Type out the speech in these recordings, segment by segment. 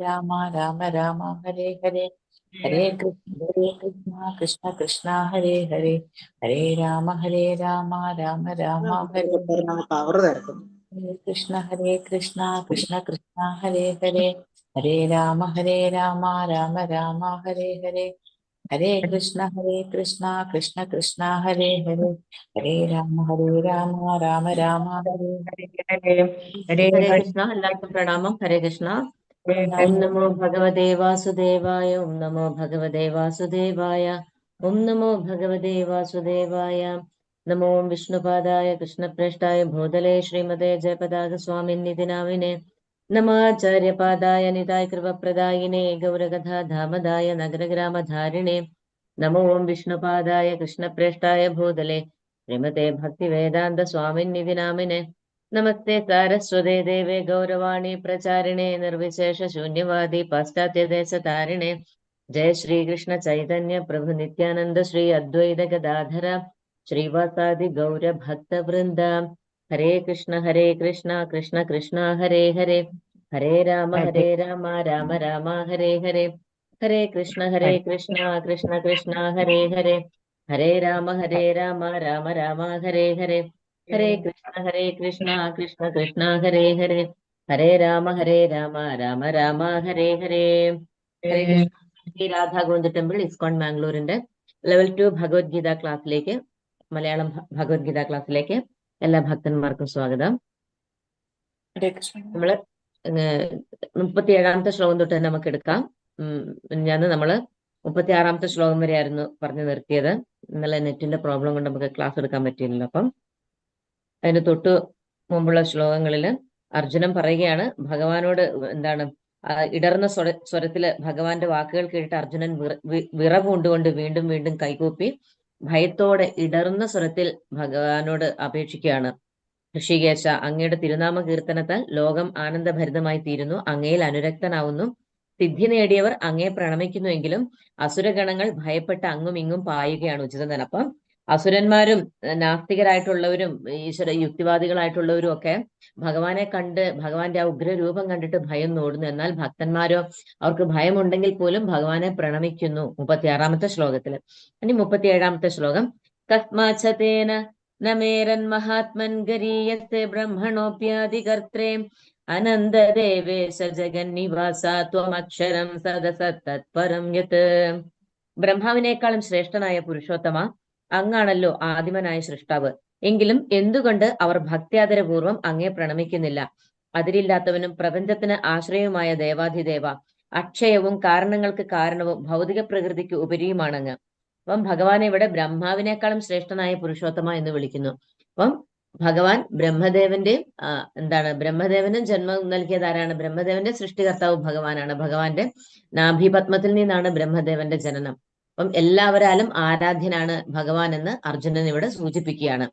രാമ രാമ രാമ ഹരേ ഹരേ ഹരേ കൃഷ്ണ കൃഷ്ണ കൃഷ്ണ ഹരേ ഹരേ Hare Rama Rama Rama Hare power തരക്കും. ഹരേ കൃഷ്ണ കൃഷ്ണ കൃഷ്ണ ഹരേ ഹരേ ഹരേ രാമ രാമ രാമ ഹരേ ഹരേ ഹരേ കൃഷ്ണ കൃഷ്ണ കൃഷ്ണ ഹരേ ഹരേ ഹരേ രാമ രാമ രാമ ഹരേ ഹരേ ഹരേ കൃഷ്ണ. എല്ലാവർക്കും പ്രണാമം. ഹരേ കൃഷ്ണ. ഓം രാമ നമോ ഭഗവതേ വാസുദേവായ. ഓം നമോ ഭഗവതേ വാസുദേവായ. ഓം നമോ ഭഗവതേ വാസുദേവായ. നമോ വിഷ്ണുപാദായ കൃഷ്ണപ്രേഷ്ഠായ ഭൂതലേ ശ്രീമതേ ജയപതാക സ്വാമിന്നിധി നാമിനെ. നമാചാര്യപാദായ നിതായ കൃപപ്രദായിനെ ഗൗരകഥാധാമദായ നഗരഗ്രാമധാരിണേ. നമോ വിഷ്ണുപാദായ കൃഷ്ണപ്രേഷ്ഠായ ഭൂതലേ ശ്രീമതേ ഭക്തിവേദാന്ത സ്വാമിന്നിധി നാമിനെ. നമസ്തേ സാരസ്വതേ ദേവേ ഗൗരവാണി പ്രചാരിണേ നിർവിശേഷ ശൂന്യവാദി പാശ്ചാത്യദേശതാരിണേ. ജയ ശ്രീകൃഷ്ണ ചൈതന്യ പ്രഭു നിത്യാനന്ദ ശ്രീ അദ്വൈത ഗദാധര ശ്രീവാസാദി ഗൗരഭക്തവൃന്ദ. ഹരേ കൃഷ്ണ കൃഷ്ണ കൃഷ്ണ ഹരേ ഹരേ ഹരേ രാമ രാമ രാമ ഹരേ ഹരേ. ഹരേ കൃഷ്ണ കൃഷ്ണ കൃഷ്ണ ഹരേ ഹരേ ഹരേ രാമ രാമ രാമ ഹരേ ഹരേ. ഹരേ കൃഷ്ണ കൃഷ്ണ കൃഷ്ണ ഹരേ ഹരേ ഹരേ രാമ രാമ രാമ ഹരേ ഹരേ. ഹരേ കൃഷ്ണ. ശ്രീ രാധാ ഗോവിന്ദ ടെമ്പിൾ ഇസ്കോൺ മാംഗ്ലൂരിന്റെ ലെവൽ 2 ഭഗവത്ഗീത ക്ലാസ്സിലേക്ക്, മലയാളം ഭഗവത്ഗീത ക്ലാസ്സിലേക്ക് എല്ലാ ഭക്തന്മാർക്കും സ്വാഗതം. നമ്മള് 37ാമത്തെ ശ്ലോകം തൊട്ട് തന്നെ നമുക്ക് എടുക്കാം. നമ്മള് 36ാമത്തെ ശ്ലോകം വരെ ആയിരുന്നു പറഞ്ഞു നിർത്തിയത്. ഇന്നലെ നെറ്റിന്റെ പ്രോബ്ലം കൊണ്ട് നമുക്ക് ക്ലാസ് എടുക്കാൻ പറ്റിയില്ലല്ലോ. അപ്പം അതിന് തൊട്ട് മുമ്പുള്ള ശ്ലോകങ്ങളിൽ അർജുനൻ പറയുകയാണ് ഭഗവാനോട്, എന്താണ് ഇടർന്ന സ്വരത്തില് ഭഗവാന്റെ വാക്കുകൾ കേട്ടിട്ട് അർജുനൻ വിറകൊണ്ടുകൊണ്ട് വീണ്ടും വീണ്ടും കൈകൂപ്പി ഭയത്തോടെ ഇടർന്ന സ്വരത്തിൽ ഭഗവാനോട് അപേക്ഷിക്കുകയാണ്. ഋഷികേശ, അങ്ങയുടെ തിരുനാമ കീർത്തനത്താൽ ലോകം ആനന്ദഭരിതമായി തീരുന്നു. അങ്ങയിൽ അനുരക്തനാവുന്നു. സിദ്ധി നേടിയവർ അങ്ങയെ പ്രണമിക്കുന്നുവെങ്കിലും അസുരഗണങ്ങൾ ഭയപ്പെട്ട് അങ്ങും ഇങ്ങും പായുകയാണ് ഉചിതം തന്നെ. അപ്പം അസുരന്മാരും നാസ്തികരായിട്ടുള്ളവരും ഈശ്വര യുക്തിവാദികളായിട്ടുള്ളവരും ഒക്കെ ഭഗവാനെ കണ്ട് ഭഗവാന്റെ ആ ഉഗ്രരൂപം കണ്ടിട്ട് ഭയം നോടുന്നു. എന്നാൽ ഭക്തന്മാരോ അവർക്ക് ഭയമുണ്ടെങ്കിൽ പോലും ഭഗവാനെ പ്രണമിക്കുന്നു. 36ാമത്തെ ശ്ലോകത്തില്. ഇനി 37ാമത്തെ ശ്ലോകം. കസ്മാച്ഛതേന നമേരൻ മഹാത്മൻ ഗരീയത്തെ ബ്രഹ്മണോപ്യാദികർത്രേ അനന്തദേവേശ ജഗന്നിവാസ ത്വമക്ഷരം സദസത്തത്പരം യത്. ബ്രഹ്മാവിനേക്കാളും ശ്രേഷ്ഠനായ പുരുഷോത്തമ, അങ്ങാണല്ലോ ആദിമനായ സൃഷ്ടാവ്. എങ്കിലും എന്തുകൊണ്ട് അവർ ഭക്ത്യാദരപൂർവം അങ്ങേ പ്രണമിക്കുന്നില്ല? അതിരില്ലാത്തവനും പ്രപഞ്ചത്തിന് ആശ്രയവുമായ ദേവാധിദേവ, അക്ഷയവും കാരണങ്ങൾക്ക് കാരണവും ഭൗതിക പ്രകൃതിക്ക് ഉപരിയുമാണങ്ങ്. അപ്പം ഭഗവാനെ ഇവിടെ ബ്രഹ്മാവിനേക്കാളും ശ്രേഷ്ഠനായ പുരുഷോത്തമ എന്ന് വിളിക്കുന്നു. അപ്പം ഭഗവാൻ ബ്രഹ്മദേവന്റെ ബ്രഹ്മദേവനും ജന്മം നൽകിയത് ആരാണ്? ബ്രഹ്മദേവന്റെ സൃഷ്ടികർത്താവ് ഭഗവാനാണ്. ഭഗവാന്റെ നാഭിപത്മത്തിൽ നിന്നാണ് ബ്രഹ്മദേവന്റെ ജനനം. അപ്പം എല്ലാവരാലും ആരാധ്യനാണ് ഭഗവാൻ എന്ന് അർജുനൻ ഇവിടെ സൂചിപ്പിക്കുകയാണ്.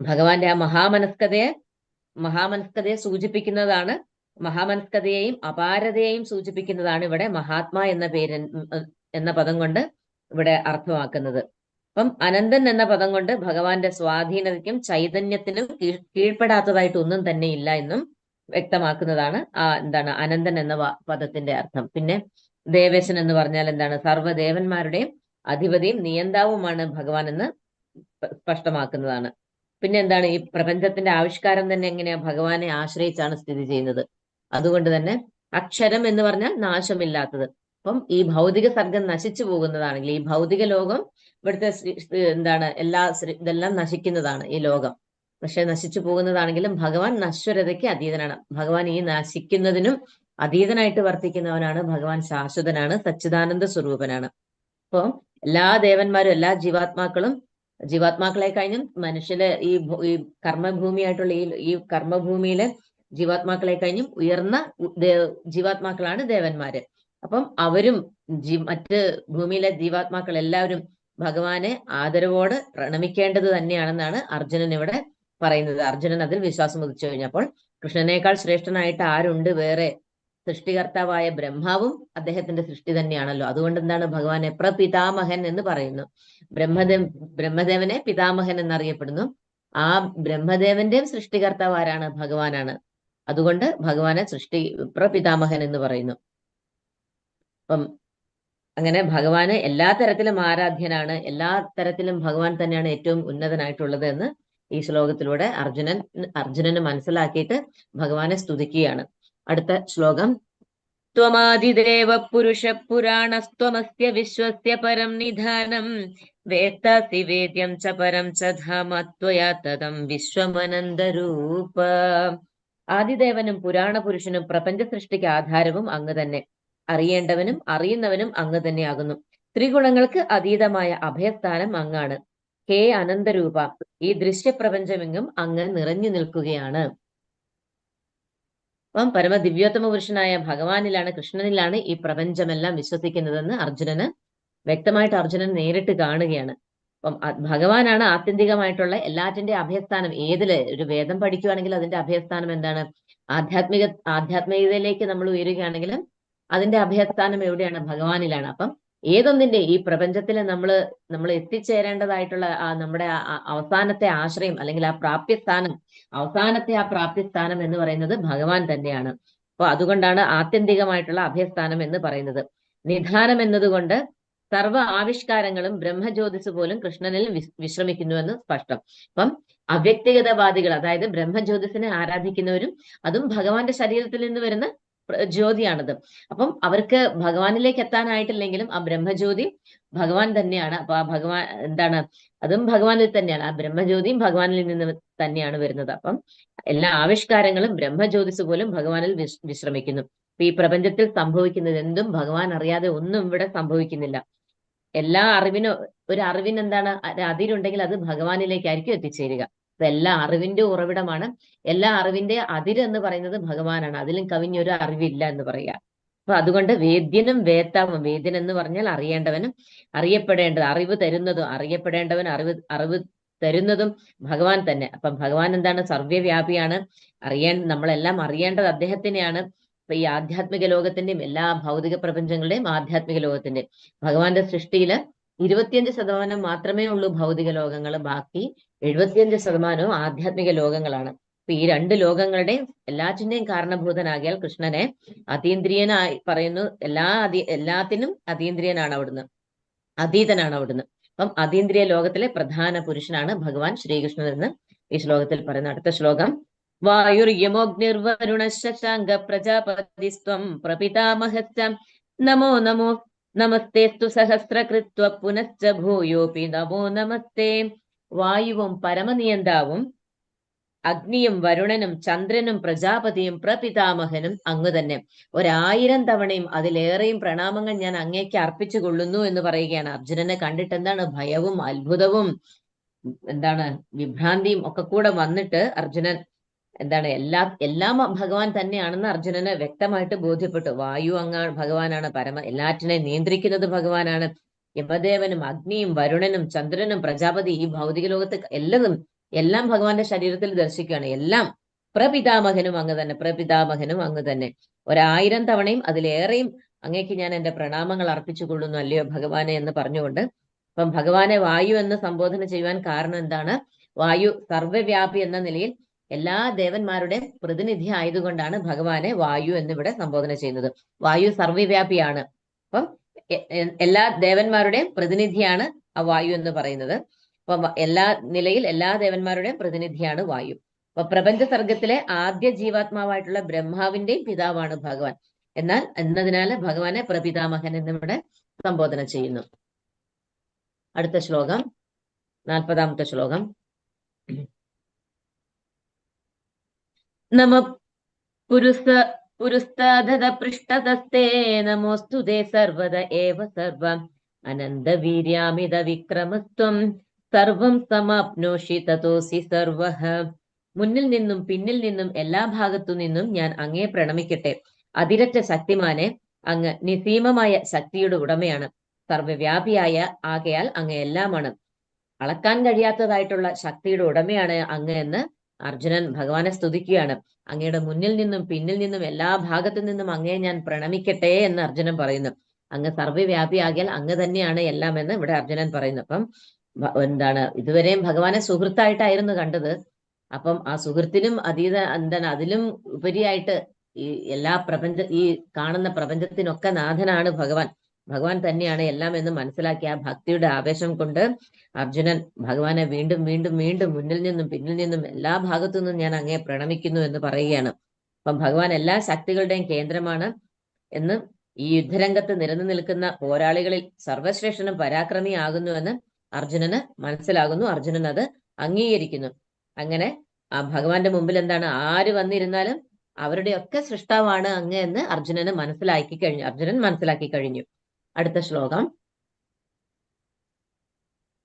ഭഗവാന്റെ ആ മഹാമനസ്കതയെ സൂചിപ്പിക്കുന്നതാണ്, മഹാമനസ്കതയെയും അപാരതയെയും സൂചിപ്പിക്കുന്നതാണ് ഇവിടെ മഹാത്മാ എന്ന പദം കൊണ്ട് ഇവിടെ അർത്ഥമാക്കുന്നത്. അപ്പം അനന്തൻ എന്ന പദം കൊണ്ട് ഭഗവാന്റെ സ്വാധീനതയ്ക്കും ചൈതന്യത്തിനും കീഴ്പ്പെടാത്തതായിട്ട് ഒന്നും തന്നെ ഇല്ല എന്നും വ്യക്തമാക്കുന്നതാണ് അനന്തൻ എന്ന പദത്തിന്റെ അർത്ഥം. പിന്നെ ദേവേശൻ എന്ന് പറഞ്ഞാൽ എന്താണ്? സർവ്വദേവന്മാരുടെയും അധിപതിയും നിയന്താവുമാണ് ഭഗവാൻ എന്ന് സ്പഷ്ടമാക്കുന്നതാണ്. പിന്നെ എന്താണ്? ഈ പ്രപഞ്ചത്തിന്റെ ആവിഷ്കാരം തന്നെ എങ്ങനെയാ? ഭഗവാനെ ആശ്രയിച്ചാണ് സ്ഥിതി ചെയ്യുന്നത്. അതുകൊണ്ട് തന്നെ അക്ഷരം എന്ന് പറഞ്ഞാൽ നാശമില്ലാത്തത്. അപ്പം ഈ ഭൗതിക സർഗം നശിച്ചു പോകുന്നതാണെങ്കിൽ, ഈ ഭൗതിക ലോകം ഇവിടുത്തെ ഇതെല്ലാം നശിക്കുന്നതാണ് ഈ ലോകം. പക്ഷെ നശിച്ചു പോകുന്നതാണെങ്കിലും ഭഗവാൻ നശ്വരതയ്ക്ക് അതീതനാണ്. ഭഗവാൻ ഈ നശിക്കുന്നതിനും അതീതനായിട്ട് വർത്തിക്കുന്നവനാണ്. ഭഗവാൻ ശാശ്വതനാണ്, സച്ചിദാനന്ദ സ്വരൂപനാണ്. അപ്പോൾ എല്ലാ ദേവന്മാരും എല്ലാ ജീവാത്മാക്കളെ കഴിഞ്ഞും മനുഷ്യരെ ഈ കർമ്മഭൂമിയായിട്ടുള്ള ഈ കർമ്മഭൂമിയിലെ ജീവാത്മാക്കളെ കഴിഞ്ഞും ഉയർന്ന ജീവാത്മാക്കളാണ് ദേവന്മാര്. അപ്പം അവരും മറ്റ് ഭൂമിയിലെ ജീവാത്മാക്കൾ എല്ലാവരും ഭഗവാനെ ആദരവോട് പ്രണമിക്കേണ്ടത് തന്നെയാണെന്നാണ് അർജുനൻ ഇവിടെ പറയുന്നത്. അർജുനൻ അതിൽ വിശ്വാസം ഉദിച്ചു കഴിഞ്ഞപ്പോൾ കൃഷ്ണനേക്കാൾ ശ്രേഷ്ഠനായിട്ട് ആരുണ്ട്? വേറെ സൃഷ്ടികർത്താവായ ബ്രഹ്മാവും അദ്ദേഹത്തിന്റെ സൃഷ്ടി തന്നെയാണല്ലോ. അതുകൊണ്ട് എന്താണ് ഭഗവാനെ പ്രപിതാമഹൻ എന്ന് പറയുന്നു. ബ്രഹ്മദേവനെ പിതാമഹൻ എന്നറിയപ്പെടുന്നു. ആ ബ്രഹ്മദേവന്റെയും സൃഷ്ടികർത്താവ് ആരാണ്? ഭഗവാനാണ്. അതുകൊണ്ട് ഭഗവാനെ പ്രപിതാമഹൻ എന്ന് പറയുന്നു. അപ്പം അങ്ങനെ ഭഗവാന് എല്ലാ തരത്തിലും ആരാധ്യനാണ്, എല്ലാ തരത്തിലും ഭഗവാൻ തന്നെയാണ് ഏറ്റവും ഉന്നതനായിട്ടുള്ളത് എന്ന് ഈ ശ്ലോകത്തിലൂടെ അർജുനന് മനസ്സിലാക്കിയിട്ട് ഭഗവാനെ സ്തുതിക്കുകയാണ്. അടുത്ത ശ്ലോകം: ത്വമാദിദേവ പുരുഷ പുരാണസ്ത്വമസ്യ വിശ്വസ്യ പരം നിധാനം വേത്താസി വേദ്യം ച പരം ച ധാമ ത്വയാ തദം വിശ്വമനന്തരൂപ. ആദിദേവനും പുരാണ പുരുഷനും പ്രപഞ്ച സൃഷ്ടിക്ക് ആധാരവും അങ്ങ് തന്നെ. അറിയേണ്ടവനും അറിയുന്നവനും അങ്ങ് തന്നെയാകുന്നു. ത്രിഗുണങ്ങൾക്ക് അതീതമായ അഭയസ്ഥാനം അങ്ങാണ്. ഹേ അനന്തരൂപ, ഈ ദൃശ്യപ്രപഞ്ചമെങ്ങും അങ്ങ് നിറഞ്ഞു നിൽക്കുകയാണ്. അപ്പം പരമദിവ്യോത്തമ പുരുഷനായ ഭഗവാനിലാണ്, കൃഷ്ണനിലാണ് ഈ പ്രപഞ്ചമെല്ലാം വിശ്വസിക്കുന്നതെന്ന് അർജുനൻ നേരിട്ട് കാണുകയാണ്. അപ്പം ഭഗവാനാണ് ആത്യന്തികമായിട്ടുള്ള എല്ലാറ്റിന്റെ അഭയസ്ഥാനം. ഏതില് ഒരു വേദം പഠിക്കുകയാണെങ്കിൽ അതിന്റെ അഭയസ്ഥാനം എന്താണ്? ആധ്യാത്മികതയിലേക്ക് നമ്മൾ ഉയരുകയാണെങ്കിലും അതിന്റെ അഭയസ്ഥാനം എവിടെയാണ്? ഭഗവാനിലാണ്. അപ്പം ഏതൊന്നിന്റെ ഈ പ്രപഞ്ചത്തിൽ നമ്മൾ എത്തിച്ചേരേണ്ടതായിട്ടുള്ള നമ്മുടെ അവസാനത്തെ ആശ്രയം അല്ലെങ്കിൽ ആ പ്രാപ്യസ്ഥാനം, അവസാനത്തെ ആ പ്രാപ്യസ്ഥാനം എന്ന് പറയുന്നത് ഭഗവാൻ തന്നെയാണ്. അപ്പൊ അതുകൊണ്ടാണ് ആത്യന്തികമായിട്ടുള്ള അഭയസ്ഥാനം എന്ന് പറയുന്നത്. നിധാനം എന്നതുകൊണ്ട് സർവ്വ ആവിഷ്കാരങ്ങളും ബ്രഹ്മജ്യോതിസ് പോലും കൃഷ്ണനിൽ വിശ്രമിക്കുന്നുവെന്ന് സ്പഷ്ടം. അപ്പം അവ്യക്തിഗതവാദികൾ, അതായത് ബ്രഹ്മജ്യോതിസിനെ ആരാധിക്കുന്നവരും അതും ഭഗവാന്റെ ശരീരത്തിൽ നിന്ന് വരുന്ന ജ്യോതിയാണത്. അപ്പം അവർക്ക് ഭഗവാനിലേക്ക് എത്താനായിട്ടില്ലെങ്കിലും ആ ബ്രഹ്മജ്യോതി ഭഗവാൻ തന്നെയാണ്. അപ്പൊ ആ ഭഗവാൻ എന്താണ്? അതും ഭഗവാനിൽ തന്നെയാണ്. ആ ബ്രഹ്മജ്യോതിയും ഭഗവാനിൽ നിന്ന് തന്നെയാണ് വരുന്നത്. അപ്പം എല്ലാ ആവിഷ്കാരങ്ങളും ബ്രഹ്മജ്യോതിസ് പോലും ഭഗവാനിൽ വിശ്രമിക്കുന്നു. അപ്പൊ ഈ പ്രപഞ്ചത്തിൽ സംഭവിക്കുന്നത് എന്തും ഭഗവാൻ അറിയാതെ ഒന്നും ഇവിടെ സംഭവിക്കുന്നില്ല. എല്ലാ അറിവിനും എന്താണ് അതിരുണ്ടെങ്കിൽ അത് ഭഗവാനിലേക്കായിരിക്കും എത്തിച്ചേരുക. അപ്പൊ എല്ലാ അറിവിന്റെ ഉറവിടമാണ്. എല്ലാ അറിവിന്റെ അതിരെന്ന് പറയുന്നത് ഭഗവാനാണ്. അതിലും കവിഞ്ഞൊരു അറിവില്ല എന്ന് പറയുക. അപ്പൊ അതുകൊണ്ട് വേദ്യനും വേത്താവും, വേദ്യൻ എന്ന് പറഞ്ഞാൽ അറിയേണ്ടവനും അറിയപ്പെടേണ്ടത്, അറിവ് തരുന്നതും, അറിയപ്പെടേണ്ടവൻ അറിവ് തരുന്നതും ഭഗവാൻ തന്നെ. അപ്പം ഭഗവാൻ എന്താണ്? സർവ്വവ്യാപിയാണ്. നമ്മളെല്ലാം അറിയേണ്ടത് അദ്ദേഹത്തിനെയാണ്. അപ്പൊ ഈ ആധ്യാത്മിക ലോകത്തിന്റെയും എല്ലാ ഭൗതിക പ്രപഞ്ചങ്ങളുടെയും ആധ്യാത്മിക ലോകത്തിന്റെയും ഭഗവാന്റെ സൃഷ്ടിയില് 25% മാത്രമേ ഉള്ളൂ ഭൗതിക ലോകങ്ങൾ. ബാക്കി 75% ആധ്യാത്മിക ലോകങ്ങളാണ്. അപ്പൊ ഈ രണ്ട് ലോകങ്ങളുടെയും എല്ലാറ്റിന്റെയും കാരണഭൂതനാകിയാൽ കൃഷ്ണനെ അതീന്ദ്രിയനായി പറയുന്നു. എല്ലാത്തിനും അതീന്ദ്രിയനാണ് അവിടുന്ന്, അതീതനാണ് അവിടുന്ന്. അപ്പം അതീന്ദ്രിയ ലോകത്തിലെ പ്രധാന പുരുഷനാണ് ഭഗവാൻ ശ്രീകൃഷ്ണൻ എന്ന് ഈ ശ്ലോകത്തിൽ പറയുന്നു. അടുത്ത ശ്ലോകം: വായുർയമോഗ്നിർവരുണ ശശാങ്ക പ്രജാപതിസ്ത്വം പ്രപിതാമഹശ്ച നമോ നമോ നമസ്തേസ്തു സഹസ്രകൃത്വ പുനശ്ച ഭൂയോപി നമോ നമസ്തേ. വായുവും പരമനിയന്താവും അഗ്നിയും വരുണനും ചന്ദ്രനും പ്രജാപതിയും പ്രപിതാമഹനും അങ്ങ് തന്നെ. 1000 തവണയും അതിലേറെയും പ്രണാമങ്ങൾ ഞാൻ അങ്ങേക്ക് അർപ്പിച്ചു കൊള്ളുന്നു എന്ന് പറയുകയാണ്. അർജുനനെ കണ്ടിട്ട് എന്താണ്? ഭയവും അത്ഭുതവും എന്താണ് വിഭ്രാന്തിയും ഒക്കെ കൂടെ വന്നിട്ട് അർജുനൻ എന്താണ് എല്ലാം ഭഗവാൻ തന്നെയാണെന്ന് അർജുനന് വ്യക്തമായിട്ട് ബോധ്യപ്പെട്ടു. വായു ഭഗവാനാണ്, എല്ലാറ്റിനെയും നിയന്ത്രിക്കുന്നത് ഭഗവാനാണ്. യമദേവനും അഗ്നിയും വരുണനും ചന്ദ്രനും പ്രജാപതി, ഈ ഭൗതിക ലോകത്ത് എല്ലാം ഭഗവാന്റെ ശരീരത്തിൽ ദർശിക്കുകയാണ്. എല്ലാം പ്രപിതാമഹനും അങ്ങ് തന്നെ, പ്രപിതാമഹനും അങ്ങ് തന്നെ. 1000 തവണയും അതിലേറെയും അങ്ങേക്ക് ഞാൻ എന്റെ പ്രണാമങ്ങൾ അർപ്പിച്ചു കൊള്ളുന്നു അല്ലയോ ഭഗവാനെ എന്ന് പറഞ്ഞുകൊണ്ട്, അപ്പം ഭഗവാനെ വായു എന്ന് സംബോധന ചെയ്യുവാൻ കാരണം എന്താണ്? വായു സർവ്വവ്യാപി എന്ന നിലയിൽ എല്ലാ ദേവന്മാരുടെയും പ്രതിനിധി ആയതുകൊണ്ടാണ് ഭഗവാനെ വായു എന്നിവിടെ സംബോധന ചെയ്യുന്നത്. വായു സർവ്വവ്യാപിയാണ്. അപ്പം എല്ലാ ദേവന്മാരുടെയും പ്രതിനിധിയാണ് ആ വായു എന്ന് പറയുന്നത്. അപ്പം എല്ലാ ദേവന്മാരുടെയും പ്രതിനിധിയാണ് വായു. അപ്പൊ പ്രപഞ്ച സർഗത്തിലെ ആദ്യ ജീവാത്മാവായിട്ടുള്ള ബ്രഹ്മാവിന്റെയും പിതാവാണ് ഭഗവാൻ. എന്നതിനാല് ഭഗവാനെ പ്രപിതാമഹൻ എന്നിവിടെ സംബോധന ചെയ്യുന്നു. അടുത്ത ശ്ലോകം 40-ാമത്തെ ശ്ലോകം: നമ പുരുസ്താദ പൃഷ്ഠതസ്തേ നമോസ്തുതേ സർവദ ഏവ സർവം അനന്തവീര്യാമിത വിക്രമത്വം സർവം സമാപ്നോഷി തതോസി സർവഃ. മുന്നിൽ നിന്നും പിന്നിൽ നിന്നും എല്ലാ ഭാഗത്തു നിന്നും ഞാൻ അങ്ങേ പ്രണമിക്കട്ടെ. അതിരറ്റ ശക്തിമാനെ, അങ്ങ് നിസീമമായ ശക്തിയുടെ ഉടമയാണ്. സർവ്വവ്യാപിയായ ആകയാൽ അങ്ങ് എല്ലാമാണ്. അളക്കാൻ കഴിയാത്തതായിട്ടുള്ള ശക്തിയുടെ ഉടമയാണ് അങ്ങ് എന്ന് അർജുനൻ ഭഗവാനെ സ്തുതിക്കുകയാണ്. അങ്ങയുടെ മുന്നിൽ നിന്നും പിന്നിൽ നിന്നും എല്ലാ ഭാഗത്തു നിന്നും അങ്ങയെ ഞാൻ പ്രണമിക്കട്ടെ എന്ന് അർജുനൻ പറയുന്നു. അങ്ങ് സർവ്വവ്യാപിയാകിയാൽ അങ്ങ് തന്നെയാണ് എല്ലാം എന്ന് ഇവിടെ അർജുനൻ പറയുന്നു. അപ്പം എന്താണ്, ഇതുവരെയും ഭഗവാനെ സുഹൃത്തായിട്ടായിരുന്നു കണ്ടത്. അപ്പം ആ സുഹൃത്തിനും എന്താണ് അതിലും ഉപരിയായിട്ട് ഈ എല്ലാ ഈ കാണുന്ന പ്രപഞ്ചത്തിനൊക്കെ നാഥനാണ് ഭഗവാൻ. ഭഗവാൻ തന്നെയാണ് എല്ലാം എന്ന് മനസ്സിലാക്കിയ ആ ഭക്തിയുടെ ആവേശം കൊണ്ട് അർജുനൻ ഭഗവാനെ വീണ്ടും വീണ്ടും വീണ്ടും മുന്നിൽ നിന്നും പിന്നിൽ നിന്നും എല്ലാ ഭാഗത്തു നിന്നും ഞാൻ അങ്ങേ പ്രണമിക്കുന്നു എന്ന് പറയുകയാണ്. അപ്പം ഭഗവാൻ എല്ലാ ശക്തികളുടെയും കേന്ദ്രമാണ് എന്ന് ഈ യുദ്ധരംഗത്ത് നിരന്നു നിൽക്കുന്ന പോരാളികളിൽ സർവശ്രേഷ്ഠനും പരാക്രമിയാകുന്നുവെന്ന് അർജുനന് മനസ്സിലാകുന്നു. അർജുനൻ അത് അംഗീകരിക്കുന്നു. അങ്ങനെ ആ ഭഗവാന്റെ മുമ്പിൽ എന്താണ്, ആര് വന്നിരുന്നാലും അവരുടെയൊക്കെ സൃഷ്ടാവാണ് അങ്ങ് എന്ന് അർജുനൻ മനസ്സിലാക്കി കഴിഞ്ഞു. അടുത്ത ശ്ലോകം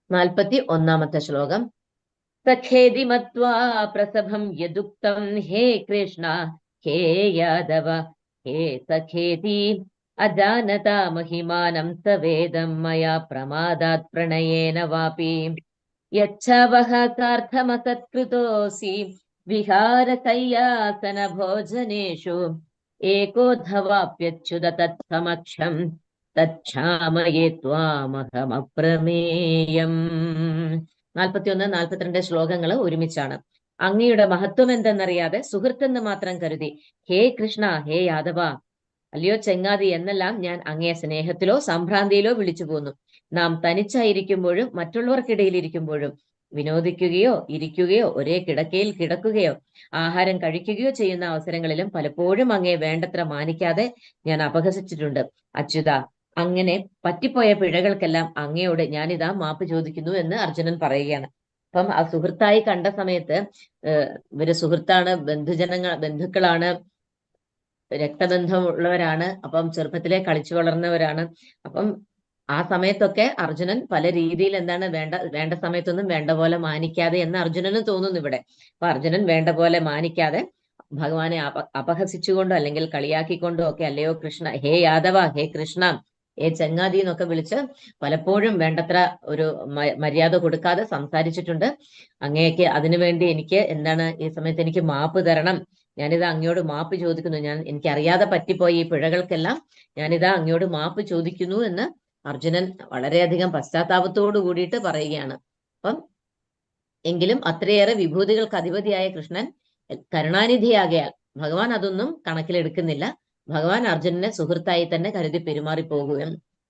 41 ശ്ലോകം. സഖേതി മത്വാ പ്രസഭം യദുക്തം ഹേ കൃഷ്ണ ഹേ യാദവ ഹേ സഖേതി അജാനതാ മഹിമാനം സവേദം മയാ പ്രമാദാത് പ്രണയേന വാപി യച്ഛവഃ സാർത്ഥമസത്കൃതോസി വിഹാരശയ്യാസന ഭോജനേഷു ഏകോധവാപ്യച്യുത തത്സമക്ഷം തച്ഛാമയേ ത്വാമഹമപ്രമേയം. 41, 42 ശ്ലോകങ്ങൾ ഒരുമിച്ചാണ്. അങ്ങയുടെ മഹത്വം എന്തെന്നറിയാതെ സുഹൃത്തെന്ന് മാത്രം കരുതി ഹേ കൃഷ്ണ ഹേ യാദവ അല്ലയോ ചെങ്ങാതി എന്നെല്ലാം ഞാൻ അങ്ങയെ സ്നേഹത്തിലോ സംഭ്രാന്തിയിലോ വിളിച്ചു പോന്നു. നാം തനിച്ചായിരിക്കുമ്പോഴും മറ്റുള്ളവർക്കിടയിൽ ഇരിക്കുമ്പോഴും വിനോദിക്കുകയോ ഇരിക്കുകയോ ഒരേ കിടക്കയിൽ കിടക്കുകയോ ആഹാരം കഴിക്കുകയോ ചെയ്യുന്ന അവസരങ്ങളിലും പലപ്പോഴും അങ്ങയെ വേണ്ടത്ര മാനിക്കാതെ ഞാൻ അപഹസിച്ചിട്ടുണ്ട്. അച്യുത, അങ്ങനെ പറ്റിപ്പോയ പിഴകൾക്കെല്ലാം അങ്ങയോട് ഞാനിതാ മാപ്പ് ചോദിക്കുന്നു എന്ന് അർജുനൻ പറയുകയാണ്. അപ്പം ആ സുഹൃത്തായി കണ്ട സമയത്ത് ഇവര് സുഹൃത്താണ്, ബന്ധുക്കളാണ്, രക്തബന്ധമുള്ളവരാണ്, അപ്പം ചെറുപ്പത്തിലെ കളിച്ചു വളർന്നവരാണ്. അപ്പം ആ സമയത്തൊക്കെ അർജുനൻ പല രീതിയിൽ എന്താണ് വേണ്ട സമയത്തൊന്നും വേണ്ട പോലെ മാനിക്കാതെ എന്ന് അർജുനന് തോന്നുന്നു ഇവിടെ. അപ്പൊ അർജുനൻ വേണ്ട പോലെ മാനിക്കാതെ ഭഗവാനെ അപഹസിച്ചുകൊണ്ടോ അല്ലെങ്കിൽ കളിയാക്കിക്കൊണ്ടോ ഒക്കെ അല്ലയോ കൃഷ്ണ ഹേ യാദവ ഹേ കൃഷ്ണ ഹേ ചങ്ങാതി എന്നൊക്കെ വിളിച്ച് പലപ്പോഴും വേണ്ടത്ര ഒരു മര്യാദ കൊടുക്കാതെ സംസാരിച്ചിട്ടുണ്ട്. അങ്ങേക്ക് അതിനുവേണ്ടി എനിക്ക് എന്താണ് ഈ സമയത്ത് എനിക്ക് മാപ്പ് തരണം. ഞാനിതാ അങ്ങയോട് മാപ്പ് ചോദിക്കുന്നു. എനിക്ക് അറിയാതെ പറ്റിപ്പോയ ഈ പിഴകൾക്കെല്ലാം ഞാനിതാ അങ്ങയോട് മാപ്പ് ചോദിക്കുന്നു എന്ന് അർജുനൻ വളരെയധികം പശ്ചാത്താപത്തോടു കൂടിയിട്ട് പറയുകയാണ്. അപ്പം എങ്കിലും അത്രയേറെ വിഭൂതികൾക്ക് അധിപതിയായ കൃഷ്ണൻ കരുണാനിധിയാകയാൽ ഭഗവാൻ അതൊന്നും കണക്കിലെടുക്കുന്നില്ല. ഭഗവാൻ അർജുനനെ സുഹൃത്തായി തന്നെ കരുതി പെരുമാറി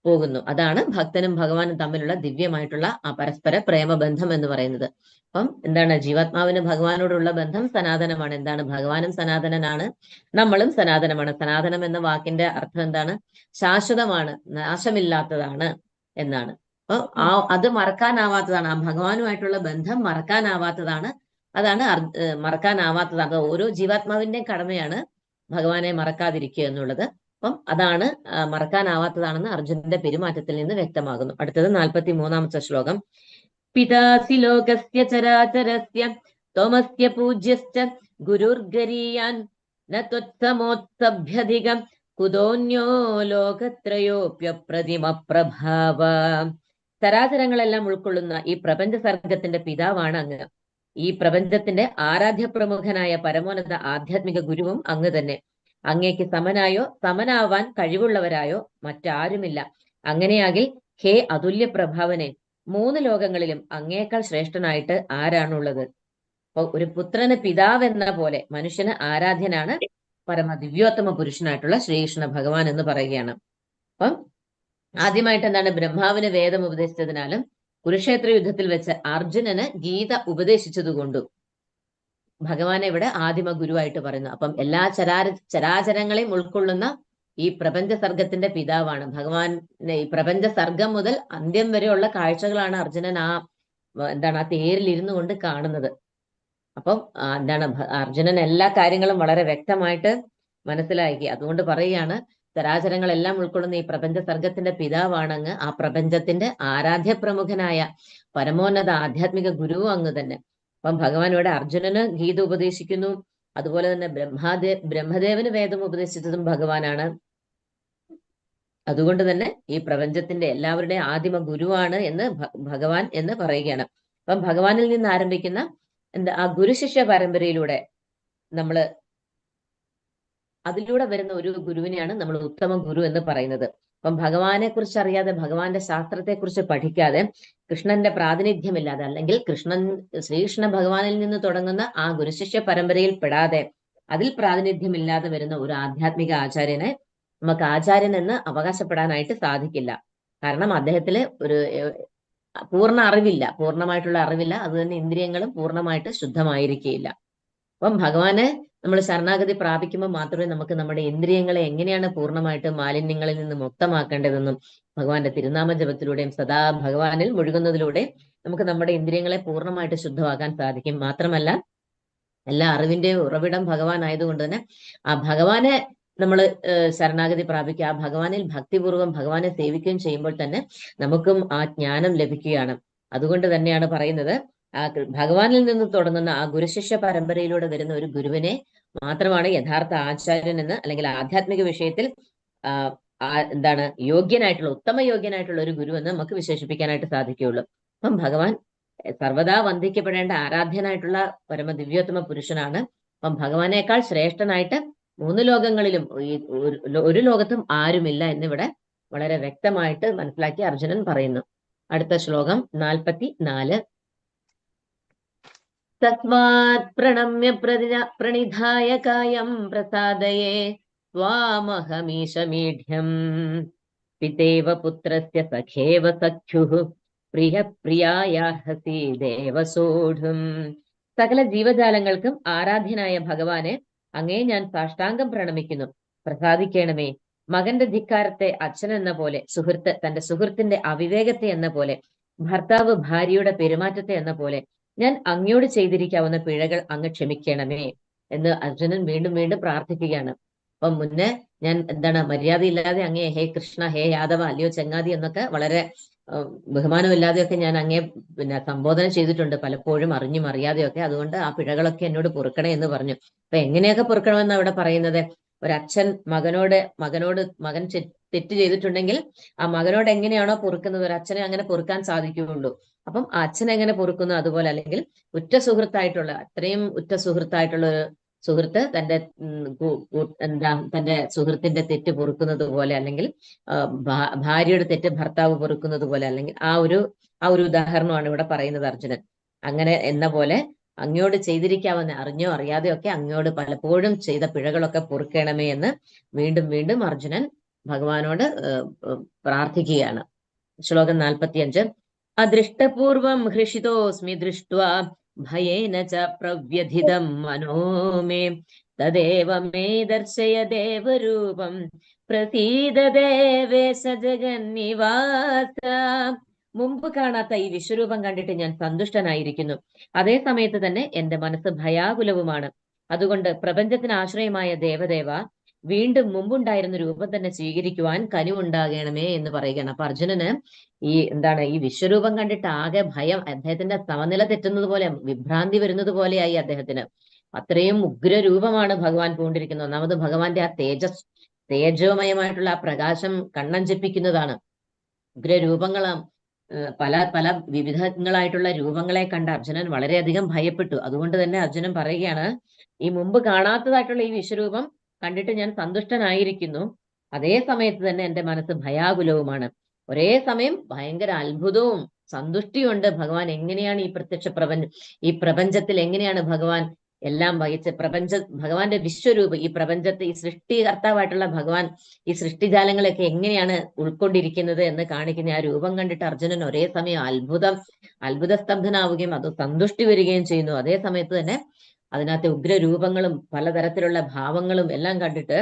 പോകുന്നു. അതാണ് ഭക്തനും ഭഗവാനും തമ്മിലുള്ള ദിവ്യമായിട്ടുള്ള ആ പരസ്പര പ്രേമബന്ധം എന്ന് പറയുന്നത്. അപ്പം എന്താണ്, ജീവാത്മാവിന് ഭഗവാനോടുള്ള ബന്ധം സനാതനമാണ്. എന്താണ്, ഭഗവാനും സനാതനനാണ്, നമ്മളും സനാതനമാണ്. സനാതനം എന്ന വാക്കിന്റെ അർത്ഥം എന്താണ്? ശാശ്വതമാണ്, നാശമില്ലാത്തതാണ് എന്നാണ്. അപ്പൊ അത് മറക്കാനാവാത്തതാണ്. ആ ഭഗവാനുമായിട്ടുള്ള ബന്ധം മറക്കാനാവാത്തതാണ്. അതാണ് മറക്കാനാവാത്തതാണ്. ഓരോ ജീവാത്മാവിന്റെയും കടമയാണ് ഭഗവാനെ മറക്കാതിരിക്കുക എന്നുള്ളത്. അപ്പം അതാണ് മറക്കാനാവാത്തതാണെന്ന് അർജുനന്റെ പെരുമാറ്റത്തിൽ നിന്ന് വ്യക്തമാകുന്നു. അടുത്തത് 43 ശ്ലോകം. പിതാസി ലോകസ്യ ചരാചരസ്യ ത്വമസ്യ പൂജ്യശ്ച ഗുരുർഗരീയാൻ ന ത്വത്സമോത്സഭ്യധികം കുതോന്യോ ലോകത്രയോപ്യപ്രതിമ പ്രഭാവ. ചരാചരങ്ങളെല്ലാം ഉൾക്കൊള്ളുന്ന ഈ പ്രപഞ്ച സർഗത്തിന്റെ പിതാവാണ് അങ്ങ്. ഈ പ്രപഞ്ചത്തിന്റെ ആരാധ്യ പ്രമുഖനായ പരമോന്നത ആധ്യാത്മിക ഗുരുവും അങ്ങ് തന്നെ. അങ്ങേക്ക് സമനായോ സമനാവാൻ കഴിവുള്ളവരായോ മറ്റാരുമില്ല. അങ്ങനെയാകിൽ ഹേ അതുല്യ പ്രഭാവനെ, 3 ലോകങ്ങളിലും അങ്ങേക്കാൾ ശ്രേഷ്ഠനായിട്ട് ആരാണുള്ളത്? അപ്പൊ ഒരു പുത്രന് പിതാവ് എന്ന പോലെ മനുഷ്യന് ആരാധ്യനാണ് പരമ ദിവ്യോത്തമ പുരുഷനായിട്ടുള്ള ശ്രീകൃഷ്ണ ഭഗവാൻ എന്ന് പറയുകയാണ്. അപ്പം ആദ്യമായിട്ട് എന്താണ്, ബ്രഹ്മാവിന് വേദം ഉപദേശിച്ചതിനാലും കുരുക്ഷേത്ര യുദ്ധത്തിൽ വെച്ച് അർജുനന് ഗീത ഉപദേശിച്ചതുകൊണ്ടും ഭഗവാനെ ഇവിടെ ആദിമ ഗുരുവായിട്ട് പറയുന്നു. അപ്പം എല്ലാ ചരാചരങ്ങളെയും ഉൾക്കൊള്ളുന്ന ഈ പ്രപഞ്ച സർഗത്തിന്റെ പിതാവാണ് ഭഗവാൻ. ഈ പ്രപഞ്ച സർഗം മുതൽ അന്ത്യം വരെയുള്ള കാഴ്ചകളാണ് അർജുനൻ ആ തേരിൽ ഇരുന്നു കൊണ്ട് കാണുന്നത്. അപ്പം അർജുനൻ എല്ലാ കാര്യങ്ങളും വളരെ വ്യക്തമായിട്ട് മനസ്സിലാക്കി. അതുകൊണ്ട് പറയുകയാണ്, ചരാചരങ്ങളെല്ലാം ഉൾക്കൊള്ളുന്ന ഈ പ്രപഞ്ച സർഗത്തിന്റെ പിതാവാണങ്ങ്. ആ പ്രപഞ്ചത്തിന്റെ ആരാധ്യ പ്രമുഖനായ പരമോന്നത ആധ്യാത്മിക ഗുരുവും അങ്ങ് തന്നെ. അപ്പം ഭഗവാൻ ഇവിടെ അർജുനന് ഗീത ഉപദേശിക്കുന്നു. അതുപോലെ തന്നെ ബ്രഹ്മദേവന് വേദം ഉപദേശിച്ചതും ഭഗവാനാണ്. അതുകൊണ്ട് തന്നെ ഈ പ്രപഞ്ചത്തിന്റെ എല്ലാവരുടെയും ആദിമ ഗുരുവാണ് എന്ന് ഭഗവാൻ എന്ന് പറയുകയാണ്. അപ്പം ഭഗവാനിൽ നിന്ന് ആരംഭിക്കുന്ന ആ ഗുരുശിഷ്യ പരമ്പരയിലൂടെ അതിലൂടെ വരുന്ന ഒരു ഗുരുവിനെയാണ് നമ്മൾ ഉത്തമ ഗുരു എന്ന് പറയുന്നത്. അപ്പം ഭഗവാനെ കുറിച്ച് അറിയാതെ, ഭഗവാന്റെ ശാസ്ത്രത്തെ കുറിച്ച് പഠിക്കാതെ, കൃഷ്ണന്റെ പ്രാതിനിധ്യമില്ലാതെ, അല്ലെങ്കിൽ ശ്രീകൃഷ്ണ ഭഗവാനിൽ നിന്ന് തുടങ്ങുന്ന ആ ഗുരുശിഷ്യ പരമ്പരയിൽ പെടാതെ, അതിൽ പ്രാതിനിധ്യമില്ലാതെ വരുന്ന ഒരു ആധ്യാത്മിക ആചാര്യനെ നമുക്ക് ആചാര്യൻ എന്ന് അവകാശപ്പെടാനായിട്ട് സാധിക്കില്ല. കാരണം അദ്ദേഹത്തില് ഒരു പൂർണ്ണ അറിവില്ല, പൂർണ്ണമായിട്ടുള്ള അറിവില്ല. അത് തന്നെ ഇന്ദ്രിയങ്ങളും പൂർണ്ണമായിട്ട് ശുദ്ധമായിരിക്കുകയില്ല. അപ്പം ഭഗവാനെ നമ്മൾ ശരണാഗതി പ്രാപിക്കുമ്പോൾ മാത്രമേ നമുക്ക് നമ്മുടെ ഇന്ദ്രിയങ്ങളെ എങ്ങനെയാണ് പൂർണ്ണമായിട്ട് മാലിന്യങ്ങളിൽ നിന്ന് മുക്തമാക്കേണ്ടതെന്നും ഭഗവാന്റെ തിരുനാമ ജപത്തിലൂടെയും സദാ ഭഗവാനിൽ മുഴുകുന്നതിലൂടെ നമുക്ക് നമ്മുടെ ഇന്ദ്രിയങ്ങളെ പൂർണ്ണമായിട്ട് ശുദ്ധമാക്കാൻ സാധിക്കും. മാത്രമല്ല, എല്ലാ അറിവിന്റെയും ഉറവിടം ഭഗവാൻ ആയതുകൊണ്ട് തന്നെ ആ ഭഗവാനെ നമ്മൾ ശരണാഗതി പ്രാപിക്കുക, ആ ഭഗവാനിൽ ഭക്തിപൂർവ്വം ഭഗവാനെ സേവിക്കുകയും ചെയ്യുമ്പോൾ തന്നെ നമുക്കും ആ ജ്ഞാനം ലഭിക്കുകയാണ്. അതുകൊണ്ട് തന്നെയാണ് പറയുന്നത്, ആ ഭഗവാനിൽ നിന്ന് തുടങ്ങുന്ന ആ ഗുരുശിഷ്യ പരമ്പരയിലൂടെ വരുന്ന ഒരു ഗുരുവിനെ മാത്രമാണ് യഥാർത്ഥ ആചാര്യൻ എന്ന്, അല്ലെങ്കിൽ ആധ്യാത്മിക വിഷയത്തിൽ എന്താണ് യോഗ്യനായിട്ടുള്ള, ഉത്തമ യോഗ്യനായിട്ടുള്ള ഒരു ഗുരു എന്ന് നമുക്ക് വിശേഷിപ്പിക്കാനായിട്ട് സാധിക്കുകയുള്ളൂ. അപ്പം ഭഗവാൻ സർവദാ വന്ദിക്കപ്പെടേണ്ട ആരാധ്യനായിട്ടുള്ള പരമ ദിവ്യോത്തമ പുരുഷനാണ്. അപ്പം ഭഗവാനേക്കാൾ ശ്രേഷ്ഠനായിട്ട് മൂന്ന് ലോകങ്ങളിലും ഒരു ലോകത്തും ആരുമില്ല എന്നിവിടെ വളരെ വ്യക്തമായിട്ട് മനസ്സിലാക്കി അർജുനൻ പറയുന്നു. അടുത്ത ശ്ലോകം 44. തസ്മാത് പ്രണമ്യ പ്രണിധായ കായം പ്രസാദയേ ത്വാമഹമീശമീഢ്യം പിതേവ പുത്രസ്യ സഖേവ സഖ്യുഃ പ്രിയ പ്രിയായാർഹസി ദേവസോഢും. സകല ജീവജാലങ്ങൾക്കും ആരാധ്യനായ ഭഗവാനെ അങ്ങേ ഞാൻ സാഷ്ടാംഗം പ്രണമിക്കുന്നു. പ്രസാദിക്കണമേ. മകന്റെ ധിക്കാരത്തെ അച്ഛൻ എന്ന പോലെ, സുഹൃത്ത് തന്റെ സുഹൃത്തിന്റെ അവിവേകത്തെ എന്ന പോലെ, ഭർത്താവ് ഭാര്യയുടെ പെരുമാറ്റത്തെ എന്ന പോലെ ഞാൻ അങ്ങയോട് ചെയ്തിരിക്കാവുന്ന പിഴകൾ അങ്ങ് ക്ഷമിക്കണമേ എന്ന് അർജുനൻ വീണ്ടും വീണ്ടും പ്രാർത്ഥിക്കുകയാണ്. അപ്പം മുന്നേ ഞാൻ മര്യാദയില്ലാതെ അങ്ങേ ഹേ കൃഷ്ണ, ഹേ യാദവ, അല്ലയോ ചങ്ങാതി എന്നൊക്കെ വളരെ ബഹുമാനമില്ലാതെയൊക്കെ ഞാൻ അങ്ങേ സംബോധന ചെയ്തിട്ടുണ്ട്, പലപ്പോഴും അറിഞ്ഞും അറിയാതെയൊക്കെ. അതുകൊണ്ട് ആ പിഴകളൊക്കെ എന്നോട് പൊറുക്കണേ എന്ന് പറഞ്ഞു. അപ്പൊ എങ്ങനെയൊക്കെ പൊറുക്കണമെന്ന് അവിടെ പറയുന്നത്, ഒരച്ഛൻ മകൻ തെറ്റ് ചെയ്തിട്ടുണ്ടെങ്കിൽ ആ മകനോട് എങ്ങനെയാണോ പൊറുക്കുന്നത്, ഒരു അച്ഛനെ അങ്ങനെ പൊറുക്കാൻ സാധിക്കുകയുള്ളൂ. അപ്പം ആ അച്ഛൻ എങ്ങനെ പൊറുക്കുന്നു അതുപോലെ, അല്ലെങ്കിൽ അത്രയും ഉറ്റ സുഹൃത്തായിട്ടുള്ള ഒരു സുഹൃത്ത് തന്റെ സുഹൃത്തിന്റെ തെറ്റ് പൊറുക്കുന്നത് പോലെ, അല്ലെങ്കിൽ ഭാര്യയുടെ തെറ്റ് ഭർത്താവ് പൊറുക്കുന്നത് പോലെ, അല്ലെങ്കിൽ ആ ഒരു ഉദാഹരണമാണ് ഇവിടെ പറയുന്നത് അർജുനൻ. അങ്ങനെ എന്ന പോലെ അങ്ങയോട് ചെയ്തിരിക്കാവുന്ന, അറിഞ്ഞോ അറിയാതെയോ ഒക്കെ അങ്ങയോട് പലപ്പോഴും ചെയ്ത പിഴകളൊക്കെ പൊറുക്കണമേ എന്ന് വീണ്ടും വീണ്ടും അർജുനൻ ഭഗവാനോട് പ്രാർത്ഥിക്കുകയാണ്. ശ്ലോകം 45. അദൃഷ്ടപൂർവം ഹൃഷിതോസ്മി ദൃഷ്ട്വാ ഭയേന ച പ്രവ്യഥിതം മനോ മേ തദേവ മേ ദർശയ ദേവരൂപം പ്രസീദ ദേവേശ ജഗന്നിവാസ. മുമ്പ് കാണാത്ത ഈ വിശ്വരൂപം കണ്ടിട്ട് ഞാൻ സന്തുഷ്ടനായിരിക്കുന്നു. അതേ സമയത്ത് തന്നെ എന്റെ മനസ്സ് ഭയാകുലവുമാണ്. അതുകൊണ്ട് പ്രപഞ്ചത്തിന് ആശ്രയമായ ദേവദേവ, വീണ്ടും മുമ്പുണ്ടായിരുന്ന രൂപം തന്നെ സ്വീകരിക്കുവാൻ കനിവുണ്ടാകണമേ എന്ന് പറയുകയാണ്. അപ്പൊ അർജുനന് ഈ വിശ്വരൂപം കണ്ടിട്ട് ആകെ ഭയം, അദ്ദേഹത്തിന്റെ സമനില തെറ്റുന്നത് പോലെ, വിഭ്രാന്തി വരുന്നത് പോലെയായി അദ്ദേഹത്തിന്. അത്രയും ഉഗ്രരൂപമാണ് ഭഗവാൻ പൂണ്ടിരിക്കുന്നത്. ഒന്നാമത് ഭഗവാന്റെ ആ തേജോമയമായിട്ടുള്ള ആ പ്രകാശം കണ്ണഞ്ചിപ്പിക്കുന്നതാണ്. ഉഗ്രരൂപങ്ങളാം പല പല വിവിധങ്ങളായിട്ടുള്ള രൂപങ്ങളെ കണ്ട അർജുനൻ വളരെയധികം ഭയപ്പെട്ടു. അതുകൊണ്ട് തന്നെ അർജുനൻ പറയുകയാണ്, ഈ മുമ്പ് കാണാത്തതായിട്ടുള്ള ഈ വിശ്വരൂപം കണ്ടിട്ട് ഞാൻ സന്തുഷ്ടനായിരിക്കുന്നു. അതേ സമയത്ത് തന്നെ എന്റെ മനസ്സ് ഭയാകുലവുമാണ്. ഒരേ സമയം ഭയങ്കര അത്ഭുതവും സന്തുഷ്ടിയുണ്ട്. ഭഗവാൻ എങ്ങനെയാണ് ഈ പ്രപഞ്ചത്തിൽ എങ്ങനെയാണ് ഭഗവാൻ എല്ലാം വഹിച്ച് ഭഗവാന്റെ വിശ്വരൂപം, ഈ പ്രപഞ്ചത്തെ, ഈ സൃഷ്ടികർത്താവായിട്ടുള്ള ഭഗവാൻ ഈ സൃഷ്ടിജാലങ്ങളെയൊക്കെ എങ്ങനെയാണ് ഉൾക്കൊണ്ടിരിക്കുന്നത് എന്ന് കാണിക്കുന്ന ആ രൂപം കണ്ടിട്ട് അർജുനൻ ഒരേ സമയം അത്ഭുതസ്തബ്ധനാവുകയും അത് സന്തുഷ്ടി വരികയും ചെയ്യുന്നു. അതേ സമയത്ത് തന്നെ അതിനകത്തെ ഉഗ്രരൂപങ്ങളും പലതരത്തിലുള്ള ഭാവങ്ങളും എല്ലാം കണ്ടിട്ട്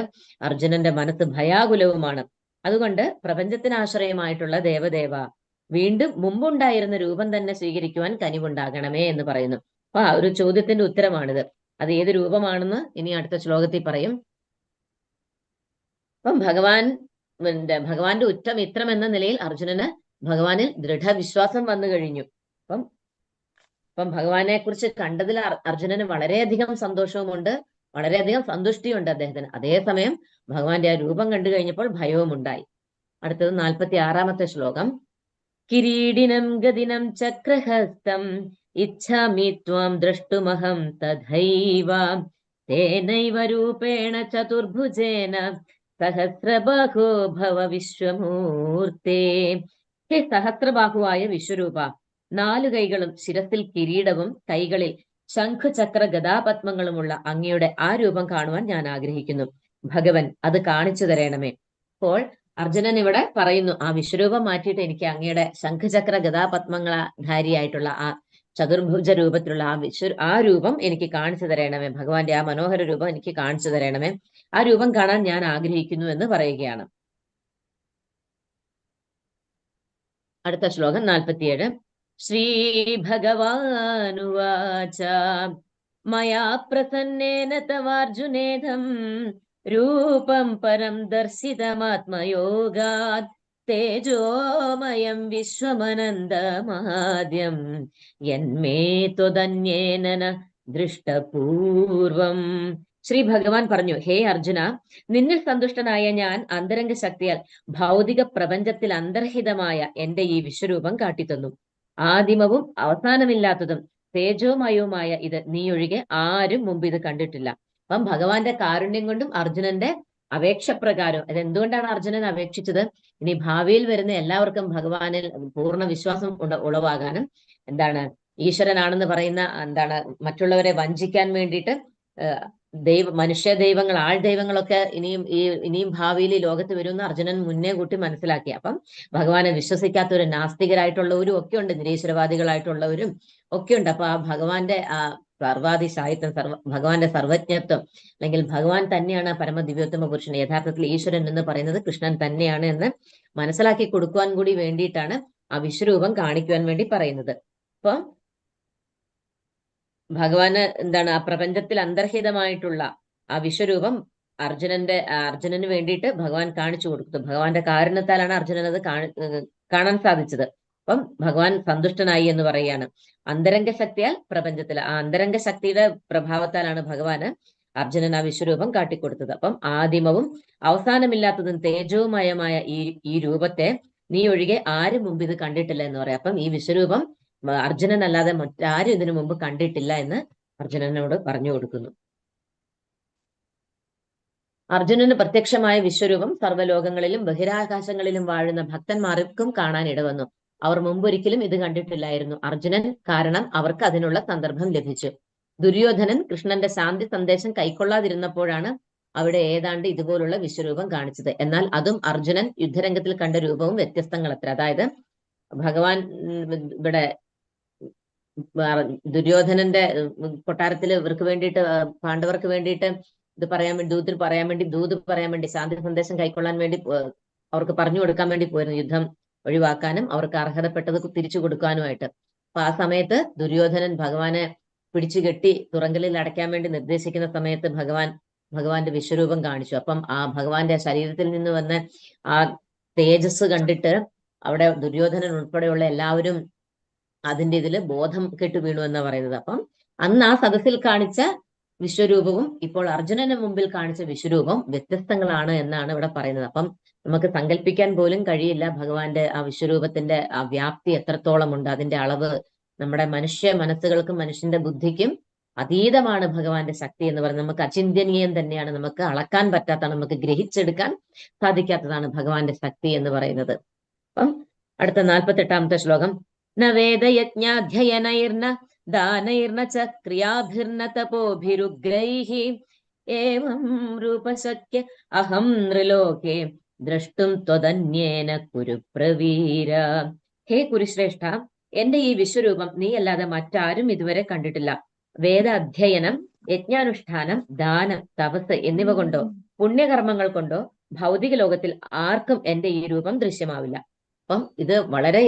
അർജുനന്റെ മനസ്സ് ഭയാകുലവുമാണ്. അതുകൊണ്ട് പ്രപഞ്ചത്തിനാശ്രയമായിട്ടുള്ള ദേവദേവ, വീണ്ടും മുമ്പുണ്ടായിരുന്ന രൂപം തന്നെ സ്വീകരിക്കുവാൻ കനിവുണ്ടാകണമേ എന്ന് പറയുന്നു. അപ്പൊ ആ ഒരു ചോദ്യത്തിന്റെ ഉത്തരമാണിത്. അത് ഏത് രൂപമാണെന്ന് ഇനി അടുത്ത ശ്ലോകത്തിൽ പറയും. അപ്പം ഭഗവാന്റെ ഉറ്റമിത്രം എന്ന നിലയിൽ അർജുനന് ഭഗവാനിൽ ദൃഢവിശ്വാസം വന്നു കഴിഞ്ഞു. അപ്പം ഭഗവാനെ കുറിച്ച് കണ്ടതിൽ അർജുനന് വളരെയധികം സന്തോഷവുമുണ്ട്, വളരെയധികം സന്തുഷ്ടിയുണ്ട് അദ്ദേഹത്തിന്. അതേസമയം ഭഗവാന്റെ ആ രൂപം കണ്ടു കഴിഞ്ഞപ്പോൾ ഭയവും ഉണ്ടായി. അടുത്തത് 46-ാമത്തെ ശ്ലോകം. കിരീടിനം ഗദിനം ചക്രഹസ്തം ഇച്ഛാമി ത്വാം ദ്രഷ്ടുമഹം തഥൈവ തേനൈവ രൂപേണ ചതുർഭുജേന സഹസ്രബാഹോ ഭവ വിശ്വമൂർത്തേ. ഹേ സഹസ്രബാഹുവായ വിശ്വരൂപ, 4 കൈകളും ശിരസിൽ കിരീടവും കൈകളിൽ ശംഖുചക്ര ഗദാപത്മങ്ങളുമുള്ള അങ്ങയുടെ ആ രൂപം കാണുവാൻ ഞാൻ ആഗ്രഹിക്കുന്നു. ഭഗവൻ അത് കാണിച്ചു തരണമേ. അപ്പോൾ അർജുനൻ ഇവിടെ പറയുന്നു, ആ വിശ്വരൂപം മാറ്റിയിട്ട് എനിക്ക് അങ്ങയുടെ ശംഖുചക്ര ഗദാപത്മങ്ങളധാരിയായിട്ടുള്ള ആ ചതുർഭുജ രൂപത്തിലുള്ള ആ രൂപം എനിക്ക് കാണിച്ചു തരണമേ. ഭഗവാന്റെ ആ മനോഹര രൂപം എനിക്ക് കാണിച്ചു തരണമേ. ആ രൂപം കാണാൻ ഞാൻ ആഗ്രഹിക്കുന്നു എന്ന് പറയുകയാണ്. അടുത്ത ശ്ലോകം 47. ശ്രീ ഭഗവാനുവാച മയാ പ്രസന്നേന തവാർജുനേദം രൂപം പരം ദർശിതമാത്മയോഗാത് തേജോമയം വിശ്വമനന്തമാദ്യം യന്മേ ത്വദന്യേന ന ദൃഷ്ടപൂർവം. ശ്രീ ഭഗവാൻ പറഞ്ഞു, ഹേ അർജുന, നിന്നിൽ സന്തുഷ്ടനായ ഞാൻ അന്തരംഗ ശക്തിയാൽ ഭൗതിക പ്രപഞ്ചത്തിൽ അന്തർഹിതമായ എന്റെ ഈ വിശ്വരൂപം കാട്ടിത്തന്നു. ആദിമവും അവസാനമില്ലാത്തതും തേജോമയവുമായ ഇത് നീ ഒഴികെ ആരും മുമ്പ് ഇത് കണ്ടിട്ടില്ല. അപ്പം ഭഗവാന്റെ കാരുണ്യം കൊണ്ടും അർജുനന്റെ അപേക്ഷ പ്രകാരം, അതെന്തുകൊണ്ടാണ് അർജുനൻ അപേക്ഷിച്ചത്? ഇനി ഭാവിയിൽ വരുന്ന എല്ലാവർക്കും ഭഗവാനിൽ പൂർണ്ണ വിശ്വാസം ഉളവാകാനും, ഈശ്വരനാണെന്ന് പറയുന്ന മറ്റുള്ളവരെ വഞ്ചിക്കാൻ വേണ്ടിയിട്ട് മനുഷ്യ ദൈവങ്ങൾ, ആൾ ദൈവങ്ങളൊക്കെ ഇനിയും ഭാവിയിൽ ഈ ലോകത്ത് വരുമെന്ന് അർജുനൻ മുന്നേ കൂട്ടി മനസ്സിലാക്കി. അപ്പം ഭഗവാനെ വിശ്വസിക്കാത്തവരും നാസ്തികരായിട്ടുള്ളവരും ഒക്കെ ഉണ്ട്, നിരീശ്വരവാദികളായിട്ടുള്ളവരും ഒക്കെ ഉണ്ട്. അപ്പൊ ആ ഭഗവാന്റെ ആ സർവാധിശായിത്വം, ഭഗവാന്റെ സർവജ്ഞത്വം, അല്ലെങ്കിൽ ഭഗവാൻ തന്നെയാണ് പരമദിവ്യോത്തമ പുരുഷൻ, യഥാർത്ഥത്തിൽ ഈശ്വരൻ എന്ന് പറയുന്നത് കൃഷ്ണൻ തന്നെയാണ് എന്ന് മനസ്സിലാക്കി കൊടുക്കുവാൻ കൂടി വേണ്ടിയിട്ടാണ് ആ വിശ്വരൂപം കാണിക്കുവാൻ വേണ്ടി പറയുന്നത്. അപ്പൊ ഭഗവാന് ആ പ്രപഞ്ചത്തിൽ അന്തർഹിതമായിട്ടുള്ള ആ വിശ്വരൂപം അർജുനന് വേണ്ടിയിട്ട് ഭഗവാൻ കാണിച്ചു കൊടുത്തു. ഭഗവാന്റെ കാരുണ്യത്താലാണ് അർജുനൻ അത് കാണാൻ സാധിച്ചത്. അപ്പം ഭഗവാൻ സന്തുഷ്ടനായി എന്ന് പറയുകയാണ്. അന്തരംഗ ശക്തിയാൽ പ്രപഞ്ചത്തിൽ ആ അന്തരംഗ ശക്തിയുടെ പ്രഭാവത്താലാണ് ഭഗവാന് അർജുനൻ ആ വിശ്വരൂപം കാട്ടിക്കൊടുത്തത്. അപ്പം ആദിമവും അവസാനമില്ലാത്തതും തേജോമയമായ ഈ രൂപത്തെ നീ ഒഴികെ ആരും മുമ്പ് ഇത് കണ്ടിട്ടില്ല എന്ന് പറയാം. അപ്പം ഈ വിശ്വരൂപം അർജുനൻ അല്ലാതെ മറ്റാരും ഇതിനു മുമ്പ് കണ്ടിട്ടില്ല എന്ന് അർജുനനോട് പറഞ്ഞു കൊടുക്കുന്നു. അർജുനന് പ്രത്യക്ഷമായ വിശ്വരൂപം സർവ്വലോകങ്ങളിലും ബഹിരാകാശങ്ങളിലും വാഴുന്ന ഭക്തന്മാർക്കും കാണാൻ ഇടവന്നു. അവർ മുമ്പൊരിക്കലും ഇത് കണ്ടിട്ടില്ലായിരുന്നു. അർജുനൻ കാരണം അവർക്ക് അതിനുള്ള സന്ദർഭം ലഭിച്ചു. ദുര്യോധനൻ കൃഷ്ണന്റെ ശാന്തി സന്ദേശം കൈക്കൊള്ളാതിരുന്നപ്പോഴാണ് അവിടെ ഏതാണ്ട് ഇതുപോലുള്ള വിശ്വരൂപം കാണിച്ചത്. എന്നാൽ അതും അർജുനൻ യുദ്ധരംഗത്തിൽ കണ്ട രൂപവും വ്യത്യസ്തങ്ങളത്ര. അതായത് ഭഗവാൻ ഇവിടെ ദുര്യോധനന്റെ കൊട്ടാരത്തിൽ ഇവർക്ക് വേണ്ടിയിട്ട്, പാണ്ഡവർക്ക് വേണ്ടിയിട്ട് ഇത് ദൂത് പറയാൻ വേണ്ടി ശാന്തി സന്ദേശം കൈക്കൊള്ളാൻ വേണ്ടി അവർക്ക് പറഞ്ഞു കൊടുക്കാൻ വേണ്ടി പോയിരുന്നു, യുദ്ധം ഒഴിവാക്കാനും അവർക്ക് അർഹതപ്പെട്ടത് തിരിച്ചു കൊടുക്കാനുമായിട്ട്. അപ്പൊ ആ സമയത്ത് ദുര്യോധനൻ ഭഗവാനെ പിടിച്ചു കെട്ടി തുറങ്കലിൽ അടയ്ക്കാൻ വേണ്ടി നിർദ്ദേശിക്കുന്ന സമയത്ത് ഭഗവാന്റെ വിശ്വരൂപം കാണിച്ചു. അപ്പം ആ ഭഗവാന്റെ ശരീരത്തിൽ നിന്ന് വന്ന ആ തേജസ് കണ്ടിട്ട് അവിടെ ദുര്യോധനൻ ഉൾപ്പെടെയുള്ള എല്ലാവരും അതിന്റെ ഇതില് ബോധം കെട്ടു വീണു എന്നാ പറയുന്നത്. അപ്പം അന്ന് ആ സദസ്സിൽ കാണിച്ച വിശ്വരൂപവും ഇപ്പോൾ അർജുനന് മുമ്പിൽ കാണിച്ച വിശ്വരൂപം വ്യത്യസ്തങ്ങളാണ് എന്നാണ് ഇവിടെ പറയുന്നത്. അപ്പം നമുക്ക് സങ്കല്പിക്കാൻ പോലും കഴിയില്ല ഭഗവാന്റെ ആ വിശ്വരൂപത്തിന്റെ ആ വ്യാപ്തി എത്രത്തോളം ഉണ്ട്. അതിന്റെ അളവ് നമ്മുടെ മനുഷ്യ മനസ്സുകൾക്കും മനുഷ്യന്റെ ബുദ്ധിക്കും അതീതമാണ് ഭഗവാന്റെ ശക്തി എന്ന് പറയുന്നത്. നമുക്ക് അചിന്തനീയം തന്നെയാണ്, നമുക്ക് അളക്കാൻ പറ്റാത്തതാണ്, നമുക്ക് ഗ്രഹിച്ചെടുക്കാൻ സാധിക്കാത്തതാണ് ഭഗവാന്റെ ശക്തി എന്ന് പറയുന്നത്. അപ്പം അടുത്ത 48ാമത്തെ ശ്ലോകം. ന വേദയജ്ഞാധ്യയനൈർന ദാനൈർന ച ക്രിയാഭിർന തപോഭിരുഗ്രൈഃ ഏവം രൂപശക്യ അഹം നൃലോകേ ദ്രഷ്ടും ത്വദന്യേന കുരു പ്രവീര. ഹേ കുരുശ്രേഷ്ഠ, എന്റെ ഈ വിശ്വരൂപം നീ അല്ലാതെ മറ്റാരും ഇതുവരെ കണ്ടിട്ടില്ല. വേദ അധ്യയനം, യജ്ഞാനുഷ്ഠാനം, ദാനം, തപസ് എന്നിവ കൊണ്ടോ പുണ്യകർമ്മങ്ങൾ കൊണ്ടോ ഭൗതിക ലോകത്തിൽ ആർക്കും എന്റെ ഈ രൂപം ദൃശ്യമാവില്ല. അപ്പം ഇത് വളരെ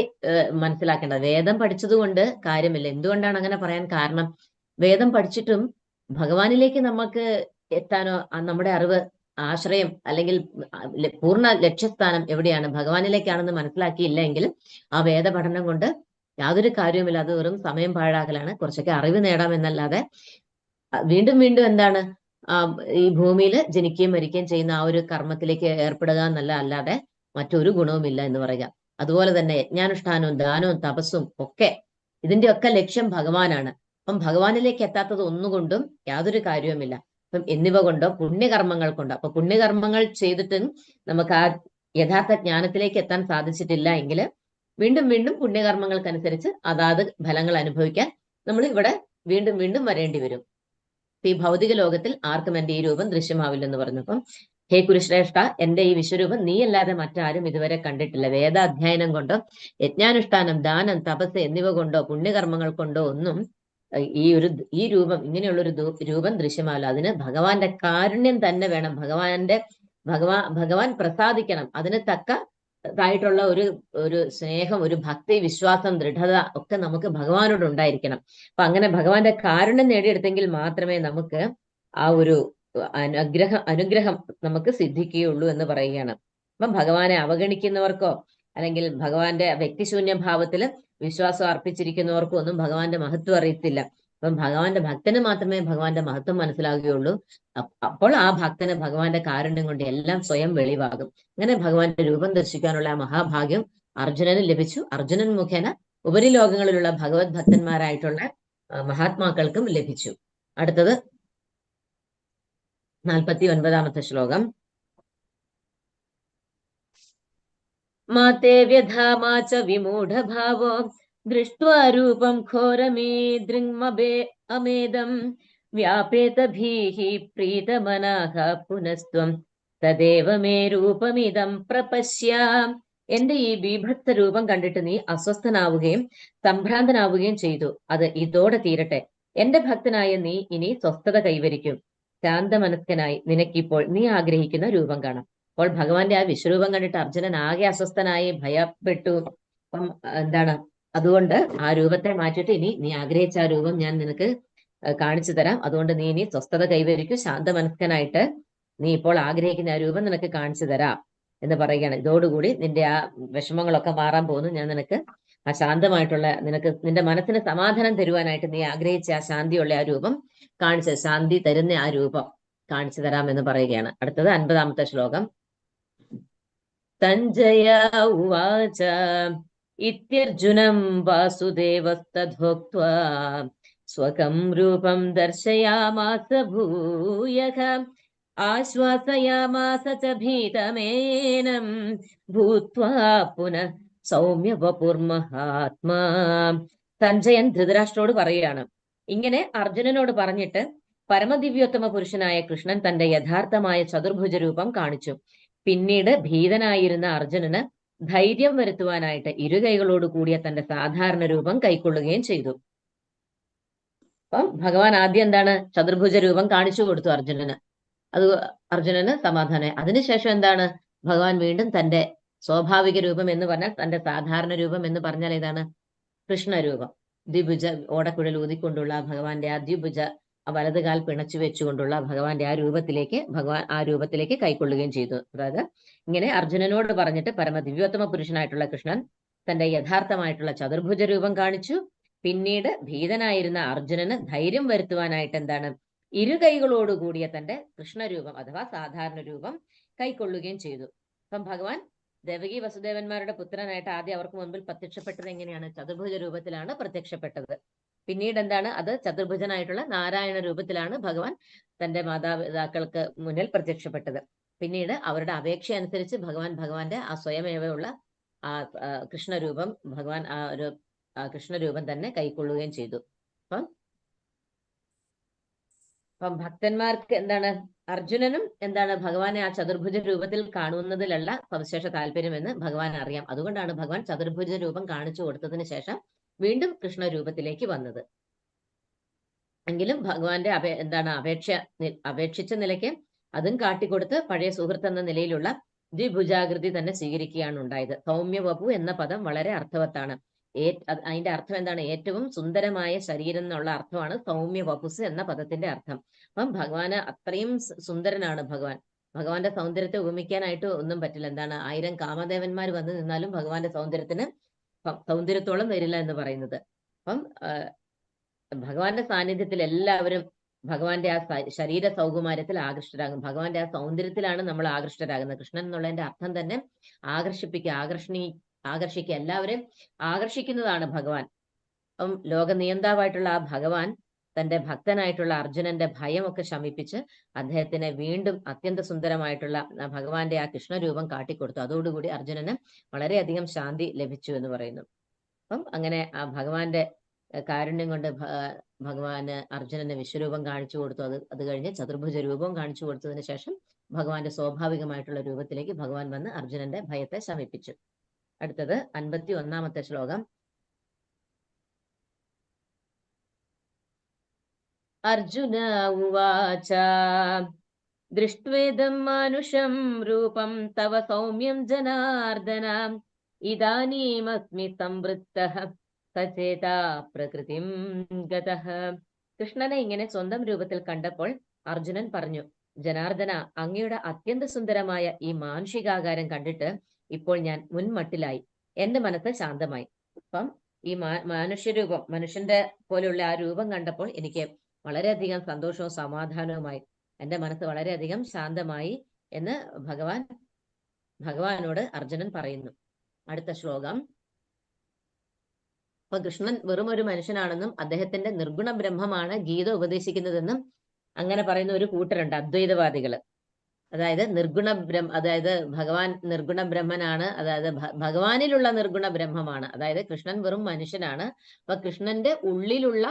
മനസ്സിലാക്കേണ്ടത്. വേദം പഠിച്ചതുകൊണ്ട് കാര്യമില്ല. എന്തുകൊണ്ടാണ് അങ്ങനെ പറയാൻ കാരണം? വേദം പഠിച്ചിട്ടും ഭഗവാനിലേക്ക് നമുക്ക് എത്താനോ, നമ്മുടെ അറിവ് ആശ്രയം അല്ലെങ്കിൽ പൂർണ്ണ ലക്ഷ്യസ്ഥാനം എവിടെയാണ്, ഭഗവാനിലേക്കാണെന്ന് മനസ്സിലാക്കിയില്ല എങ്കിൽ ആ വേദപഠനം കൊണ്ട് യാതൊരു കാര്യവുമില്ല. അത് വെറും സമയം പാഴാക്കലാണ്. കുറച്ചൊക്കെ അറിവ് നേടാമെന്നല്ലാതെ വീണ്ടും വീണ്ടും ഈ ഭൂമിയിൽ ജനിക്കുകയും മരിക്കുകയും ചെയ്യുന്ന ആ ഒരു കർമ്മത്തിലേക്ക് ഏർപ്പെടുക എന്നല്ല, അല്ലാതെ മറ്റൊരു ഗുണവുമില്ല എന്ന് പറയുക. അതുപോലെ തന്നെ യജ്ഞാനുഷ്ഠാനവും ദാനവും തപസ്സും ഒക്കെ ഇതിന്റെ ഒക്കെ ലക്ഷ്യം ഭഗവാനാണ്. അപ്പം ഭഗവാനിലേക്ക് എത്താത്തത് ഒന്നുകൊണ്ടും യാതൊരു കാര്യവുമില്ല. അപ്പം എന്നിവ കൊണ്ടോ പുണ്യകർമ്മങ്ങൾ കൊണ്ടോ, അപ്പൊ പുണ്യകർമ്മങ്ങൾ ചെയ്തിട്ടും നമുക്ക് ആ യഥാർത്ഥ ജ്ഞാനത്തിലേക്ക് എത്താൻ സാധിച്ചിട്ടില്ല എങ്കിൽ വീണ്ടും വീണ്ടും പുണ്യകർമ്മങ്ങൾക്കനുസരിച്ച് അതാത് ഫലങ്ങൾ അനുഭവിക്കാൻ നമ്മൾ ഇവിടെ വീണ്ടും വീണ്ടും വരേണ്ടി വരും. ഈ ഭൗതിക ലോകത്തിൽ ആർക്കും എന്റെ ഈ രൂപം ദൃശ്യമാവില്ലെന്ന് പറഞ്ഞു. അപ്പം ഹേ കുരുശ്രേഷ്ഠ, എന്റെ ഈ വിശ്വരൂപം നീയല്ലാതെ മറ്റാരും ഇതുവരെ കണ്ടിട്ടില്ല. വേദാധ്യയനം കൊണ്ടോ യജ്ഞാനുഷ്ഠാനം, ദാനം, തപസ് എന്നിവ കൊണ്ടോ പുണ്യകർമ്മങ്ങൾ കൊണ്ടോ ഒന്നും ഈ രൂപം, ഇങ്ങനെയുള്ളൊരു രൂപം ദൃശ്യമാവില്ല. അതിന് ഭഗവാന്റെ കാരുണ്യം തന്നെ വേണം. ഭഗവാൻ പ്രസാദിക്കണം. അതിന് തക്കതായിട്ടുള്ള ഒരു സ്നേഹം, ഒരു ഭക്തി, വിശ്വാസം, ദൃഢത ഒക്കെ നമുക്ക് ഭഗവാനോട് ഉണ്ടായിരിക്കണം. അപ്പൊ അങ്ങനെ ഭഗവാന്റെ കാരുണ്യം നേടിയെടുത്തെങ്കിൽ മാത്രമേ നമുക്ക് ആ ഒരു അനുഗ്രഹം നമുക്ക് സിദ്ധിക്കുകയുള്ളൂ എന്ന് പറയുകയാണ്. അപ്പം ഭഗവാനെ അവഗണിക്കുന്നവർക്കോ അല്ലെങ്കിൽ ഭഗവാന്റെ വ്യക്തിശൂന്യ ഭാവത്തിൽ വിശ്വാസം അർപ്പിച്ചിരിക്കുന്നവർക്കോ ഒന്നും ഭഗവാന്റെ മഹത്വം അറിയത്തില്ല. അപ്പം ഭഗവാന്റെ ഭക്തന് മാത്രമേ ഭഗവാന്റെ മഹത്വം മനസ്സിലാകുകയുള്ളൂ. അപ്പോൾ ആ ഭക്തന് ഭഗവാന്റെ കാരുണ്യം കൊണ്ട് എല്ലാം സ്വയം വെളിവാകും. അങ്ങനെ ഭഗവാന്റെ രൂപം ദർശിക്കാനുള്ള ആ മഹാഭാഗ്യം അർജുനന് ലഭിച്ചു. അർജുനൻ മുഖേന ഉപരിലോകങ്ങളിലുള്ള ഭഗവത് ഭക്തന്മാരായിട്ടുള്ള മഹാത്മാക്കൾക്കും ലഭിച്ചു. അടുത്തത് 49-ാമത്തെ ശ്ലോകം. മാതേ വ്യധാമാ ച വിമൂഢഭാവോ ദൃഷ്ട്വാ രൂപം ഘോരമീദൃങ്മബേ അമേദം വ്യാപേത ഭീഹി പ്രീതമനാഹ പുനസ്ത്വം തദേവ മേ രൂപമിദം പ്രപശ്യ. എന്റെ ഈ ബീഭത്സ രൂപം കണ്ടിട്ട് നീ അസ്വസ്ഥനാവുകയും സംഭ്രാന്തനാവുകയും ചെയ്തു. അത് ഇതോടെ തീരട്ടെ. എന്റെ ഭക്തനായ നീ ഇനി സ്വസ്ഥത കൈവരിക്കും. ശാന്തമനസ്കനായി നിനക്കിപ്പോൾ നീ ആഗ്രഹിക്കുന്ന രൂപം കാണാം. അപ്പോൾ ഭഗവാന്റെ ആ വിശ്വരൂപം കണ്ടിട്ട് അർജുനൻ ആകെ അസ്വസ്ഥനായി ഭയപ്പെട്ടു. അപ്പം എന്താണ്, അതുകൊണ്ട് ആ രൂപത്തെ മാറ്റിയിട്ട് ഇനി നീ ആഗ്രഹിച്ച ആ രൂപം ഞാൻ നിനക്ക് കാണിച്ചു തരാം. അതുകൊണ്ട് നീ ഇനി സ്വസ്ഥത കൈവരിക്കും. ശാന്തമനസ്കനായിട്ട് നീ ഇപ്പോൾ ആഗ്രഹിക്കുന്ന ആ രൂപം നിനക്ക് കാണിച്ചു തരാം എന്ന് പറയുകയാണ്. ഇതോടുകൂടി നിന്റെ ആ വിഷമങ്ങളൊക്കെ മാറാൻ പോകുന്നു. ഞാൻ നിനക്ക് ആ ശാന്തമായിട്ടുള്ള, നിന്റെ മനസ്സിന് സമാധാനം തരുവാനായിട്ട് നീ ആഗ്രഹിച്ച ആ ശാന്തിയുള്ള ആ രൂപം ശാന്തി തരുന്ന ആ രൂപം കാണിച്ചു തരാം എന്ന് പറയുകയാണ്. അടുത്തത് 50-ാമത്തെ ശ്ലോകം. സഞ്ജയ ഉവാച ഇത്യർജുനം വാസുദേവസ്തഥോക്ത്വാ സ്വകം രൂപം ദർശയാമാസ ഭൂയഃ ആശ്വാസയാമാസ ച ഭീതമേനം ഭൂത്വാ പുനഃ സൗമ്യ വപുർമഹാത്മാ. സഞ്ജയൻ ധൃതരാഷ്ട്രോട് പറയുകയാണ്. ഇങ്ങനെ അർജുനനോട് പറഞ്ഞിട്ട് പരമദിവ്യോത്തമ പുരുഷനായ കൃഷ്ണൻ തന്റെ യഥാർത്ഥമായ ചതുർഭുജ രൂപം കാണിച്ചു. പിന്നീട് ഭീതനായിരുന്ന അർജുനന് ധൈര്യം വരുത്തുവാനായിട്ട് ഇരുകൈകളോട് കൂടിയ തന്റെ സാധാരണ രൂപം കൈക്കൊള്ളുകയും ചെയ്തു. അപ്പം ഭഗവാൻ ആദ്യം എന്താണ്, ചതുർഭുജ രൂപം കാണിച്ചു കൊടുത്തു അർജുനന്. അത് അർജുനന് സമാധാനമായി. അതിനുശേഷം എന്താണ്, ഭഗവാൻ വീണ്ടും തന്റെ സ്വാഭാവിക രൂപം എന്ന് പറഞ്ഞാൽ, തന്റെ സാധാരണ രൂപം എന്ന് പറഞ്ഞാൽ ഏതാണ്, കൃഷ്ണരൂപം. ദ്വിഭുജ ഓടക്കുഴൽ ഊതിക്കൊണ്ടുള്ള ഭഗവാന്റെ ആ ദ്വിഭുജ വലത് കാൽ പിണച്ചു വെച്ചുകൊണ്ടുള്ള ഭഗവാന്റെ ആ രൂപത്തിലേക്ക് കൈക്കൊള്ളുകയും ചെയ്തു. അതായത് ഇങ്ങനെ അർജുനനോട് പറഞ്ഞിട്ട് പരമദിവ്യോത്തമ പുരുഷനായിട്ടുള്ള കൃഷ്ണൻ തന്റെ യഥാർത്ഥമായിട്ടുള്ള ചതുർഭുജ രൂപം കാണിച്ചു. പിന്നീട് ഭീതനായിരുന്ന അർജുനന് ധൈര്യം വരുത്തുവാനായിട്ട് എന്താണ്, ഇരുകൈകളോടുകൂടിയ തന്റെ കൃഷ്ണരൂപം അഥവാ സാധാരണ രൂപം കൈക്കൊള്ളുകയും ചെയ്തു. അപ്പം ഭഗവാൻ ദേവകി വസുദേവന്മാരുടെ പുത്രനായിട്ട് ആദ്യം അവർക്ക് മുൻപിൽ പ്രത്യക്ഷപ്പെട്ടത് എങ്ങനെയാണ്, ചതുർഭുജ രൂപത്തിലാണ് പ്രത്യക്ഷപ്പെട്ടത്. പിന്നീട് എന്താണ്, അത് ചതുർഭുജനായിട്ടുള്ള നാരായണ രൂപത്തിലാണ് ഭഗവാൻ തന്റെ മാതാപിതാക്കൾക്ക് മുന്നിൽ പ്രത്യക്ഷപ്പെട്ടത്. പിന്നീട് അവരുടെ അപേക്ഷ അനുസരിച്ച് ഭഗവാന്റെ ആ സ്വയമേവയുള്ള ആ കൃഷ്ണരൂപം ഭഗവാൻ ആ കൃഷ്ണരൂപം തന്നെ കൈക്കൊള്ളുകയും ചെയ്തു. അപ്പം ഭക്തന്മാർക്ക് എന്താണ്, അർജുനനും എന്താണ് ഭഗവാനെ ആ ചതുർഭുജ രൂപത്തിൽ കാണുന്നതിലുള്ള സവിശേഷ താല്പര്യമെന്ന് ഭഗവാൻ അറിയാം. അതുകൊണ്ടാണ് ഭഗവാൻ ചതുർഭുജ രൂപം കാണിച്ചു കൊടുത്തതിന് ശേഷം വീണ്ടും കൃഷ്ണരൂപത്തിലേക്ക് വന്നത്. എങ്കിലും ഭഗവാന്റെ അപേക്ഷിച്ച നിലയ്ക്ക് അതും കാട്ടിക്കൊടുത്ത് പഴയ സുഹൃത്ത് എന്ന നിലയിലുള്ള ദ്വിഭുജാകൃതി തന്നെ സ്വീകരിക്കുകയാണ് ഉണ്ടായത്. സൗമ്യവപു എന്ന പദം വളരെ അർത്ഥവത്താണ്. അതിന്റെ അർത്ഥം എന്താണ്, ഏറ്റവും സുന്ദരമായ ശരീരം എന്നുള്ള അർത്ഥമാണ് സൗമ്യ വപുസ് എന്ന പദത്തിന്റെ അർത്ഥം. അപ്പം ഭഗവാന് അത്രയും സുന്ദരനാണ്. ഭഗവാന്റെ സൗന്ദര്യത്തെ ഉപമിക്കാനായിട്ട് ഒന്നും പറ്റില്ല. എന്താണ്, 1000 കാമദേവന്മാർ വന്നു നിന്നാലും ഭഗവാന്റെ സൗന്ദര്യത്തോളം വരില്ല എന്ന് പറയുന്നത്. അപ്പം ഭഗവാന്റെ സാന്നിധ്യത്തിൽ എല്ലാവരും ഭഗവാന്റെ ആ ശരീര സൗകുമാര്യത്തിൽ ആകൃഷ്ടരാകും. ഭഗവാന്റെ ആ സൗന്ദര്യത്തിലാണ് നമ്മൾ ആകൃഷ്ടരാകുന്നത്. കൃഷ്ണൻ എന്നുള്ളതിന്റെ അർത്ഥം തന്നെ ആകർഷിക്കുക, എല്ലാവരെയും ആകർഷിക്കുന്നതാണ് ഭഗവാൻ. അപ്പം ലോക നിയന്താവായിട്ടുള്ള ആ ഭഗവാൻ തന്റെ ഭക്തനായിട്ടുള്ള അർജുനന്റെ ഭയമൊക്കെ ശമിപ്പിച്ച് അദ്ദേഹത്തിന് വീണ്ടും അത്യന്ത സുന്ദരമായിട്ടുള്ള ഭഗവാന്റെ ആ കൃഷ്ണരൂപം കാട്ടിക്കൊടുത്തു. അതോടുകൂടി അർജുനന് വളരെയധികം ശാന്തി ലഭിച്ചു എന്ന് പറയുന്നു. അപ്പം അങ്ങനെ ആ ഭഗവാന്റെ കാരുണ്യം കൊണ്ട് ഭഗവാന് അർജുനന് വിശ്വരൂപം കാണിച്ചു കൊടുത്തു. അത് കഴിഞ്ഞ് ചതുർഭുജ രൂപവും കാണിച്ചു കൊടുത്തതിന് ശേഷം ഭഗവാന്റെ സ്വാഭാവികമായിട്ടുള്ള രൂപത്തിലേക്ക് ഭഗവാൻ വന്ന് അർജുനന്റെ ഭയത്തെ ശമിപ്പിച്ചു. അടുത്തത് 51-ാമത്തെ ശ്ലോകം. അർജുന ഉവാച ദൃഷ്ട്വേദം മാനുഷം രൂപം തവ സൗമ്യം ജനാർദന ഇദാനീമസ്മി സംവൃത്തഃ സചേതാ പ്രകൃതിം ഗതഃ. കൃഷ്ണനെ ഇങ്ങനെ സ്വന്തം രൂപത്തിൽ കണ്ടപ്പോൾ അർജുനൻ പറഞ്ഞു, ജനാർദന, അങ്ങയുടെ അത്യന്ത സുന്ദരമായ ഈ മാനുഷികാകാരം കണ്ടിട്ട് ഇപ്പോൾ ഞാൻ മുൻമട്ടിലായി, എന്റെ മനസ്സ് ശാന്തമായി. അപ്പം ഈ മനുഷ്യരൂപം, മനുഷ്യന്റെ പോലെയുള്ള ആ രൂപം കണ്ടപ്പോൾ എനിക്ക് വളരെയധികം സന്തോഷവും സമാധാനവുമായി, എന്റെ മനസ്സ് വളരെയധികം ശാന്തമായി എന്ന് ഭഗവാനോട് അർജുനൻ പറയുന്നു. അടുത്ത ശ്ലോകം. അപ്പൊ കൃഷ്ണൻ വെറും ഒരു മനുഷ്യനാണെന്നും അദ്ദേഹത്തിന്റെ നിർഗുണ ബ്രഹ്മമാണ് ഗീത ഉപദേശിക്കുന്നതെന്നും അങ്ങനെ പറയുന്ന ഒരു കൂട്ടരുണ്ട്, അദ്വൈതവാദികള്. അതായത് അതായത് ഭഗവാൻ നിർഗുണ ബ്രഹ്മനാണ്, അതായത് ഭഗവാനിലുള്ള നിർഗുണ ബ്രഹ്മമാണ്. അതായത് കൃഷ്ണൻ വെറും മനുഷ്യനാണ്. അപ്പൊ കൃഷ്ണന്റെ ഉള്ളിലുള്ള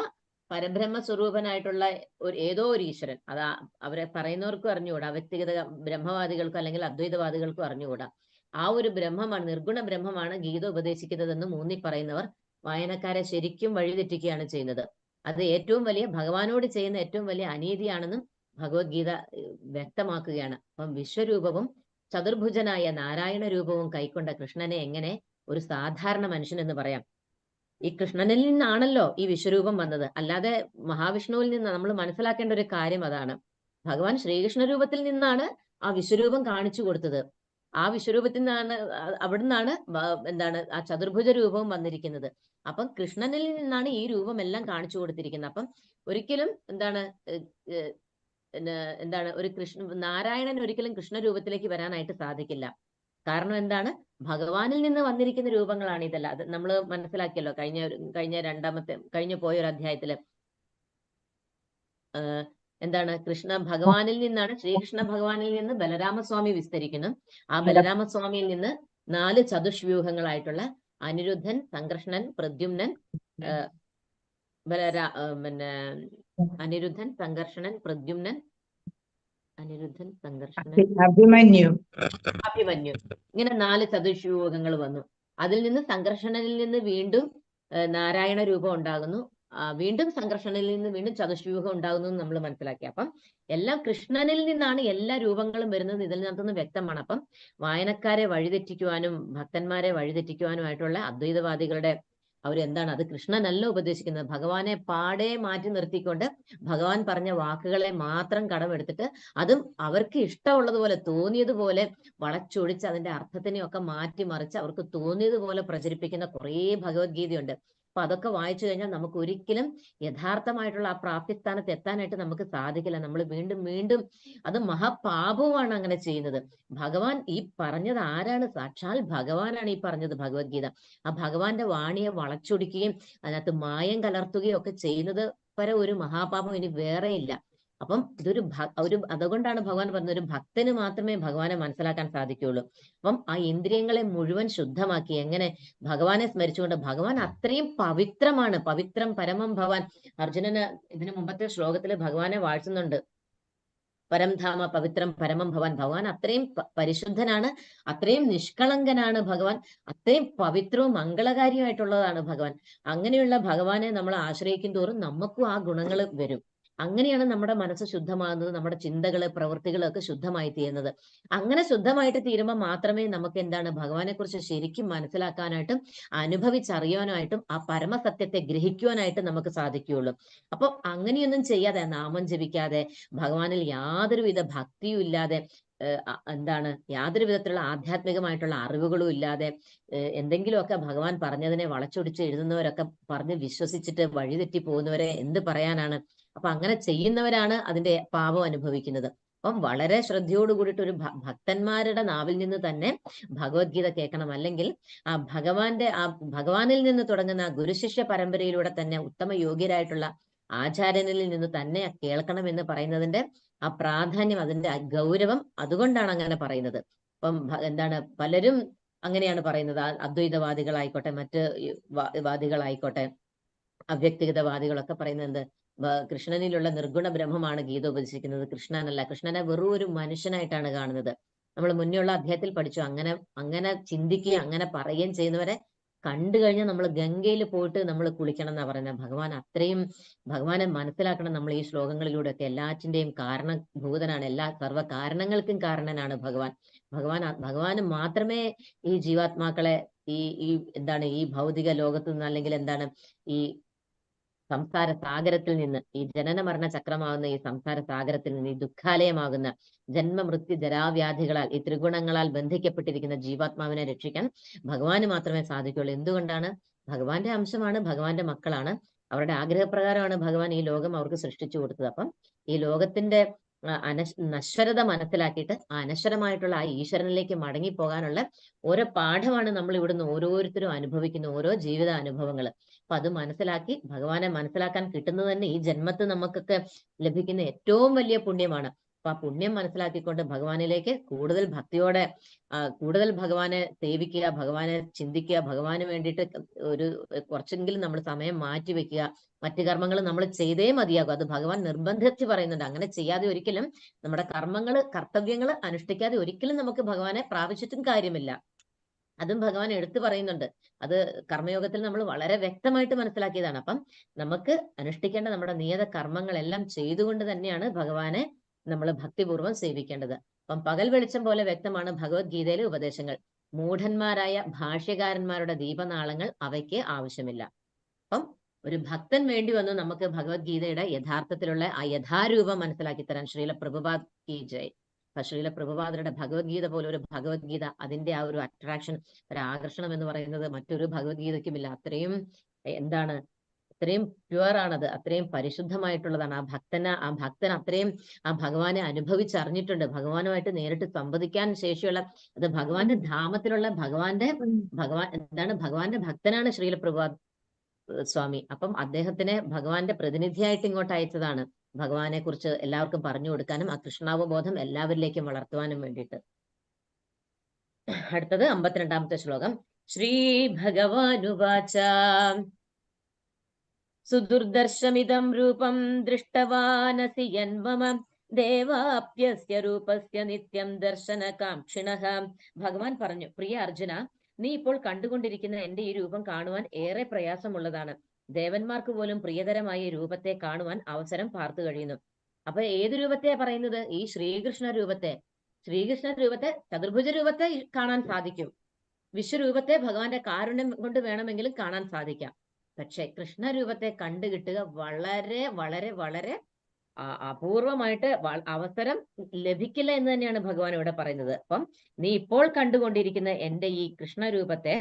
പരബ്രഹ്മ സ്വരൂപനായിട്ടുള്ള ഏതോ ഒരു ഈശ്വരൻ, അവരെ പറയുന്നവർക്കും അറിഞ്ഞുകൂടാ, വ്യക്തിഗത ബ്രഹ്മവാദികൾക്കും അല്ലെങ്കിൽ അദ്വൈതവാദികൾക്കും അറിഞ്ഞുകൂടാ. ആ ഒരു ബ്രഹ്മമാണ്, നിർഗുണ ബ്രഹ്മമാണ് ഗീത ഉപദേശിക്കുന്നതെന്ന് ഊന്നി പറയുന്നവർ വായനക്കാരെ ശരിക്കും വഴിതെറ്റിക്കുകയാണ് ചെയ്യുന്നത്. അത് ഏറ്റവും വലിയ, ഭഗവാനോട് ചെയ്യുന്ന ഏറ്റവും വലിയ അനീതിയാണെന്നും ഭഗവത്ഗീത വ്യക്തമാക്കുകയാണ്. അപ്പം വിശ്വരൂപവും ചതുർഭുജനായ നാരായണ രൂപവും കൈക്കൊണ്ട കൃഷ്ണനെ എങ്ങനെ ഒരു സാധാരണ മനുഷ്യൻ എന്ന് പറയാം? ഈ കൃഷ്ണനിൽ നിന്നാണല്ലോ ഈ വിശ്വരൂപം വന്നത്, അല്ലാതെ മഹാവിഷ്ണുവിൽ നിന്ന്. നമ്മൾ മനസ്സിലാക്കേണ്ട ഒരു കാര്യം അതാണ്. ഭഗവാൻ ശ്രീകൃഷ്ണ രൂപത്തിൽ നിന്നാണ് ആ വിശ്വരൂപം കാണിച്ചു കൊടുത്തത്. ആ വിശ്വരൂപത്തിൽ നിന്നാണ്, അവിടുന്നാണ് ആ ചതുർഭുജ രൂപവും വന്നിരിക്കുന്നത്. അപ്പം കൃഷ്ണനിൽ നിന്നാണ് ഈ രൂപമെല്ലാം കാണിച്ചു കൊടുത്തിരിക്കുന്നത്. അപ്പം ഒരിക്കലും ഒരു നാരായണൻ ഒരിക്കലും കൃഷ്ണ രൂപത്തിലേക്ക് വരാനായിട്ട് സാധിക്കില്ല. കാരണം എന്താണ്? ഭഗവാനിൽ നിന്ന് വന്നിരിക്കുന്ന രൂപങ്ങളാണ് ഇതല്ല. അത് നമ്മൾ മനസ്സിലാക്കിയല്ലോ കഴിഞ്ഞ പോയൊരു അധ്യായത്തില്. ഭഗവാനിൽ നിന്നാണ്, ശ്രീകൃഷ്ണ ഭഗവാനിൽ നിന്ന് ബലരാമസ്വാമി വിസ്തരിക്കുന്നു. ആ ബലരാമസ്വാമിയിൽ നിന്ന് 4 ചതുഷ്വ്യൂഹങ്ങളായിട്ടുള്ള അനിരുദ്ധൻ, സംകർഷണൻ, പ്രദ്യുമ്നൻ, അനിരുദ്ധൻ, സംഘർഷണൻ, പ്രദ്യുമ്നൻ, അഭിമന്യു, ഇങ്ങനെ 4 ചതുഷ്വ്യൂഹങ്ങൾ വന്നു. അതിൽ നിന്ന് സംഘർഷണനിൽ നിന്ന് വീണ്ടും നാരായണ രൂപം ഉണ്ടാകുന്നു. വീണ്ടും സംഘർഷണനിൽ നിന്ന് വീണ്ടും ചതുഷ്വ്യൂഹം ഉണ്ടാകുന്നു എന്ന് നമ്മൾ മനസ്സിലാക്കി. അപ്പം എല്ലാം കൃഷ്ണനിൽ നിന്നാണ് എല്ലാ രൂപങ്ങളും വരുന്നത്. ഇതിൽ നിന്നൊന്ന് വ്യക്തമാണ്. അപ്പം വായനക്കാരെ വഴിതെറ്റിക്കുവാനും ഭക്തന്മാരെ വഴിതെറ്റിക്കുവാനുമായിട്ടുള്ള അദ്വൈതവാദികളുടെ അവരെന്താണ്, അത് കൃഷ്ണനല്ല ഉപദേശിക്കുന്നത്. ഭഗവാനെ പാടെ മാറ്റി നിർത്തിക്കൊണ്ട് ഭഗവാൻ പറഞ്ഞ വാക്കുകളെ മാത്രം കടമെടുത്തിട്ട് അതും അവർക്ക് ഇഷ്ടമുള്ളതുപോലെ തോന്നിയതുപോലെ വളച്ചൊടിച്ച് അതിന്റെ അർത്ഥത്തിനെയൊക്കെ മാറ്റി മറിച്ച് അവർക്ക് തോന്നിയതുപോലെ പ്രചരിപ്പിക്കുന്ന കുറേ ഭഗവത്ഗീതയുണ്ട്. അപ്പൊ അതൊക്കെ വായിച്ചു കഴിഞ്ഞാൽ നമുക്ക് ഒരിക്കലും യഥാർത്ഥമായിട്ടുള്ള ആ പ്രാപ്തിസ്ഥാനത്ത് എത്താനായിട്ട് നമുക്ക് സാധിക്കില്ല. നമ്മൾ വീണ്ടും വീണ്ടും, അത് മഹാപാപവുമാണ് അങ്ങനെ ചെയ്യുന്നത്. ഭഗവാൻ ഈ പറഞ്ഞത് ആരാണ്? സാക്ഷാൽ ഭഗവാനാണ് ഈ പറഞ്ഞത് ഭഗവത്ഗീത. ആ ഭഗവാന്റെ വാണിയെ വളച്ചൊടിക്കുകയും അതിനകത്ത് മായം കലർത്തുകയും ഒക്കെ ചെയ്യുന്നത് വരെ ഒരു മഹാപാപം ഇനി വേറെ ഇല്ല. അപ്പം അതുകൊണ്ടാണ് ഭഗവാൻ പറഞ്ഞത്, ഒരു ഭക്തന് മാത്രമേ ഭഗവാനെ മനസ്സിലാക്കാൻ സാധിക്കുകയുള്ളൂ. അപ്പം ആ ഇന്ദ്രിയങ്ങളെ മുഴുവൻ ശുദ്ധമാക്കി എങ്ങനെ ഭഗവാനെ സ്മരിച്ചുകൊണ്ട്, ഭഗവാൻ അത്രയും പവിത്രമാണ്. പവിത്രം പരമം ഭവാൻ. അർജുനന് ഇതിനു മുമ്പത്തെ ശ്ലോകത്തിൽ ഭഗവാനെ വാഴ്ത്തുന്നുണ്ട്. പരംധാമ പവിത്രം പരമം ഭവാൻ. ഭഗവാൻ അത്രയും പരിശുദ്ധനാണ്, അത്രയും നിഷ്കളങ്കനാണ് ഭഗവാൻ, അത്രയും പവിത്രവും മംഗളകാരിയുമായിട്ടുള്ളതാണ് ഭഗവാൻ. അങ്ങനെയുള്ള ഭഗവാനെ നമ്മൾ ആശ്രയിക്കും തോറും നമുക്കും ആ ഗുണങ്ങൾ വരും. അങ്ങനെയാണ് നമ്മുടെ മനസ്സ് ശുദ്ധമാകുന്നത്, നമ്മുടെ ചിന്തകള് പ്രവൃത്തികളൊക്കെ ശുദ്ധമായി തീരുന്നത്. അങ്ങനെ ശുദ്ധമായിട്ട് തീരുമ്പോൾ മാത്രമേ നമുക്ക് ഭഗവാനെ കുറിച്ച് ശരിക്കും മനസ്സിലാക്കാനായിട്ടും അനുഭവിച്ചറിയാനായിട്ടും ആ പരമസത്യത്തെ ഗ്രഹിക്കുവാനായിട്ട് നമുക്ക് സാധിക്കുകയുള്ളൂ. അപ്പൊ അങ്ങനെയൊന്നും ചെയ്യാതെ, നാമം ജപിക്കാതെ, ഭഗവാനിൽ യാതൊരുവിധ ഭക്തിയും ഇല്ലാതെ, യാതൊരു വിധത്തിലുള്ള ആധ്യാത്മികമായിട്ടുള്ള അറിവുകളും ഇല്ലാതെ എന്തെങ്കിലുമൊക്കെ ഭഗവാൻ പറഞ്ഞതിനെ വളച്ചൊടിച്ച് എഴുതുന്നവരൊക്കെ പറഞ്ഞ് വിശ്വസിച്ചിട്ട് വഴിതെറ്റി പോകുന്നവരെ എന്ത് പറയാനാണ്? അപ്പൊ അങ്ങനെ ചെയ്യുന്നവരാണ് അതിന്റെ പാപം അനുഭവിക്കുന്നത്. അപ്പം വളരെ ശ്രദ്ധയോട് കൂടിയിട്ട് ഒരു ഭക്തന്മാരുടെ നാവിൽ നിന്ന് തന്നെ ഭഗവത്ഗീത കേൾക്കണം. അല്ലെങ്കിൽ ഭഗവാനിൽ നിന്ന് തുടങ്ങുന്ന ഗുരുശിഷ്യ പരമ്പരയിലൂടെ തന്നെ ഉത്തമ യോഗ്യരായിട്ടുള്ള ആചാര്യനിൽ നിന്ന് തന്നെ കേൾക്കണം എന്ന് പറയുന്നതിന്റെ ആ പ്രാധാന്യം, അതിന്റെ ഗൗരവം അതുകൊണ്ടാണ് അങ്ങനെ പറയുന്നത്. അപ്പം എന്താണ് പലരും അങ്ങനെയാണ് പറയുന്നത്. അദ്വൈതവാദികളായിക്കോട്ടെ, മറ്റ് വാദികളായിക്കോട്ടെ, അവ്യക്തിഗതവാദികളൊക്കെ പറയുന്നത് എന്ത്, കൃഷ്ണനിലുള്ള നിർഗുണ ബ്രഹ്മമാണ് ഗീത ഉപദേശിക്കുന്നത്, കൃഷ്ണനല്ല. കൃഷ്ണനെ വെറും ഒരു മനുഷ്യനായിട്ടാണ് കാണുന്നത്. നമ്മൾ മുന്നേയുള്ള അധ്യായത്തിൽ പഠിച്ചു. അങ്ങനെ അങ്ങനെ ചിന്തിക്കുകയും അങ്ങനെ പറയുകയും ചെയ്യുന്നവരെ കണ്ടു കഴിഞ്ഞാൽ നമ്മൾ ഗംഗയിൽ പോയിട്ട് നമ്മൾ കുളിക്കണം എന്നാ പറയുന്നത്. ഭഗവാനെ മനസ്സിലാക്കണം നമ്മൾ ഈ ശ്ലോകങ്ങളിലൂടെ ഒക്കെ. എല്ലാറ്റിന്റെയും കാരണഭൂതനാണ്, എല്ലാ സർവ്വ കാരണങ്ങൾക്കും കാരണനാണ് ഭഗവാൻ. ഭഗവാന് മാത്രമേ ഈ ജീവാത്മാക്കളെ ഈ ഈ എന്താണ് ഈ ഭൗതിക ലോകത്തു നിന്ന്, അല്ലെങ്കിൽ എന്താണ് ഈ സംസാര സാഗരത്തിൽ നിന്ന്, ഈ ജനന മരണ ചക്രമാകുന്ന ഈ സംസാര സാഗരത്തിൽ നിന്ന്, ഈ ദുഃഖാലയമാകുന്ന ജന്മമൃത്യു ജരാവ്യാധികളാൽ, ഈ ത്രിഗുണങ്ങളാൽ ബന്ധിക്കപ്പെട്ടിരിക്കുന്ന ജീവാത്മാവിനെ രക്ഷിക്കാൻ ഭഗവാന് മാത്രമേ സാധിക്കുകയുള്ളൂ. എന്തുകൊണ്ടാണ്? ഭഗവാന്റെ അംശമാണ്, ഭഗവാന്റെ മക്കളാണ്. അവരുടെ ആഗ്രഹപ്രകാരമാണ് ഭഗവാൻ ഈ ലോകം അവർക്ക് സൃഷ്ടിച്ചു കൊടുത്തത്. അപ്പം ഈ ലോകത്തിന്റെ നശ്വരത മനസ്സിലാക്കിയിട്ട് ആ അനശ്വരമായിട്ടുള്ള ആ ഈശ്വരനിലേക്ക് മടങ്ങിപ്പോകാനുള്ള ഓരോ പാഠമാണ് നമ്മൾ ഇവിടുന്ന് ഓരോരുത്തരും അനുഭവിക്കുന്ന ഓരോ ജീവിത അനുഭവങ്ങൾ. അപ്പൊ അത് മനസ്സിലാക്കി ഭഗവാനെ മനസ്സിലാക്കാൻ കിട്ടുന്നത് തന്നെ ഈ ജന്മത്തിൽ നമുക്കൊക്കെ ലഭിക്കുന്ന ഏറ്റവും വലിയ പുണ്യമാണ്. അപ്പൊ ആ പുണ്യം മനസ്സിലാക്കിക്കൊണ്ട് ഭഗവാനിലേക്ക് കൂടുതൽ ഭക്തിയോടെ, കൂടുതൽ ഭഗവാനെ സേവിക്കുക, ഭഗവാനെ ചിന്തിക്കുക, ഭഗവാന് വേണ്ടിയിട്ട് ഒരു കുറച്ചെങ്കിലും നമ്മൾ സമയം മാറ്റി വെക്കുക. മറ്റു കർമ്മങ്ങൾ നമ്മൾ ചെയ്തേ മതിയാകും. അത് ഭഗവാൻ നിർബന്ധിച്ച് പറയുന്നുണ്ട്. അങ്ങനെ ചെയ്യാതെ ഒരിക്കലും നമ്മുടെ കർത്തവ്യങ്ങൾ അനുഷ്ഠിക്കാതെ ഒരിക്കലും നമുക്ക് ഭഗവാനെ പ്രാപിച്ചിട്ടും കാര്യമില്ല. അതും ഭഗവാൻ എടുത്തു പറയുന്നുണ്ട്. അത് കർമ്മയോഗത്തിൽ നമ്മൾ വളരെ വ്യക്തമായിട്ട് മനസ്സിലാക്കിയതാണ്. അപ്പം നമുക്ക് അനുഷ്ഠിക്കേണ്ട നമ്മുടെ നിയത കർമ്മങ്ങളെല്ലാം ചെയ്തുകൊണ്ട് തന്നെയാണ് ഭഗവാനെ നമ്മൾ ഭക്തിപൂർവ്വം സേവിക്കേണ്ടത്. അപ്പം പകൽ വെളിച്ചം പോലെ വ്യക്തമാണ് ഭഗവത്ഗീതയിലെ ഉപദേശങ്ങൾ. മൂഢന്മാരായ ഭാഷ്യകാരന്മാരുടെ ദീപനാളങ്ങൾ അവയ്ക്ക് ആവശ്യമില്ല. അപ്പം ഒരു ഭക്തൻ വേണ്ടി വന്നു നമുക്ക് ഭഗവത്ഗീതയുടെ യഥാർത്ഥത്തിലുള്ള ആ യഥാരൂപം മനസ്സിലാക്കി തരാൻ. ശ്രീല പ്രഭുപാദ് കി ജയ്. ശ്രീല പ്രഭുപാദരുടെ ഭഗവത്ഗീത പോലെ ഒരു ഭഗവത്ഗീത, അതിന്റെ ആ ഒരു അട്രാക്ഷൻ, ഒരു ആകർഷണം എന്ന് പറയുന്നത് മറ്റൊരു ഭഗവത്ഗീതയ്ക്കുമില്ല. അത്രയും എന്താണ്, അത്രയും പ്യുവർ ആണത്, അത്രയും പരിശുദ്ധമായിട്ടുള്ളതാണ്. ആ ഭക്തൻ അത്രയും ആ ഭഗവാനെ അനുഭവിച്ചറിഞ്ഞിട്ടുണ്ട്. ഭഗവാനുമായിട്ട് നേരിട്ട് സംവദിക്കാൻ ശേഷിയുള്ള, അത് ഭഗവാന്റെ ധാമത്തിലുള്ള ഭഗവാന്റെ ഭക്തനാണ് ശ്രീല പ്രഭുപാദ് സ്വാമി. അപ്പം അദ്ദേഹത്തിനെ ഭഗവാന്റെ പ്രതിനിധിയായിട്ട് ഇങ്ങോട്ട് അയച്ചതാണ്, ഭഗവാനെ കുറിച്ച് എല്ലാവർക്കും പറഞ്ഞു കൊടുക്കാനും ആ കൃഷ്ണാവബോധം എല്ലാവരിലേക്കും വളർത്തുവാനും വേണ്ടിയിട്ട്. അടുത്തത് 52-ാമത്തെ ശ്ലോകം. ശ്രീ ഭഗവാനുവാച സുദുർദർശമിദം രൂപം ദൃഷ്ടവാനസി യന്മമ ദേവാപ്യസ്യ രൂപസ്യ നിത്യം ദർശനകാംക്ഷിണഃ. ഭഗവാൻ പറഞ്ഞു, പ്രിയ അർജുന, നീ ഇപ്പോൾ കണ്ടുകൊണ്ടിരിക്കുന്ന എന്റെ ഈ രൂപം കാണുവാൻ ഏറെ പ്രയാസമുള്ളതാണ്. ദേവന്മാർക്ക് പോലും പ്രിയതരമായ ഈ രൂപത്തെ കാണുവാൻ അവസരം പാർത്തു കഴിയുന്നു. അപ്പൊ ഏത് രൂപത്തെയാ പറയുന്നത്? ഈ ശ്രീകൃഷ്ണ രൂപത്തെ. ശ്രീകൃഷ്ണ രൂപത്തെ, ചതുർഭുജ രൂപത്തെ കാണാൻ സാധിക്കും. വിശ്വരൂപത്തെ ഭഗവാന്റെ കാരുണ്യം കൊണ്ട് വേണമെങ്കിലും കാണാൻ സാധിക്കാം. പക്ഷെ കൃഷ്ണരൂപത്തെ കണ്ടു കിട്ടുക വളരെ വളരെ വളരെ അപൂർവമായിട്ട് അവസരം ലഭിക്കില്ല എന്ന് തന്നെയാണ് ഭഗവാൻ ഇവിടെ പറയുന്നത്. അപ്പം നീ ഇപ്പോൾ കണ്ടുകൊണ്ടിരിക്കുന്ന എന്റെ ഈ കൃഷ്ണരൂപത്തെ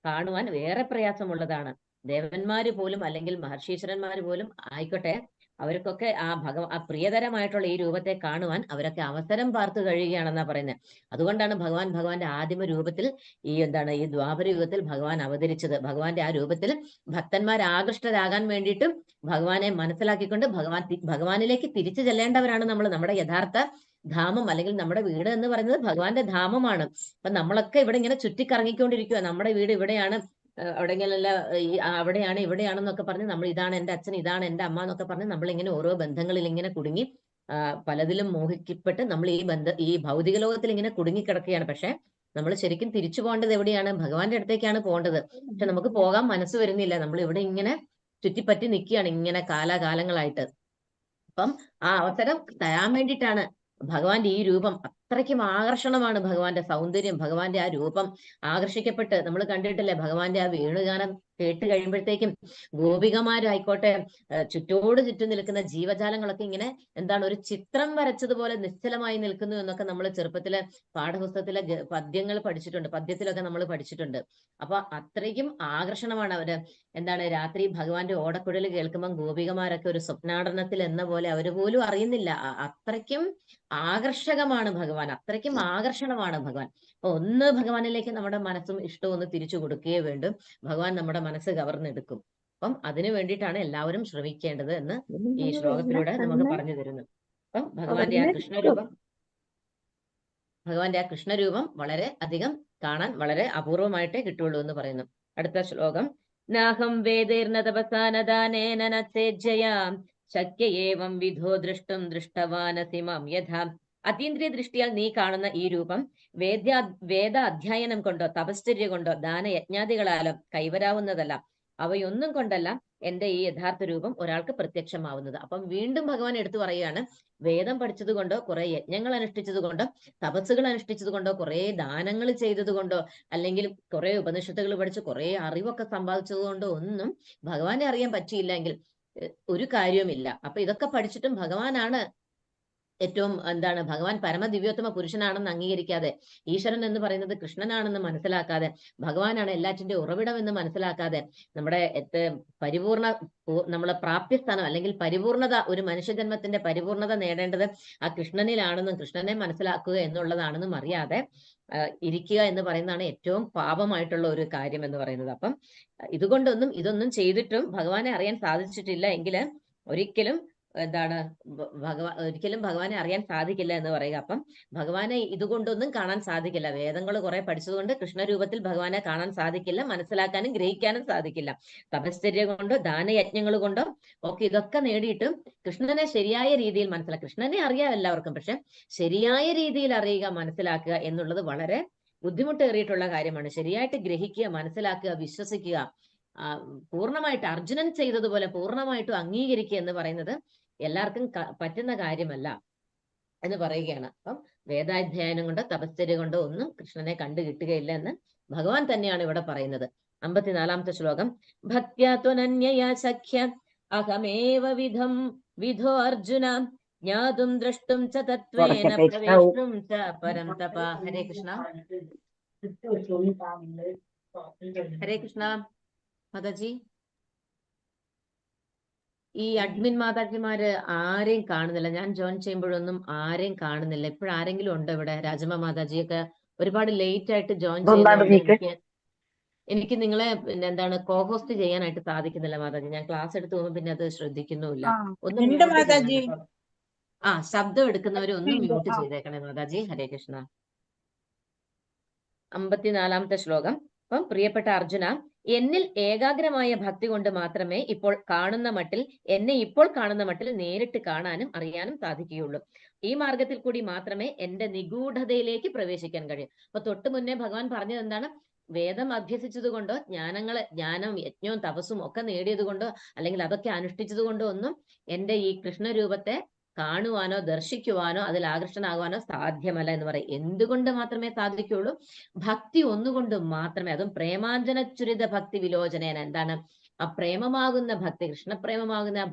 കാണുവാൻ വേറെ പ്രയാസമുള്ളതാണ്. ദേവന്മാര് പോലും, അല്ലെങ്കിൽ മഹർഷീശ്വരന്മാര് പോലും ആയിക്കോട്ടെ, അവർക്കൊക്കെ ആ പ്രിയതരമായിട്ടുള്ള ഈ രൂപത്തെ കാണുവാൻ അവരൊക്കെ അവസരം പാർത്തു കഴിയുകയാണെന്നാ പറയുന്നത്. അതുകൊണ്ടാണ് ഭഗവാന്റെ ആദിമ രൂപത്തിൽ ഈ ദ്വാപര യുഗത്തിൽ ഭഗവാൻ അവതരിച്ചത്. ഭഗവാന്റെ ആ രൂപത്തിൽ ഭക്തന്മാർ ആകൃഷ്ടരാകാൻ വേണ്ടിയിട്ടും ഭഗവാനെ മനസ്സിലാക്കിക്കൊണ്ട് ഭഗവാനിലേക്ക് തിരിച്ചു ചെല്ലേണ്ടവരാണ് നമ്മൾ. നമ്മുടെ യഥാർത്ഥ ധാമം, അല്ലെങ്കിൽ നമ്മുടെ വീട് എന്ന് പറയുന്നത് ഭഗവാന്റെ ധാമമാണ്. അപ്പൊ നമ്മളൊക്കെ ഇവിടെ ഇങ്ങനെ ചുറ്റിക്കറങ്ങിക്കൊണ്ടിരിക്കുക. നമ്മുടെ വീട് ഇവിടെയാണ്, എവിടെയെങ്കിലല്ല അവിടെയാണ് ഇവിടെയാണെന്നൊക്കെ പറഞ്ഞ് നമ്മൾ, ഇതാണ് എന്റെ അച്ഛൻ, ഇതാണ് എന്റെ അമ്മ എന്നൊക്കെ പറഞ്ഞ് നമ്മളിങ്ങനെ ഓരോ ബന്ധങ്ങളിൽ ഇങ്ങനെ കുടുങ്ങി പലതിലും മോഹിക്കപ്പെട്ട് നമ്മൾ ഈ ഭൗതിക ലോകത്തിൽ ഇങ്ങനെ കുടുങ്ങിക്കിടക്കുകയാണ്. പക്ഷെ നമ്മൾ ശരിക്കും തിരിച്ചു പോകേണ്ടത് എവിടെയാണ്? ഭഗവാന്റെ അടുത്തേക്കാണ് പോകേണ്ടത്. പക്ഷെ നമുക്ക് പോകാൻ മനസ്സ് വരുന്നില്ല. നമ്മൾ ഇവിടെ ഇങ്ങനെ ചുറ്റിപ്പറ്റി നിൽക്കുകയാണ് ഇങ്ങനെ കാലാകാലങ്ങളായിട്ട്. അപ്പം ആ അവസരം തരാൻ വേണ്ടിയിട്ടാണ് ഭഗവാന്റെ ഈ രൂപം. അത്രയ്ക്കും ആകർഷണമാണ് ഭഗവാന്റെ സൗന്ദര്യം, ഭഗവാന്റെ ആ രൂപം. ആകർഷിക്കപ്പെട്ട് നമ്മൾ കണ്ടിട്ടില്ലേ, ഭഗവാന്റെ ആ വേണുഗാനം കേട്ട് കഴിയുമ്പോഴത്തേക്കും ഗോപികമാരായിക്കോട്ടെ, ചുറ്റോട് ചുറ്റും നിൽക്കുന്ന ജീവജാലങ്ങളൊക്കെ ഇങ്ങനെ ഒരു ചിത്രം വരച്ചതുപോലെ നിശ്ചലമായി നിൽക്കുന്നു എന്നൊക്കെ നമ്മൾ ചെറുപ്പത്തിലെ പാഠപുസ്തകത്തിലെ പദ്യങ്ങൾ പഠിച്ചിട്ടുണ്ട്, പദ്യത്തിലൊക്കെ നമ്മൾ പഠിച്ചിട്ടുണ്ട്. അപ്പൊ അത്രയ്ക്കും ആകർഷണമാണ് അവര്. രാത്രി ഭഗവാന്റെ ഓടക്കുഴൽ കേൾക്കുമ്പോൾ ഗോപികമാരൊക്കെ ഒരു സ്വപ്നാടനത്തിൽ എന്ന പോലെ അവര് പോലും അറിയുന്നില്ല. അത്രയ്ക്കും ആകർഷകമാണ് ഭഗവാൻ, അത്രയ്ക്കും ആകർഷണമാണ് ഭഗവാൻ. അപ്പൊ ഒന്ന് ഭഗവാനിലേക്ക് നമ്മുടെ മനസ്സും ഇഷ്ടവും ഒന്ന് തിരിച്ചു കൊടുക്കുകയേ വേണ്ടും. ഭഗവാൻ നമ്മുടെ മനസ്സ് കവർന്നെടുക്കും. അപ്പം അതിനു വേണ്ടിയിട്ടാണ് എല്ലാവരും ശ്രമിക്കേണ്ടത് എന്ന് ഈ ശ്ലോകത്തിലൂടെ നമുക്ക് പറഞ്ഞു തരുന്നു. അപ്പം ഭഗവാന്റെ ആ കൃഷ്ണരൂപം വളരെ അധികം കാണാൻ വളരെ അപൂർവമായിട്ടേ കിട്ടുള്ളൂ എന്ന് പറയുന്നു. അടുത്ത ശ്ലോകം, നാഹം വേദേർന തപസാനദാനേന നേജ്ജയാം ശക്യ ഏവം വിധോ ദൃഷ്ടും ദൃഷ്ടവാനസി മാം യഥാ. അതീന്ദ്രിയ ദൃഷ്ടിയാൽ നീ കാണുന്ന ഈ രൂപം വേദ അധ്യയനം കൊണ്ടോ തപശ്ചര്യ കൊണ്ടോ ദാനയജ്ഞാദികളാലോ കൈവരാവുന്നതല്ല. അവയൊന്നും കൊണ്ടല്ല എന്റെ ഈ യഥാർത്ഥ രൂപം ഒരാൾക്ക് പ്രത്യക്ഷമാവുന്നത്. അപ്പം വീണ്ടും ഭഗവാൻ എടുത്തു പറയുകയാണ്, വേദം പഠിച്ചത് കൊണ്ടോ കുറെ യജ്ഞങ്ങൾ അനുഷ്ഠിച്ചത് കൊണ്ടോ തപസ്സുകൾ അനുഷ്ഠിച്ചത് കൊണ്ടോ കുറെ ദാനങ്ങൾ ചെയ്തത് കൊണ്ടോ അല്ലെങ്കിൽ കുറെ ഉപനിഷത്തുകൾ പഠിച്ച് കുറെ അറിവൊക്കെ സമ്പാദിച്ചത് കൊണ്ടോ ഒന്നും ഭഗവാനെ അറിയാൻ പറ്റിയില്ലെങ്കിൽ ഒരു കാര്യവുമില്ല. അപ്പൊ ഇതൊക്കെ പഠിച്ചിട്ടും ഭഗവാനാണ് ഏറ്റവും ഭഗവാൻ പരമദിവ്യോത്തമ പുരുഷനാണെന്ന് അംഗീകരിക്കാതെ, ഈശ്വരൻ എന്ന് പറയുന്നത് കൃഷ്ണനാണെന്ന് മനസ്സിലാക്കാതെ, ഭഗവാനാണ് എല്ലാറ്റിന്റെ ഉറവിടം എന്ന് മനസ്സിലാക്കാതെ, നമ്മുടെ നമ്മളെ പ്രാപ്യസ്ഥാനം അല്ലെങ്കിൽ പരിപൂർണത, ഒരു മനുഷ്യജന്മത്തിന്റെ പരിപൂർണത നേടേണ്ടത് ആ കൃഷ്ണനിലാണെന്നും കൃഷ്ണനെ മനസ്സിലാക്കുക എന്നുള്ളതാണെന്നും അറിയാതെ ഇരിക്കുക എന്ന് പറയുന്നതാണ് ഏറ്റവും പാപമായിട്ടുള്ള ഒരു കാര്യം എന്ന് പറയുന്നത്. അപ്പം ഇതൊന്നും ചെയ്തിട്ടും ഭഗവാനെ അറിയാൻ സാധിച്ചിട്ടില്ല എങ്കിൽ ഒരിക്കലും ഒരിക്കലും ഭഗവാനെ അറിയാൻ സാധിക്കില്ല എന്ന് പറയുക. അപ്പം ഭഗവാനെ ഇതുകൊണ്ടൊന്നും കാണാൻ സാധിക്കില്ല. വേദങ്ങൾ കുറെ പഠിച്ചതുകൊണ്ട് കൃഷ്ണരൂപത്തിൽ ഭഗവാനെ കാണാൻ സാധിക്കില്ല, മനസ്സിലാക്കാനും ഗ്രഹിക്കാനും സാധിക്കില്ല. തപശ്ചര്യ കൊണ്ടോ ദാനയജ്ഞങ്ങൾ കൊണ്ടോ ഒക്കെ ഇതൊക്കെ നേടിയിട്ടും കൃഷ്ണനെ ശരിയായ രീതിയിൽ മനസ്സിലാക്കുക. കൃഷ്ണനെ അറിയാം എല്ലാവർക്കും, പക്ഷെ ശരിയായ രീതിയിൽ അറിയുക, മനസ്സിലാക്കുക എന്നുള്ളത് വളരെ ബുദ്ധിമുട്ടേറിയിട്ടുള്ള കാര്യമാണ്. ശരിയായിട്ട് ഗ്രഹിക്കുക, മനസ്സിലാക്കുക, വിശ്വസിക്കുക, പൂർണ്ണമായിട്ട് അർജുനൻ ചെയ്തതുപോലെ പൂർണ്ണമായിട്ടും അംഗീകരിക്കുക എന്ന് പറയുന്നത് എല്ലാവർക്കും പറ്റുന്ന കാര്യമല്ല എന്ന് പറയുകയാണ്. അപ്പം വേദാധ്യയനം കൊണ്ടോ തപശ്ചര്യ കൊണ്ടോ ഒന്നും കൃഷ്ണനെ കണ്ടു കിട്ടുകയില്ല എന്ന് ഭഗവാൻ തന്നെയാണ് ഇവിടെ പറയുന്നത്. 54-ാമത്തെ ശ്ലോകം, ഭക്ത്യാ ത്വനന്യയാ സഖ്യ അഹമേവ വിധോ അർജുന ജ്ഞാതും ദ്രഷ്ടും ച തത്വേന പ്രവേഷ്ടും ച പരം തപ. ഹരേ കൃഷ്ണ. ഹരേ കൃഷ്ണ മാതാജി. ഈ അഡ്മിൻ മാതാജിമാര് ആരെയും കാണുന്നില്ല. ഞാൻ ജോയിൻ ചെയ്യുമ്പോഴൊന്നും ആരെയും കാണുന്നില്ല. ഇപ്പോഴാരെങ്കിലും ഉണ്ടോ ഇവിടെ? രാജമ്മ മാതാജിയൊക്കെ ഒരുപാട് ലേറ്റ് ആയിട്ട് ജോയിൻ ചെയ്യുന്നുണ്ട്. എനിക്ക് നിങ്ങളെ കോഹോസ്റ്റ് ചെയ്യാനായിട്ട് സാധിക്കുന്നില്ല മാതാജി. ഞാൻ ക്ലാസ് എടുത്ത് പോകുമ്പോൾ പിന്നെ അത് ശ്രദ്ധിക്കുന്നുമില്ല. ഒന്ന് മ്യൂട്ട് ചെയ്യണം. ശബ്ദം എടുക്കുന്നവരെ ഒന്ന് മ്യൂട്ട് ചെയ്തേക്കണേ മാതാജി. ഹരേ കൃഷ്ണ. 54-ാമത്തെ ശ്ലോകം. അപ്പം പ്രിയപ്പെട്ട അർജുന, എന്നിൽ ഏകാഗ്രമായ ഭക്തി കൊണ്ട് മാത്രമേ എന്നെ ഇപ്പോൾ കാണുന്ന മട്ടിൽ നേരിട്ട് കാണാനും അറിയാനും സാധിക്കുകയുള്ളൂ. ഈ മാർഗത്തിൽ കൂടി മാത്രമേ എന്റെ നിഗൂഢതയിലേക്ക് പ്രവേശിക്കാൻ കഴിയൂ. അപ്പൊ തൊട്ടു മുന്നേ ഭഗവാൻ പറഞ്ഞത് എന്താണ്? വേദം അഭ്യസിച്ചത് കൊണ്ടോ ജ്ഞാനം യജ്ഞവും തപസ്സും ഒക്കെ നേടിയത് കൊണ്ടോ അല്ലെങ്കിൽ അതൊക്കെ അനുഷ്ഠിച്ചത് കൊണ്ടോ ഒന്നും എന്റെ ഈ കൃഷ്ണരൂപത്തെ കാണുവാനോ ദർശിക്കുവാനോ അതിൽ ആകർഷണാകുവാനോ സാധ്യമല്ല എന്ന് പറയും. എന്തുകൊണ്ട് മാത്രമേ സാധിക്കുള്ളൂ? ഭക്തി ഒന്നുകൊണ്ട് മാത്രമേ, അതും പ്രേമാഞ്ജനചുരിത ഭക്തി വിലോചനേന. ആ പ്രേമമാകുന്ന ഭക്തി, കൃഷ്ണപ്രേമമാകുന്ന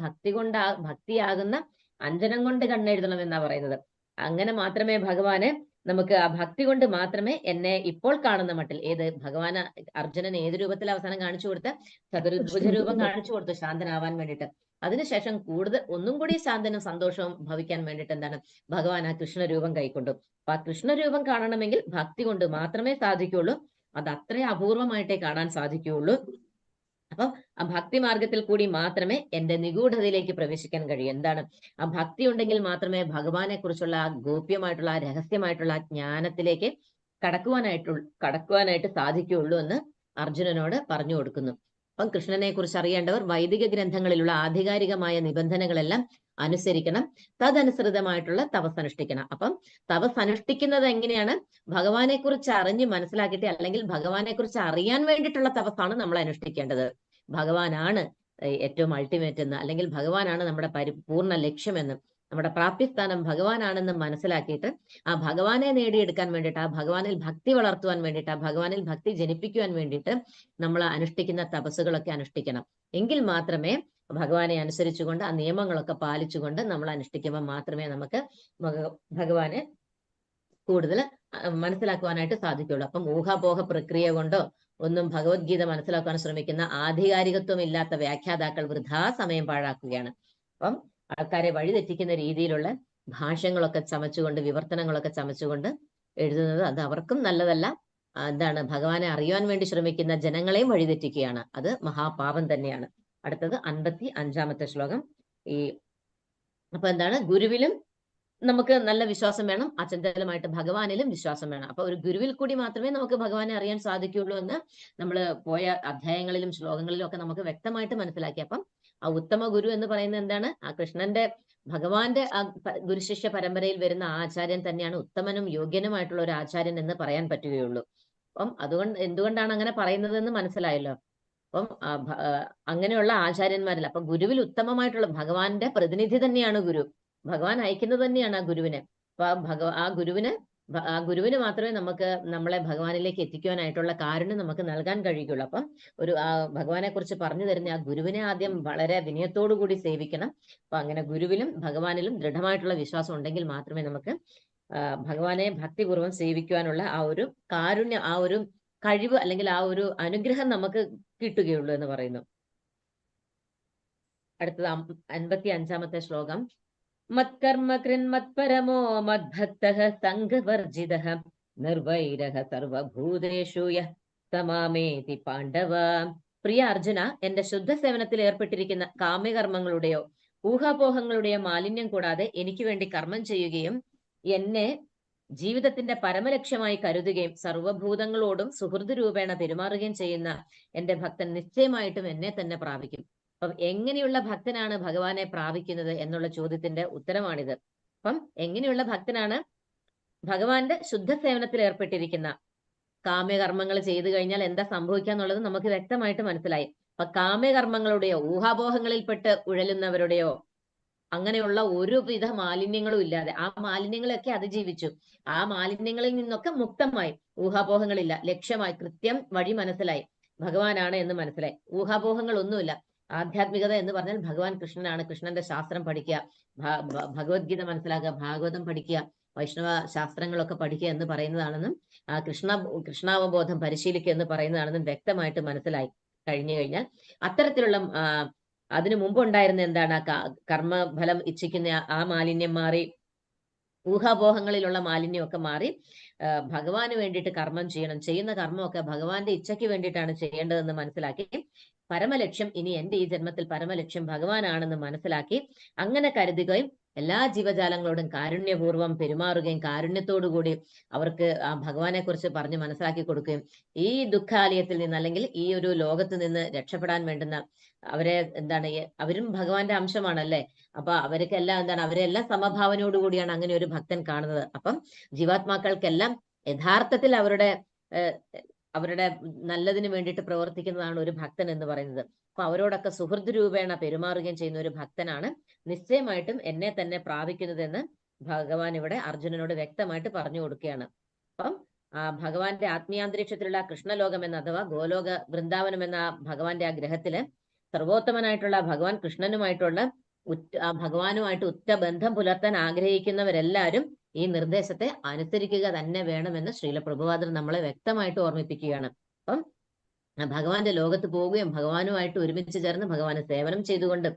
ഭക്തിയാകുന്ന അഞ്ജനം കൊണ്ട് കണ്ണെഴുതണം എന്നാ പറയുന്നത്. അങ്ങനെ മാത്രമേ ഭഗവാന് നമുക്ക് ആ ഭക്തി കൊണ്ട് മാത്രമേ എന്നെ ഇപ്പോൾ കാണുന്ന മട്ടിൽ, ഭഗവാന് അർജുനൻ ഏത് രൂപത്തിൽ അവസാനം കാണിച്ചു കൊടുത്ത ചതുർഭുജ രൂപം കാണിച്ചു കൊടുത്തു ശാന്തനാവാൻ വേണ്ടിയിട്ട്. അതിനുശേഷം ഒന്നും കൂടി ശാന്തനും സന്തോഷവും ഭവിക്കാൻ വേണ്ടിയിട്ട് ഭഗവാൻ ആ കൃഷ്ണരൂപം കൈക്കൊണ്ടു. അപ്പൊ ആ കൃഷ്ണരൂപം കാണണമെങ്കിൽ ഭക്തി കൊണ്ട് മാത്രമേ സാധിക്കുള്ളൂ. അത് അത്രേ അപൂർവമായിട്ടേ കാണാൻ സാധിക്കുകയുള്ളൂ. അപ്പം ആ ഭക്തി മാർഗത്തിൽ കൂടി മാത്രമേ എന്റെ നിഗൂഢതയിലേക്ക് പ്രവേശിക്കാൻ കഴിയൂ. ആ ഭക്തി ഉണ്ടെങ്കിൽ മാത്രമേ ഭഗവാനെ കുറിച്ചുള്ള ആ ഗോപ്യമായിട്ടുള്ള ആ രഹസ്യമായിട്ടുള്ള ആ ജ്ഞാനത്തിലേക്ക് കടക്കുവാനായിട്ട് സാധിക്കുകയുള്ളൂ എന്ന് അർജുനനോട് പറഞ്ഞു കൊടുക്കുന്നു. അപ്പം കൃഷ്ണനെ കുറിച്ച് അറിയേണ്ടവർ വൈദിക ഗ്രന്ഥങ്ങളിലുള്ള ആധികാരികമായ നിബന്ധനകളെല്ലാം അനുസരിക്കണം. തദനുസൃതമായിട്ടുള്ള തപസ് അനുഷ്ഠിക്കണം. അപ്പം തപസ് അനുഷ്ഠിക്കുന്നത് എങ്ങനെയാണ്? ഭഗവാനെ കുറിച്ച് അറിഞ്ഞ് മനസ്സിലാക്കിയിട്ട്, അല്ലെങ്കിൽ ഭഗവാനെ കുറിച്ച് അറിയാൻ വേണ്ടിയിട്ടുള്ള തപസ്സാണ് നമ്മൾ അനുഷ്ഠിക്കേണ്ടത്. ഭഗവാനാണ് ഏറ്റവും അൾട്ടിമേറ്റ് എന്ന്, അല്ലെങ്കിൽ ഭഗവാനാണ് നമ്മുടെ പരിപൂർണ ലക്ഷ്യമെന്ന്, നമ്മുടെ പ്രാപ്തിസ്ഥാനം ഭഗവാനാണെന്ന് മനസ്സിലാക്കിയിട്ട് ആ ഭഗവാനെ നേടിയെടുക്കാൻ വേണ്ടിയിട്ട്, ആ ഭഗവാനിൽ ഭക്തി വളർത്തുവാൻ വേണ്ടിയിട്ട്, ആ ഭഗവാനിൽ ഭക്തി ജനിപ്പിക്കുവാൻ വേണ്ടിയിട്ട് നമ്മൾ അനുഷ്ഠിക്കുന്ന തപസ്സുകളൊക്കെ അനുഷ്ഠിക്കണം. എങ്കിൽ മാത്രമേ ഭഗവാനെ അനുസരിച്ചുകൊണ്ട് ആ നിയമങ്ങളൊക്കെ പാലിച്ചുകൊണ്ട് നമ്മൾ അനുഷ്ഠിക്കുമ്പോൾ മാത്രമേ നമുക്ക് ഭഗവാനെ കൂടുതൽ മനസ്സിലാക്കുവാനായിട്ട് സാധിക്കുള്ളൂ. അപ്പം ഊഹാപോഹ പ്രക്രിയ കൊണ്ടോ ഒന്നും ഭഗവത്ഗീത മനസ്സിലാക്കാൻ ശ്രമിക്കുന്ന ആധികാരികത്വം ഇല്ലാത്ത വ്യാഖ്യാതാക്കൾ വൃഥാ സമയം പാഴാക്കുകയാണ്. അപ്പം ആൾക്കാരെ വഴിതെറ്റിക്കുന്ന രീതിയിലുള്ള ഭാഷ്യങ്ങളൊക്കെ ചമച്ചുകൊണ്ട്, വിവർത്തനങ്ങളൊക്കെ ചമച്ചുകൊണ്ട് എഴുതുന്നത് അത് അവർക്കും നല്ലതല്ല. ഭഗവാനെ അറിയുവാൻ വേണ്ടി ശ്രമിക്കുന്ന ജനങ്ങളെയും വഴിതെറ്റിക്കുകയാണ്. അത് മഹാപാപം തന്നെയാണ്. അടുത്തത് 55-ാമത്തെ ശ്ലോകം. അപ്പൊ എന്താണ്, ഗുരുവിലും നമുക്ക് നല്ല വിശ്വാസം വേണം, അചഞ്ചലമായിട്ട് ഭഗവാനിലും വിശ്വാസം വേണം. അപ്പൊ ഒരു ഗുരുവിൽ കൂടി മാത്രമേ നമുക്ക് ഭഗവാനെ അറിയാൻ സാധിക്കുകയുള്ളൂ എന്ന് നമ്മൾ പോയ അധ്യായങ്ങളിലും ശ്ലോകങ്ങളിലും ഒക്കെ നമുക്ക് വ്യക്തമായിട്ട് മനസ്സിലാക്കി. അപ്പം ആ ഉത്തമ ഗുരു എന്ന് പറയുന്നത് എന്താണ്? ആ കൃഷ്ണന്റെ ഭഗവാന്റെ ആ ഗുരുശിഷ്യ പരമ്പരയിൽ വരുന്ന ആചാര്യൻ തന്നെയാണ് ഉത്തമനും യോഗ്യനുമായിട്ടുള്ള ഒരു ആചാര്യൻ എന്ന് പറയാൻ പറ്റുകയുള്ളൂ. അപ്പം എന്തുകൊണ്ടാണ് അങ്ങനെ പറയുന്നത് എന്ന് മനസ്സിലായല്ലോ. അപ്പം അങ്ങനെയുള്ള ആചാര്യന്മാരിൽ അപ്പൊ ഗുരുവിൽ ഉത്തമമായിട്ടുള്ള ഭഗവാന്റെ പ്രതിനിധി തന്നെയാണ് ഗുരു. ഭഗവാൻ അയക്കുന്നത് തന്നെയാണ് ആ ഗുരുവിനെ. അപ്പൊ ആ ഗുരുവിന് മാത്രമേ നമുക്ക് നമ്മളെ ഭഗവാനിലേക്ക് എത്തിക്കുവാനായിട്ടുള്ള കാരുണ്യം നമുക്ക് നൽകാൻ കഴിയുകയുള്ളൂ. അപ്പം ഭഗവാനെ കുറിച്ച് പറഞ്ഞു തരുന്ന ആ ഗുരുവിനെ ആദ്യം വളരെ വിനയത്തോടു കൂടി സേവിക്കണം. അപ്പൊ അങ്ങനെ ഗുരുവിലും ഭഗവാനിലും ദൃഢമായിട്ടുള്ള വിശ്വാസം ഉണ്ടെങ്കിൽ മാത്രമേ നമുക്ക് ഭഗവാനെ ഭക്തിപൂർവ്വം സേവിക്കുവാനുള്ള ആ ഒരു കാരുണ്യം, ആ ഒരു കഴിവ് അല്ലെങ്കിൽ ആ ഒരു അനുഗ്രഹം നമുക്ക് കിട്ടുകയുള്ളൂ എന്ന് പറയുന്നു. അടുത്തത് 55-ാമത്തെ ശ്ലോകം. മത്കർമ്മ കൃന്മത്പരമോ മദ്ഭക്തഃ സംഘവർജിതഃ നിർവൈരഃ സർവഭൂതേഷു യഃ തമാമേതി പാണ്ഡവ. പ്രിയ അർജുന, എന്റെ ശുദ്ധ സേവനത്തിൽ ഏർപ്പെട്ടിരിക്കുന്ന കാമ്യകർമ്മങ്ങളുടെയോ ഊഹാപോഹങ്ങളുടെയോ മാലിന്യം കൂടാതെ എനിക്ക് വേണ്ടി കർമ്മം ചെയ്യുകയും എന്നെ ജീവിതത്തിന്റെ പരമലക്ഷ്യമായി കരുതുകയും സർവഭൂതങ്ങളോടും സുഹൃത് രൂപേണ പെരുമാറുകയും ചെയ്യുന്ന എന്റെ ഭക്തൻ നിശ്ചയമായിട്ടും എന്നെ തന്നെ പ്രാപിക്കും. അപ്പം എങ്ങനെയുള്ള ഭക്തനാണ് ഭഗവാനെ പ്രാപിക്കുന്നത് എന്നുള്ള ചോദ്യത്തിന്റെ ഉത്തരമാണിത്. അപ്പം എങ്ങനെയുള്ള ഭക്തനാണ്? ഭഗവാന്റെ ശുദ്ധ സേവനത്തിൽ ഏർപ്പെട്ടിരിക്കുന്ന, കാമ്യകർമ്മങ്ങൾ ചെയ്തു കഴിഞ്ഞാൽ എന്താ സംഭവിക്കുക എന്നുള്ളത് നമുക്ക് വ്യക്തമായിട്ട് മനസ്സിലായി. അപ്പൊ കാമ്യകർമ്മങ്ങളുടെയോ ഊഹാപോഹങ്ങളിൽപ്പെട്ട് ഉഴലുന്നവരുടെയോ അങ്ങനെയുള്ള ഒരുവിധ മാലിന്യങ്ങളും ഇല്ലാതെ, ആ മാലിന്യങ്ങളെയൊക്കെ അതിജീവിച്ചു, ആ മാലിന്യങ്ങളിൽ നിന്നൊക്കെ മുക്തമായി, ഊഹാപോഹങ്ങളില്ല, ലക്ഷ്യമായി കൃത്യം വഴി മനസ്സിലായി, ഭഗവാനാണ് എന്ന് മനസ്സിലായി, ഊഹാപോഹങ്ങൾ ഒന്നുമില്ല. ആധ്യാത്മികത എന്ന് പറഞ്ഞാൽ ഭഗവാൻ കൃഷ്ണനാണ്. കൃഷ്ണന്റെ ശാസ്ത്രം പഠിക്കുക, ഭഗവത്ഗീത മനസ്സിലാക്കുക, ഭാഗവതം പഠിക്കുക, വൈഷ്ണവ ശാസ്ത്രങ്ങളൊക്കെ പഠിക്കുക എന്ന് പറയുന്നതാണെന്നും കൃഷ്ണാവബോധം പരിശീലിക്കുക എന്ന് പറയുന്നതാണെന്നും വ്യക്തമായിട്ട് മനസ്സിലായി കഴിഞ്ഞു കഴിഞ്ഞാൽ അത്തരത്തിലുള്ള അതിനു മുമ്പുണ്ടായിരുന്ന എന്താണ്, കർമ്മഫലം ഇച്ഛിക്കുന്ന ആ മാലിന്യം മാറി, ഊഹാപോഹങ്ങളിലുള്ള മാലിന്യമൊക്കെ മാറി ഭഗവാന് വേണ്ടിയിട്ട് കർമ്മം ചെയ്യണം, ചെയ്യുന്ന കർമ്മമൊക്കെ ഭഗവാന്റെ ഇച്ഛയ്ക്ക് വേണ്ടിയിട്ടാണ് ചെയ്യേണ്ടതെന്ന് മനസ്സിലാക്കി, പരമലക്ഷ്യം ഇനി എന്റെ ഈ ജന്മത്തിൽ പരമലക്ഷ്യം ഭഗവാനാണെന്ന് മനസ്സിലാക്കി അങ്ങനെ കരുതുകയും എല്ലാ ജീവജാലങ്ങളോടും കാരുണ്യപൂർവ്വം പെരുമാറുകയും കാരുണ്യത്തോടുകൂടി അവർക്ക് ആ ഭഗവാനെ കുറിച്ച് പറഞ്ഞ് മനസ്സിലാക്കി കൊടുക്കുകയും ഈ ദുഃഖാലയത്തിൽ നിന്ന് അല്ലെങ്കിൽ ഈ ഒരു ലോകത്ത് നിന്ന് രക്ഷപ്പെടാൻ വേണ്ടുന്ന അവരെ എന്താണ്, അവരും ഭഗവാന്റെ അംശമാണല്ലേ. അപ്പൊ അവർക്കെല്ലാം എന്താണ്, അവരെല്ലാം സമഭാവനയോടുകൂടിയാണ് അങ്ങനെ ഒരു ഭക്തൻ കാണുന്നത്. അപ്പം ജീവാത്മാക്കൾക്കെല്ലാം യഥാർത്ഥത്തിൽ അവരുടെ നല്ലതിന് വേണ്ടിയിട്ട് പ്രവർത്തിക്കുന്നതാണ് ഒരു ഭക്തൻ എന്ന് പറയുന്നത്. അപ്പൊ അവരോടൊക്കെ സുഹൃദ് രൂപേണ പെരുമാറുകയും ചെയ്യുന്ന ഒരു ഭക്തനാണ് നിശ്ചയമായിട്ടും എന്നെ തന്നെ പ്രാപിക്കുന്നതെന്ന് ഭഗവാൻ ഇവിടെ അർജുനനോട് വ്യക്തമായിട്ട് പറഞ്ഞു കൊടുക്കുകയാണ്. അപ്പം ഭഗവാന്റെ ആത്മീയാന്തരീക്ഷത്തിലുള്ള കൃഷ്ണലോകം എന്ന അഥവാ ഗോലോക വൃന്ദാവനം എന്ന ഭഗവാന്റെ ആ ഗ്രഹത്തില് സർവോത്തമനായിട്ടുള്ള ഭഗവാൻ കൃഷ്ണനുമായിട്ടുള്ള ഭഗവാനുമായിട്ട് ഉറ്റ ബന്ധം പുലർത്താൻ ആഗ്രഹിക്കുന്നവരെല്ലാവരും ഈ നിർദ്ദേശത്തെ അനുസരിക്കുക തന്നെ വേണമെന്ന് ശ്രീല പ്രഭുപാദർ നമ്മളെ വ്യക്തമായിട്ട് ഓർമ്മിപ്പിക്കുകയാണ്. അപ്പം ഭഗവാന്റെ ലോകത്ത് പോവുകയും ഭഗവാനുമായിട്ട് ഒരുമിച്ച് ചേർന്ന് ഭഗവാന് സേവനം ചെയ്തുകൊണ്ട്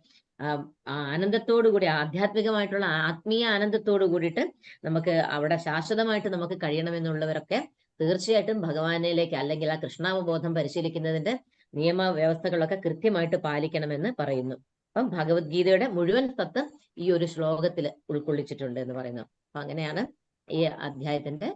ആനന്ദത്തോടുകൂടി, ആധ്യാത്മികമായിട്ടുള്ള ആത്മീയ ആനന്ദത്തോടു കൂടിയിട്ട് നമുക്ക് അവിടെ ശാശ്വതമായിട്ട് നമുക്ക് കഴിയണമെന്നുള്ളവരൊക്കെ തീർച്ചയായിട്ടും ഭഗവാനിലേക്ക് അല്ലെങ്കിൽ ആ കൃഷ്ണാവബോധം പരിശീലിക്കുന്നതിന്റെ നിയമവ്യവസ്ഥകളൊക്കെ കൃത്യമായിട്ട് പാലിക്കണമെന്ന് പറയുന്നു. അപ്പം ഭഗവത്ഗീതയുടെ മുഴുവൻ തത്വം ഈ ഒരു ശ്ലോകത്തിൽ ഉൾക്കൊള്ളിച്ചിട്ടുണ്ട് എന്ന് പറയുന്നു. അപ്പൊ അങ്ങനെയാണ് ഈ അധ്യായത്തിന്റെ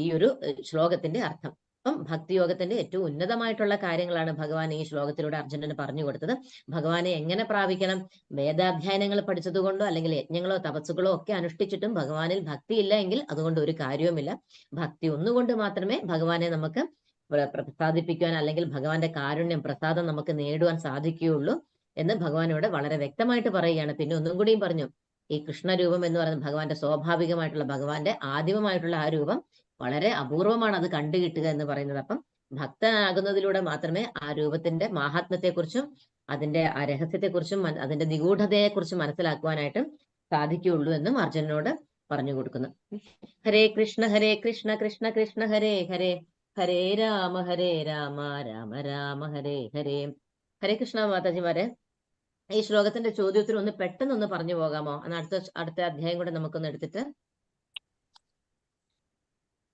ഈ ഒരു ശ്ലോകത്തിന്റെ അർത്ഥം. അപ്പം ഭക്തിയോഗത്തിന്റെ ഏറ്റവും ഉന്നതമായിട്ടുള്ള കാര്യങ്ങളാണ് ഭഗവാൻ ഈ ശ്ലോകത്തിലൂടെ അർജുനന് പറഞ്ഞു കൊടുത്തത്. ഭഗവാനെ എങ്ങനെ പ്രാപിക്കണം? വേദാധ്യയനങ്ങൾ പഠിച്ചതുകൊണ്ടോ അല്ലെങ്കിൽ യജ്ഞങ്ങളോ തപസ്സുകളോ ഒക്കെ അനുഷ്ഠിച്ചിട്ടും ഭഗവാനിൽ ഭക്തിയില്ല എങ്കിൽ അതുകൊണ്ട് ഒരു കാര്യവുമില്ല. ഭക്തി ഒന്നുകൊണ്ട് മാത്രമേ ഭഗവാനെ നമുക്ക് പ്രസാദിപ്പിക്കുവാൻ അല്ലെങ്കിൽ ഭഗവാന്റെ കാരുണ്യം, പ്രസാദം നമുക്ക് നേടുവാൻ സാധിക്കുകയുള്ളൂ എന്ന് ഭഗവാനോട് വളരെ വ്യക്തമായിട്ട് പറയുകയാണ്. പിന്നെ ഒന്നും കൂടിയും പറഞ്ഞു, ഈ കൃഷ്ണരൂപം എന്ന് പറയുന്നത് ഭഗവാന്റെ സ്വാഭാവികമായിട്ടുള്ള, ഭഗവാന്റെ ആദിമമായിട്ടുള്ള ആ രൂപം വളരെ അപൂർവമാണ് അത് കണ്ടുകിട്ടുക എന്ന് പറയുന്നത്. അപ്പം ഭക്തനാകുന്നതിലൂടെ മാത്രമേ ആ രൂപത്തിന്റെ മാഹാത്മ്യത്തെക്കുറിച്ചും അതിന്റെ ആ രഹസ്യത്തെക്കുറിച്ചും അതിന്റെ നിഗൂഢതയെക്കുറിച്ചും മനസ്സിലാക്കുവാനായിട്ട് സാധിക്കുകയുള്ളൂ എന്നും അർജുനനോട് പറഞ്ഞു കൊടുക്കുന്നു. ഹരേ കൃഷ്ണ കൃഷ്ണ കൃഷ്ണ ഹരേ ഹരേ, ഹരേ രാമ രാമ രാമ ഹരേ ഹരേ. ഹരേ കൃഷ്ണ മാതാജിമാരെ, ഈ ശ്ലോകത്തിന്റെ ചോദ്യോത്തരം ഒന്ന് പെട്ടെന്നൊന്ന് പറഞ്ഞു പോകാമോ? അടുത്ത അധ്യായം കൂടെ നമുക്കൊന്ന് എടുത്തിട്ട്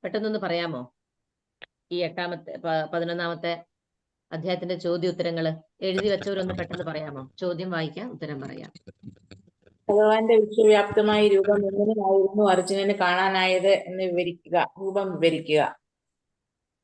പെട്ടെന്നൊന്ന് പറയാമോ? ഈ 11-ാമത്തെ അധ്യായത്തിന്റെ ചോദ്യോത്തരങ്ങള് എഴുതി വെച്ചവരൊന്ന് പെട്ടെന്ന് പറയാമോ? ചോദ്യം വായിക്കാം, ഉത്തരം പറയാം. ഭഗവാന്റെ വിശ്വവ്യാപ്തമായ രൂപം എങ്ങനെയായിരുന്നു അർജുനന് കാണാനായത് എന്ന് രൂപം വിവരിക്കുക.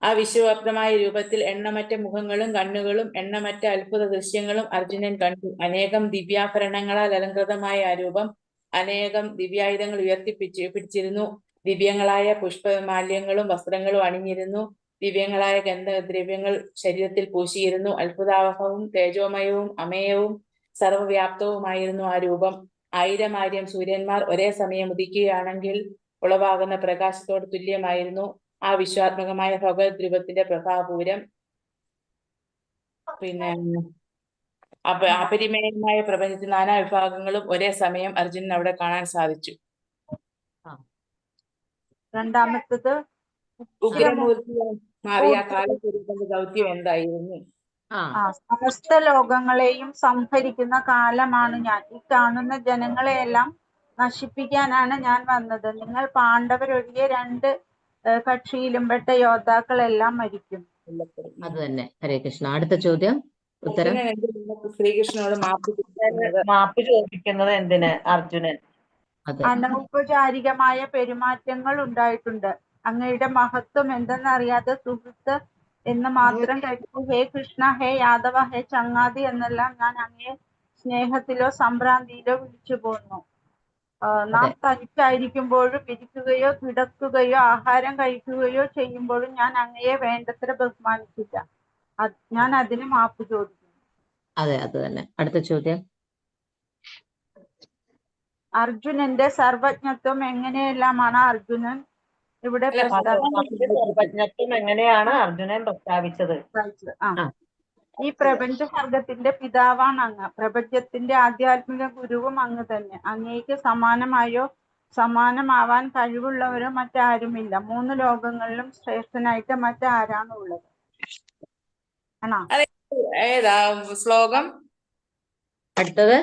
ആ വിശ്വവ്യാപ്തമായ രൂപത്തിൽ എണ്ണമറ്റ മുഖങ്ങളും കണ്ണുകളും എണ്ണമറ്റ അത്ഭുത ദൃശ്യങ്ങളും അർജുനൻ കണ്ടു. അനേകം ദിവ്യാഭരണങ്ങളാൽ അലങ്കൃതമായ ആ രൂപം അനേകം ദിവ്യായുധങ്ങൾ പിടിച്ചിരുന്നു. ദിവ്യങ്ങളായ പുഷ്പമാല്യങ്ങളും വസ്ത്രങ്ങളും അണിഞ്ഞിരുന്നു. ദിവ്യങ്ങളായ ഗന്ധദ്രവ്യങ്ങൾ ശരീരത്തിൽ പൂശിയിരുന്നു. അത്ഭുതാവഹവും തേജോമയവും അമേയവും സർവവ്യാപ്തവുമായിരുന്നു ആ രൂപം. 1000 സൂര്യന്മാർ ഒരേ സമയം ഉദിക്കുകയാണെങ്കിൽ ഉളവാകുന്ന പ്രകാശത്തോട് തുല്യമായിരുന്നു ആ വിശ്വാത്മകമായ ഭഗവത് രൂപത്തിന്റെ പ്രഭാപൂരം. പിന്നെ അപരിമേയമായ പ്രപഞ്ചത്തിൽ നാനാ വിഭാഗങ്ങളും ഒരേ സമയം അർജുനൻ അവിടെ കാണാൻ സാധിച്ചു. രണ്ടാമത്തത് ഉഗ്രമൂർത്തിയായി മാറിയ കാലസ്വരൂപന്റെ ദൗത്യം എന്തായിരുന്നു? സമസ്ത ലോകങ്ങളെയും സംഹരിക്കുന്ന കാലമാണ് ഞാൻ. ഈ കാണുന്ന ജനങ്ങളെയെല്ലാം നശിപ്പിക്കാനാണ് ഞാൻ വന്നത്. നിങ്ങൾ പാണ്ഡവരൊഴികെ 2 കക്ഷിയിലും പെട്ട യോദ്ധാക്കളെല്ലാം മരിക്കും. അത് തന്നെ. ഹരേ കൃഷ്ണ. അടുത്ത ചോദ്യം ഉത്തരം. ശ്രീകൃഷ്ണനോട് മാപ്പ് ചോദിക്കുന്നത് എന്തിന് അർജുനൻ? അനൗപചാരികമായ പെരുമാറ്റങ്ങൾ ഉണ്ടായിട്ടുണ്ട്. അങ്ങയുടെ മഹത്വം എന്തെന്നറിയാതെ സുഹൃത്ത് എന്ന് മാത്രം കഴിച്ചു. ഹേ കൃഷ്ണ, ഹേ യാദവ, ഹേ ചങ്ങാതി എന്നെല്ലാം ഞാൻ അങ്ങയെ സ്നേഹത്തിലോ സംഭ്രാന്തിയിലോ വിളിച്ചു പോന്നു. നാം തനിച്ചായിരിക്കുമ്പോഴും ഇരിക്കുകയോ കിടക്കുകയോ ആഹാരം കഴിക്കുകയോ ചെയ്യുമ്പോഴും ഞാൻ അങ്ങയെ വേണ്ടത്ര ബഹുമാനിച്ചില്ല. ഞാൻ അതിന് മാപ്പ് ചോദിക്കുന്നു. അതെ, അത് തന്നെ. അടുത്ത ചോദ്യം. അർജുനന്റെ സർവജ്ഞത്വം എങ്ങനെയെല്ലാമാണ് അർജുനൻ ഇവിടെ സർവജ്ഞത്വം എങ്ങനെയാണ് അർജുനൻ പ്രസ്താവിച്ചത്? ഈ പ്രപഞ്ച സർഗത്തിന്റെ പിതാവാണ് അങ്ങ്. പ്രപഞ്ചത്തിന്റെ ആധ്യാത്മിക ഗുരുവും അങ്ങ് തന്നെ. അങ്ങേക്ക് സമാനമാവാൻ കഴിവുള്ളവരോ മറ്റാരുമില്ല. 3 ലോകങ്ങളിലും ശ്രേഷ്ഠനായിട്ട് മറ്റാരാണ് ഉള്ളത്? ആണോ? ഏതാ ശ്ലോകം? അടുത്തത്.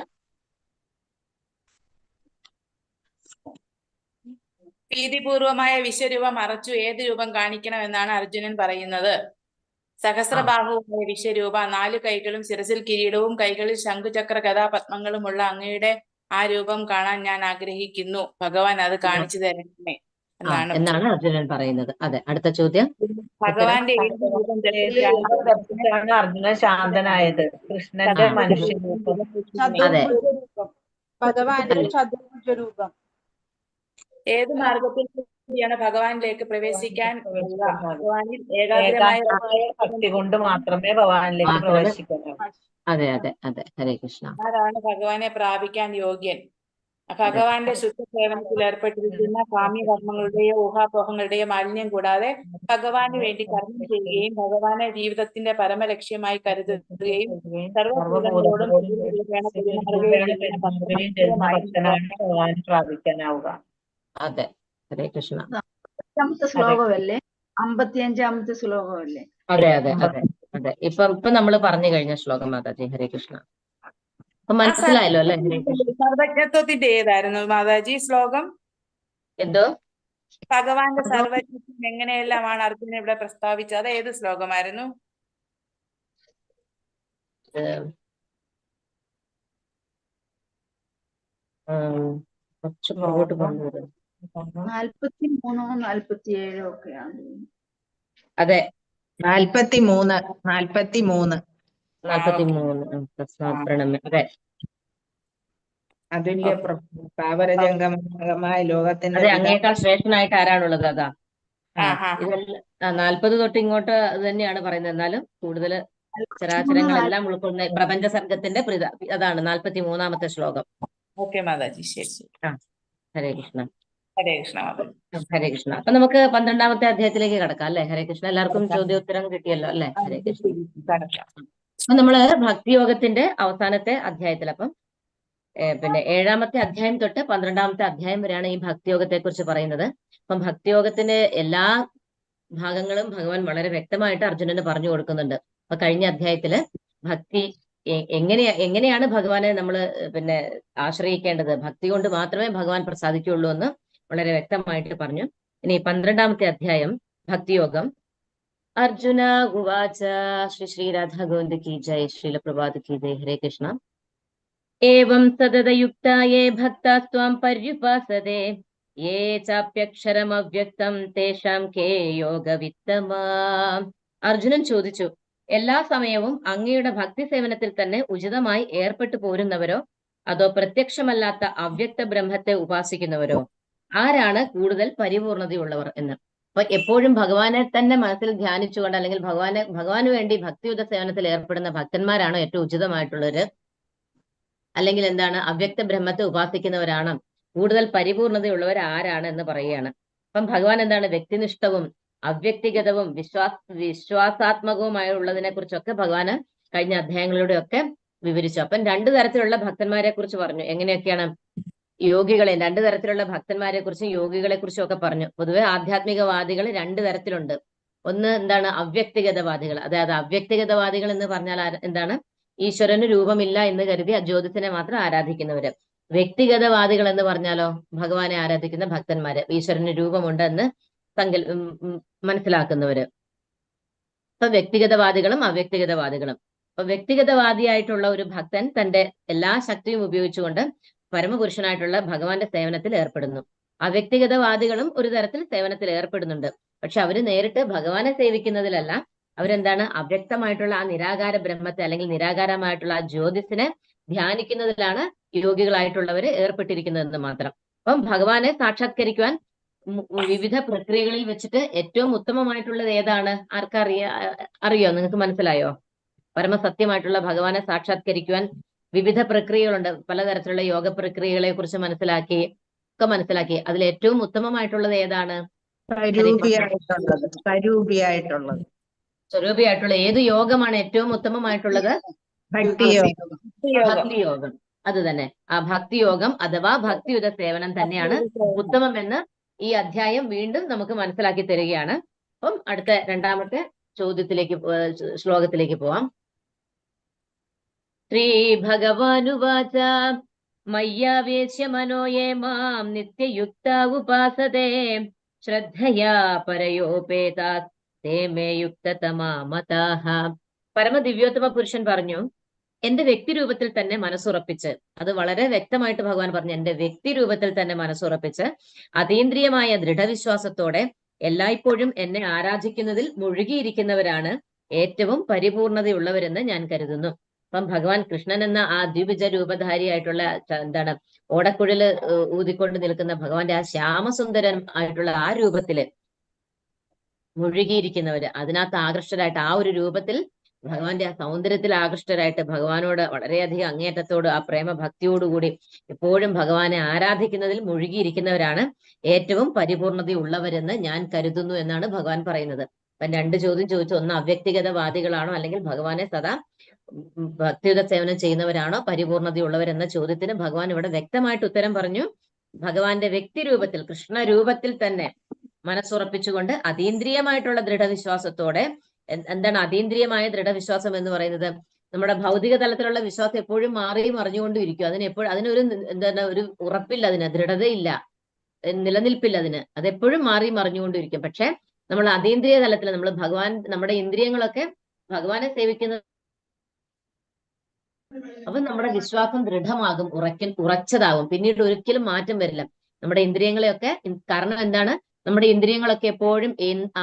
പ്രീതിപൂർവമായ വിശ്വരൂപം മറച്ചു ഏത് രൂപം കാണിക്കണമെന്നാണ് അർജുനൻ പറയുന്നത്? സഹസ്രബാഹുവായ വിശ്വരൂപ, 4 കൈകളും ശിരസിൽ കിരീടവും കൈകളിൽ ശംഖുചക്ര ഗദാപത്മങ്ങളുമുള്ള അങ്ങയുടെ ആ രൂപം കാണാൻ ഞാൻ ആഗ്രഹിക്കുന്നു. ഭഗവാൻ അത് കാണിച്ചു തരണമേ എന്നാണ് അർജുനൻ പറയുന്നത്. അതെ. അടുത്ത ചോദ്യം. ഭഗവാന്റെ അർജുനൻ ശാന്തനായത്? കൃഷ്ണന്റെ മനുഷ്യരൂപം. ഭഗവാന്റെ ചതുർഭുജ രൂപം. ഏത് മാർഗത്തിൽ കൂടിയാണ് ഭഗവാനിലേക്ക് പ്രവേശിക്കാൻ? ഭഗവാനിൽ ഏകാഗ്രമായ ഭക്തി കൊണ്ട് മാത്രമേ ഭഗവാനിലേക്ക് പ്രവേശിക്കാനാവൂ. അതെ അതെ അതെ. ഹരേ കൃഷ്ണ. ആരാണ് ഭഗവാനെ പ്രാപിക്കാൻ യോഗ്യൻ? ഭഗവാന്റെ ശുദ്ധ സേവനത്തിൽ ഏർപ്പെട്ടിരിക്കുന്ന കാമ്യകർമ്മങ്ങളുടെയോ ഊഹാപോഹങ്ങളുടെയോ മാലിന്യം കൂടാതെ ഭഗവാന് വേണ്ടി കർമ്മം ചെയ്യുകയും ഭഗവാനെ ജീവിതത്തിന്റെ പരമലക്ഷ്യമായി കരുതുകയും സർവ്വഭൂതങ്ങളോടും ഭഗവാൻ പ്രാപിക്കാനാവുക. അതെ. ഹരേ കൃഷ്ണ. 5ാമത്തെ ശ്ലോകമല്ലേ? 55ാമത്തെ ശ്ലോകമല്ലേ? അതെ അതെ അതെ അതെ. ഇപ്പൊ നമ്മൾ പറഞ്ഞു കഴിഞ്ഞ ശ്ലോകം മാതാജി. ഹരേ കൃഷ്ണ. അപ്പൊ മനസ്സിലായല്ലോ അല്ലെ? സർവജ്ഞത്വത്തിന്റെ ഏതായിരുന്നു മാതാജി ശ്ലോകം? എന്തോ? ഭഗവാന്റെ സർവജ്ഞത്വം എങ്ങനെയെല്ലാമാണ് അർജുനൻ ഇവിടെ പ്രസ്താവിച്ചത്? അത് ഏത് ശ്ലോകമായിരുന്നു? കുറച്ച് പുറകോട്ട് കൊണ്ടുവരും. 43 47 ഒക്കെയാണ്. അതെ, 43. അതെ. അതുല്യ സ്ഥാവരജംഗമമായ ലോകത്തിന്റെ അതെ, അങ്ങേക്കാൾ ശ്രേഷ്ഠനായിട്ട് ആരാണുള്ളത്? അതാ ഇതെല്ലാം 40 തൊട്ട് ഇങ്ങോട്ട് അത് തന്നെയാണ് പറയുന്നത്. എന്നാലും കൂടുതൽ ചരാചരങ്ങളെല്ലാം ഉൾക്കൊള്ളുന്ന പ്രപഞ്ച സർഗത്തിന്റെ അതാണ് 43ാമത്തെ ശ്ലോകം. ഓക്കെ മാതാജി, ശരി ശരി. ഹരേ കൃഷ്ണ. ഹരേ കൃഷ്ണ മാതാജി. ഹരേ കൃഷ്ണ. അപ്പൊ നമുക്ക് 12ാമത്തെ അധ്യായത്തിലേക്ക് കടക്കാം അല്ലെ? ഹരേ കൃഷ്ണ. എല്ലാവർക്കും ചോദ്യോത്തരം കിട്ടിയല്ലോ അല്ലെ? ഹരേ കൃഷ്ണ. അപ്പൊ നമ്മള് ഭക്തിയോഗത്തിന്റെ അവസാനത്തെ അധ്യായത്തിൽ, അപ്പം പിന്നെ 7ാമത്തെ അധ്യായം തൊട്ട് 12ാമത്തെ അധ്യായം വരെയാണ് ഈ ഭക്തിയോഗത്തെ കുറിച്ച് പറയുന്നത്. അപ്പം ഭക്തിയോഗത്തിന്റെ എല്ലാ ഭാഗങ്ങളും ഭഗവാൻ വളരെ വ്യക്തമായിട്ട് അർജുനന് പറഞ്ഞു കൊടുക്കുന്നുണ്ട്. അപ്പൊ കഴിഞ്ഞ അധ്യായത്തില് ഭക്തി എങ്ങനെയാണ് ഭഗവാനെ നമ്മൾ പിന്നെ ആശ്രയിക്കേണ്ടത്, ഭക്തി കൊണ്ട് മാത്രമേ ഭഗവാൻ പ്രസാദിക്കുള്ളൂ എന്ന് വളരെ വ്യക്തമായിട്ട് പറഞ്ഞു. ഇനി 12ാമത്തെ അധ്യായം ഭക്തിയോഗം. अर्जुन उवाच श्री राधा गोविंद की जय, श्रील प्रभात की जय। हरे कृष्ण। एवं सततयुक्ता ये भक्ता त्वां पर्युपासते ये चाप्यक्षरमव्യക്തം തേഷാം കേ യോഗവിത്തമാ. അർജുനൻ ചോദിച്ചു, എല്ലാ സമയവും അങ്ങയുടെ ഭക്തി സേവനത്തിൽ തന്നെ ഉചിതമായി ഏർപ്പെട്ടു പോരുന്നവരോ അതോ പ്രത്യക്ഷമല്ലാത്ത അവ്യക്ത ബ്രഹ്മത്തെ ഉപാസിക്കുന്നവരോ ആരാണ് കൂടുതൽ പരിപൂർണതയുള്ളവർ എന്ന്. അപ്പൊ എപ്പോഴും ഭഗവാനെ തന്നെ മനസ്സിൽ ധ്യാനിച്ചുകൊണ്ട് അല്ലെങ്കിൽ ഭഗവാന് വേണ്ടി ഭക്തിയുത സേവനത്തിൽ ഏർപ്പെടുന്ന ഭക്തന്മാരാണ് ഏറ്റവും ഉചിതമായിട്ടുള്ളവര്, അല്ലെങ്കിൽ എന്താണ് അവ്യക്ത ബ്രഹ്മത്തെ ഉപാസിക്കുന്നവരാണ് കൂടുതൽ പരിപൂർണതയുള്ളവർ ആരാണ് എന്ന് പറയുകയാണ്. അപ്പം ഭഗവാൻ എന്താണ് വ്യക്തിനിഷ്ഠവും അവ്യക്തിഗതവും വിശ്വാസാത്മകവുമായുള്ളതിനെ കുറിച്ചൊക്കെ ഭഗവാന് കഴിഞ്ഞ അധ്യായങ്ങളിലൂടെയൊക്കെ വിവരിച്ചു. അപ്പം രണ്ടു തരത്തിലുള്ള ഭക്തന്മാരെ കുറിച്ച് പറഞ്ഞു. എങ്ങനെയൊക്കെയാണ്? യോഗികളെ, രണ്ടു തരത്തിലുള്ള ഭക്തന്മാരെ കുറിച്ചും യോഗികളെ കുറിച്ചും ഒക്കെ പറഞ്ഞു. പൊതുവെ ആധ്യാത്മികവാദികൾ രണ്ടു തരത്തിലുണ്ട്. ഒന്ന് എന്താണ്? അവ്യക്തിഗതവാദികൾ. അതായത് അവ്യക്തിഗതവാദികൾ എന്ന് പറഞ്ഞാൽ എന്താണ്? ഈശ്വരന് രൂപമില്ല എന്ന് കരുതി ജ്യോതിസിനെ മാത്രം ആരാധിക്കുന്നവര്. വ്യക്തിഗതവാദികൾ എന്ന് പറഞ്ഞാലോ ഭഗവാനെ ആരാധിക്കുന്ന ഭക്തന്മാര്, ഈശ്വരന് രൂപമുണ്ട് എന്ന് മനസ്സിലാക്കുന്നവര്. അപ്പൊ വ്യക്തിഗതവാദികളും അവ്യക്തിഗതവാദികളും. അപ്പൊ വ്യക്തിഗതവാദിയായിട്ടുള്ള ഒരു ഭക്തൻ തന്റെ എല്ലാ ശക്തിയും ഉപയോഗിച്ചുകൊണ്ട് പരമപുരുഷനായിട്ടുള്ള ഭഗവാന്റെ സേവനത്തിൽ ഏർപ്പെടുന്നു. അവ്യക്തിഗതവാദികളും ഒരു തരത്തിൽ സേവനത്തിൽ ഏർപ്പെടുന്നുണ്ട്. പക്ഷെ അവര് നേരിട്ട് ഭഗവാനെ സേവിക്കുന്നതിലല്ല, അവരെന്താണ്? അവ്യക്തമായിട്ടുള്ള ആ നിരാകാര ബ്രഹ്മത്തെ അല്ലെങ്കിൽ നിരാകാരമായിട്ടുള്ള ആ ജ്യോതിസിനെ ധ്യാനിക്കുന്നതിലാണ് യോഗികളായിട്ടുള്ളവര് ഏർപ്പെട്ടിരിക്കുന്നതെന്ന് മാത്രം. അപ്പം ഭഗവാനെ സാക്ഷാത്കരിക്കുവാൻ വിവിധ പ്രക്രിയകളിൽ വെച്ചിട്ട് ഏറ്റവും ഉത്തമമായിട്ടുള്ളത് ഏതാണ്? അറിയോ? നിങ്ങൾക്ക് മനസ്സിലായോ? പരമസത്യമായിട്ടുള്ള ഭഗവാനെ സാക്ഷാത്കരിക്കുവാൻ വിവിധ പ്രക്രിയകളുണ്ട്. പലതരത്തിലുള്ള യോഗ പ്രക്രിയകളെ കുറിച്ച് മനസ്സിലാക്കി. അതിൽ ഏറ്റവും ഉത്തമമായിട്ടുള്ളത് ഏതാണ്? സ്വരൂപിയായിട്ടുള്ള ഏത് യോഗമാണ് ഏറ്റവും ഉത്തമമായിട്ടുള്ളത്? ഭക്തിയോഗം. അത് തന്നെ, ആ ഭക്തിയോഗം അഥവാ ഭക്തിയുത സേവനം തന്നെയാണ് ഉത്തമമെന്ന് ഈ അധ്യായം വീണ്ടും നമുക്ക് മനസ്സിലാക്കി തരികയാണ്. അപ്പം അടുത്ത രണ്ടാമത്തെ ശ്ലോകത്തിലേക്ക് പോവാം. ശ്രീ ഭഗവാനുവാച മയ്യാവേശ്യ മനോയേ മാം നിത്യയുക്ത ഉപാസതേ ശ്രദ്ധയാ പരയോപേതാ തേ മേ യുക്തതമാ മതാഃ. പരമദിവ്യോത്തമ പുരുഷൻ പറഞ്ഞു, എന്റെ വ്യക്തിരൂപത്തിൽ തന്നെ മനസ്സുറപ്പിച്ച്, അത് വളരെ വ്യക്തമായിട്ട് ഭഗവാൻ പറഞ്ഞു, എന്റെ വ്യക്തിരൂപത്തിൽ തന്നെ മനസ്സുറപ്പിച്ച് അതീന്ദ്രിയമായ ദൃഢവിശ്വാസത്തോടെ എല്ലായ്പ്പോഴും എന്നെ ആരാധിക്കുന്നതിൽ മുഴുകിയിരിക്കുന്നവരാണ് ഏറ്റവും പരിപൂർണതയുള്ളവരെന്ന് ഞാൻ കരുതുന്നു. അപ്പം ഭഗവാൻ കൃഷ്ണൻ എന്ന ആ ദ്വിഭുജ രൂപധാരിയായിട്ടുള്ള എന്താണ് ഓടക്കുഴല് ഊതിക്കൊണ്ട് നിൽക്കുന്ന ഭഗവാന്റെ ആ ശ്യാമസുന്ദരൻ ആയിട്ടുള്ള ആ രൂപത്തില് മുഴുകിയിരിക്കുന്നവര്, അതിനകത്ത് ആകൃഷ്ടരായിട്ട്, ആ ഒരു രൂപത്തിൽ ഭഗവാന്റെ ആ സൗന്ദര്യത്തിൽ ആകൃഷ്ടരായിട്ട് ഭഗവാനോട് വളരെയധികം അങ്ങേയറ്റത്തോട് ആ പ്രേമഭക്തിയോടുകൂടി എപ്പോഴും ഭഗവാനെ ആരാധിക്കുന്നതിൽ മുഴുകിയിരിക്കുന്നവരാണ് ഏറ്റവും പരിപൂർണതയുള്ളവരെന്ന് ഞാൻ കരുതുന്നു എന്നാണ് ഭഗവാൻ പറയുന്നത്. അപ്പം രണ്ട് ചോദ്യം ചോദിച്ചു. ഒന്ന്, അവ്യക്തിഗതവാദികളാണോ അല്ലെങ്കിൽ ഭഗവാനെ സദാ ഭക്തിയുത സേവനം ചെയ്യുന്നവരാണോ പരിപൂർണതയുള്ളവരെന്ന ചോദ്യത്തിന് ഭഗവാൻ ഇവിടെ വ്യക്തമായിട്ട് ഉത്തരം പറഞ്ഞു. ഭഗവാന്റെ വ്യക്തിരൂപത്തിൽ, കൃഷ്ണരൂപത്തിൽ തന്നെ മനസ്സുറപ്പിച്ചുകൊണ്ട് അതീന്ദ്രിയമായിട്ടുള്ള ദൃഢവിശ്വാസത്തോടെ. എന്താണ് അതീന്ദ്രിയമായ ദൃഢവിശ്വാസം എന്ന് പറയുന്നത്? നമ്മുടെ ഭൗതിക തലത്തിലുള്ള വിശ്വാസം എപ്പോഴും മാറിയും മറിഞ്ഞുകൊണ്ടും ഇരിക്കും. അതിനൊരു എന്താണ് ഒരു ഉറപ്പില്ല, അതിന് ദൃഢതയില്ല, നിലനിൽപ്പില്ല അതിന്. അതെപ്പോഴും മാറിയും മറിഞ്ഞുകൊണ്ടിരിക്കും. പക്ഷെ നമ്മൾ അതീന്ദ്രിയ തലത്തിൽ നമ്മൾ നമ്മുടെ ഇന്ദ്രിയങ്ങളൊക്കെ ഭഗവാനെ സേവിക്കുന്ന, അപ്പൊ നമ്മുടെ വിശ്വാസം ദൃഢമാകും, ഉറച്ചതാകും, പിന്നീട് ഒരിക്കലും മാറ്റം വരില്ല നമ്മുടെ ഇന്ദ്രിയങ്ങളെയൊക്കെ. കാരണം എന്താണ്? നമ്മുടെ ഇന്ദ്രിയങ്ങളൊക്കെ എപ്പോഴും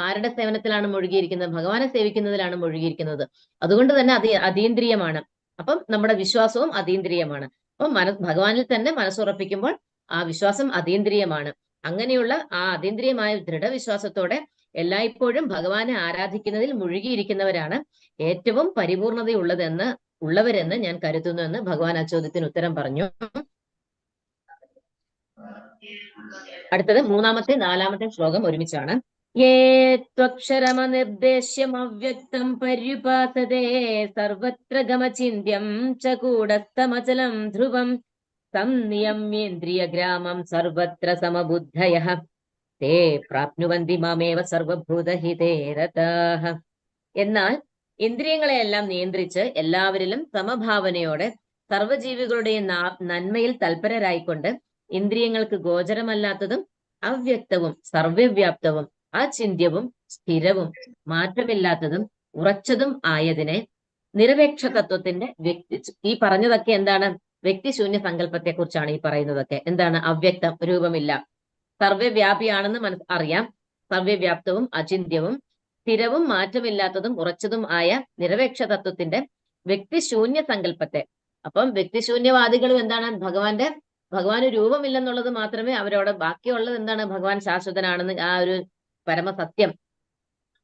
ആരുടെ സേവനത്തിലാണ് മുഴുകിയിരിക്കുന്നത്? ഭഗവാനെ സേവിക്കുന്നതിലാണ് മുഴുകിയിരിക്കുന്നത്. അതുകൊണ്ട് തന്നെ അതീന്ദ്രിയമാണ്. അപ്പം നമ്മുടെ വിശ്വാസവും അതീന്ദ്രിയമാണ്. അപ്പം ഭഗവാനിൽ തന്നെ മനസ്സുറപ്പിക്കുമ്പോൾ ആ വിശ്വാസം അതീന്ദ്രിയമാണ്. അങ്ങനെയുള്ള ആ അതീന്ദ്രിയമായ ദൃഢവിശ്വാസത്തോടെ എല്ലായ്പ്പോഴും ഭഗവാനെ ആരാധിക്കുന്നതിൽ മുഴുകിയിരിക്കുന്നവരാണ് ഏറ്റവും ഉള്ളവരെന്ന് ഞാൻ കരുതുന്നു എന്ന് ഭഗവാൻ ആ ചോദ്യത്തിന് ഉത്തരം പറഞ്ഞു. അടുത്തത് മൂന്നാമത്തെ നാലാമത്തെ ശ്ലോകം ഒരുമിച്ചാണ്. യേ ത്വക്ഷരമനിർദ്ദേശ്യം അവ്യക്തം പര്യുപാസതേ സർവത്ര ഗമചിന്യം ച കൂടസ്ഥമചലം ധ്രുവം സംനിയമ്യേന്ദ്രിയ ഗ്രാമം സർവത്ര സമബുദ്ധയഃ തേ പ്രാപ്നുവന്തി മാമേവ സർവഭൂതഹിതേ രതാഃ. എന്നാൽ ഇന്ദ്രിയങ്ങളെയെല്ലാം നിയന്ത്രിച്ച് എല്ലാവരിലും സമഭാവനയോടെ സർവ്വജീവികളുടെയും നന്മയിൽ തൽപരരായിക്കൊണ്ട് ഇന്ദ്രിയങ്ങൾക്ക് ഗോചരമല്ലാത്തതും അവ്യക്തവും സർവ്വവ്യാപ്തവും അചിന്യവും സ്ഥിരവും മാറ്റമില്ലാത്തതും ഉറച്ചതും ആയതിനെ നിരപേക്ഷ തത്വത്തിന്റെ ഈ പറഞ്ഞതൊക്കെ എന്താണ്? വ്യക്തിശൂന്യ സങ്കല്പത്തെ കുറിച്ചാണ് ഈ പറയുന്നതൊക്കെ. എന്താണ്? അവ്യക്തം, രൂപമില്ല, സർവ്വവ്യാപിയാണെന്ന് അറിയാം, സർവ്വവ്യാപ്തവും അചിന്ത്യവും സ്ഥിരവും മാറ്റമില്ലാത്തതും ഉറച്ചതും ആയ നിരപേക്ഷ തത്വത്തിന്റെ വ്യക്തിശൂന്യ സങ്കല്പത്തെ. അപ്പം വ്യക്തിശൂന്യവാദികളും എന്താണ്? ഭഗവാന് രൂപമില്ലെന്നുള്ളത് മാത്രമേ അവരോട്, ബാക്കിയുള്ളത് എന്താണ്? ഭഗവാൻ ശാശ്വതനാണെന്ന്, ആ ഒരു പരമസത്യം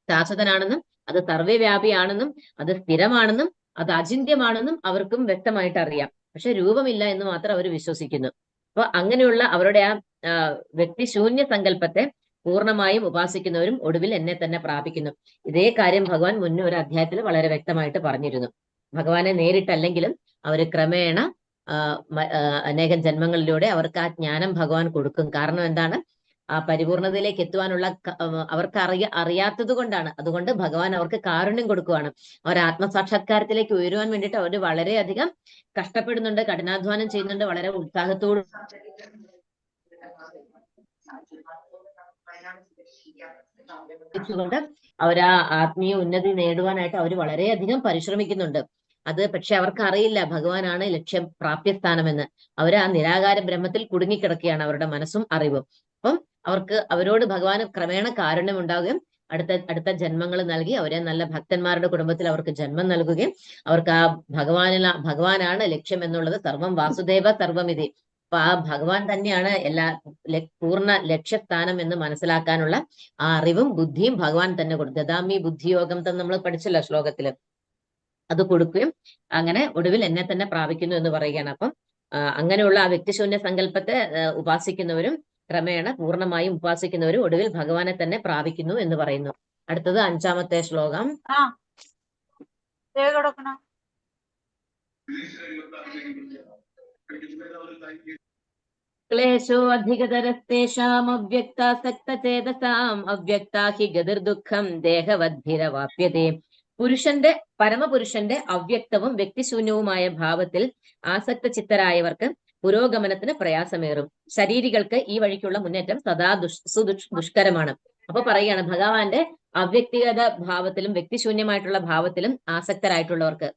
ശാശ്വതനാണെന്നും അത് സർവ്വവ്യാപിയാണെന്നും അത് സ്ഥിരമാണെന്നും അത് അചിന്യമാണെന്നും അവർക്കും വ്യക്തമായിട്ട് അറിയാം. പക്ഷെ രൂപമില്ല എന്ന് മാത്രം അവർ വിശ്വസിക്കുന്നു. അപ്പൊ അങ്ങനെയുള്ള അവരുടെ ആ വ്യക്തിശൂന്യ സങ്കല്പത്തെ പൂർണ്ണമായും ഉപാസിക്കുന്നവരും ഒടുവിൽ എന്നെ തന്നെ പ്രാപിക്കുന്നു. ഇതേ കാര്യം ഭഗവാൻ മുന്നേ ഒരു അധ്യായത്തിൽ വളരെ വ്യക്തമായിട്ട് പറഞ്ഞിരുന്നു. ഭഗവാനെ നേരിട്ടല്ലെങ്കിലും അവർ ക്രമേണ അനേകം ജന്മങ്ങളിലൂടെ അവർക്ക് ആ ജ്ഞാനം ഭഗവാൻ കൊടുക്കും. കാരണം എന്താണ്? ആ പരിപൂർണതയിലേക്ക് എത്തുവാനുള്ള അവർക്ക് അറിയാത്തത് കൊണ്ടാണ്. അതുകൊണ്ട് ഭഗവാൻ അവർക്ക് കാരുണ്യം കൊടുക്കുകയാണ്. അവർ ആത്മസാക്ഷാത്കാരത്തിലേക്ക് ഉയരുവാൻ വേണ്ടിയിട്ട് അവർ വളരെയധികം കഷ്ടപ്പെടുന്നുണ്ട്, കഠിനാധ്വാനം ചെയ്യുന്നുണ്ട്, വളരെ ഉത്സാഹത്തോട് കൊണ്ട് അവർ ആ ആത്മീയ ഉന്നതി നേടുവാനായിട്ട് അവർ വളരെയധികം പരിശ്രമിക്കുന്നുണ്ട്. അത് പക്ഷെ അവർക്ക് അറിയില്ല ഭഗവാനാണ് ലക്ഷ്യം, പ്രാപ്യസ്ഥാനമെന്ന്. അവർ ആ നിരാകാര ബ്രഹ്മത്തിൽ കുടുങ്ങിക്കിടക്കുകയാണ്, അവരുടെ മനസ്സും അറിവും. അപ്പം അവരോട് ഭഗവാന് ക്രമേണ കാരുണ്യം ഉണ്ടാവുകയും അടുത്ത ജന്മങ്ങൾ നൽകി അവരെ നല്ല ഭക്തന്മാരുടെ കുടുംബത്തിൽ അവർക്ക് ജന്മം നൽകുകയും അവർക്ക് ആ ഭഗവാനാണ് ലക്ഷ്യം എന്നുള്ളത്, സർവം വാസുദേവ സർവമിതി, അപ്പൊ ആ ഭഗവാൻ തന്നെയാണ് പൂർണ്ണ ലക്ഷ്യസ്ഥാനം എന്ന് മനസ്സിലാക്കാനുള്ള ആ അറിവും ബുദ്ധിയും ഭഗവാൻ തന്നെ കൊടുത്തു. ദദാമി ബുദ്ധിയോഗം തന്നെ നമ്മൾ പഠിച്ചല്ലോ ശ്ലോകത്തില്. അത് കൊടുക്കുകയും അങ്ങനെ ഒടുവിൽ എന്നെ തന്നെ പ്രാപിക്കുന്നു എന്ന് പറയുകയാണ്. അപ്പം അങ്ങനെയുള്ള ആ വ്യക്തിശൂന്യ സങ്കല്പത്തെ ഉപാസിക്കുന്നവരും ക്രമേണ പൂർണ്ണമായും ഉപാസിക്കുന്നവരും ഒടുവിൽ ഭഗവാനെ തന്നെ പ്രാപിക്കുന്നു എന്ന് പറയുന്നു. അടുത്തത് 5-ാമത്തെ ശ്ലോകം. ക്ലേശോ അധികതരസ്തേഷാം അവ്യക്താസക്തചേതസാം അവ്യക്താ ഹി ഗതിർദുഃഖം ദേഹവദ്ഭിരവാപ്യതേ. പരമപുരുഷന്റെ അവ്യക്തവും വ്യക്തിശൂന്യവുമായ ഭാവത്തിൽ ആസക്ത ചിത്തരായവർക്ക് പുരോഗമനത്തിന് പ്രയാസമേറും. ശരീരികൾക്ക് ഈ വഴിക്കുള്ള മുന്നേറ്റം സദാ ദുഷ്കരമാണ്. അപ്പൊ പറയുകയാണ്, ഭഗവാന്റെ അവ്യക്തിഗത ഭാവത്തിലും വ്യക്തിശൂന്യമായിട്ടുള്ള ഭാവത്തിലും ആസക്തരായിട്ടുള്ളവർക്ക്,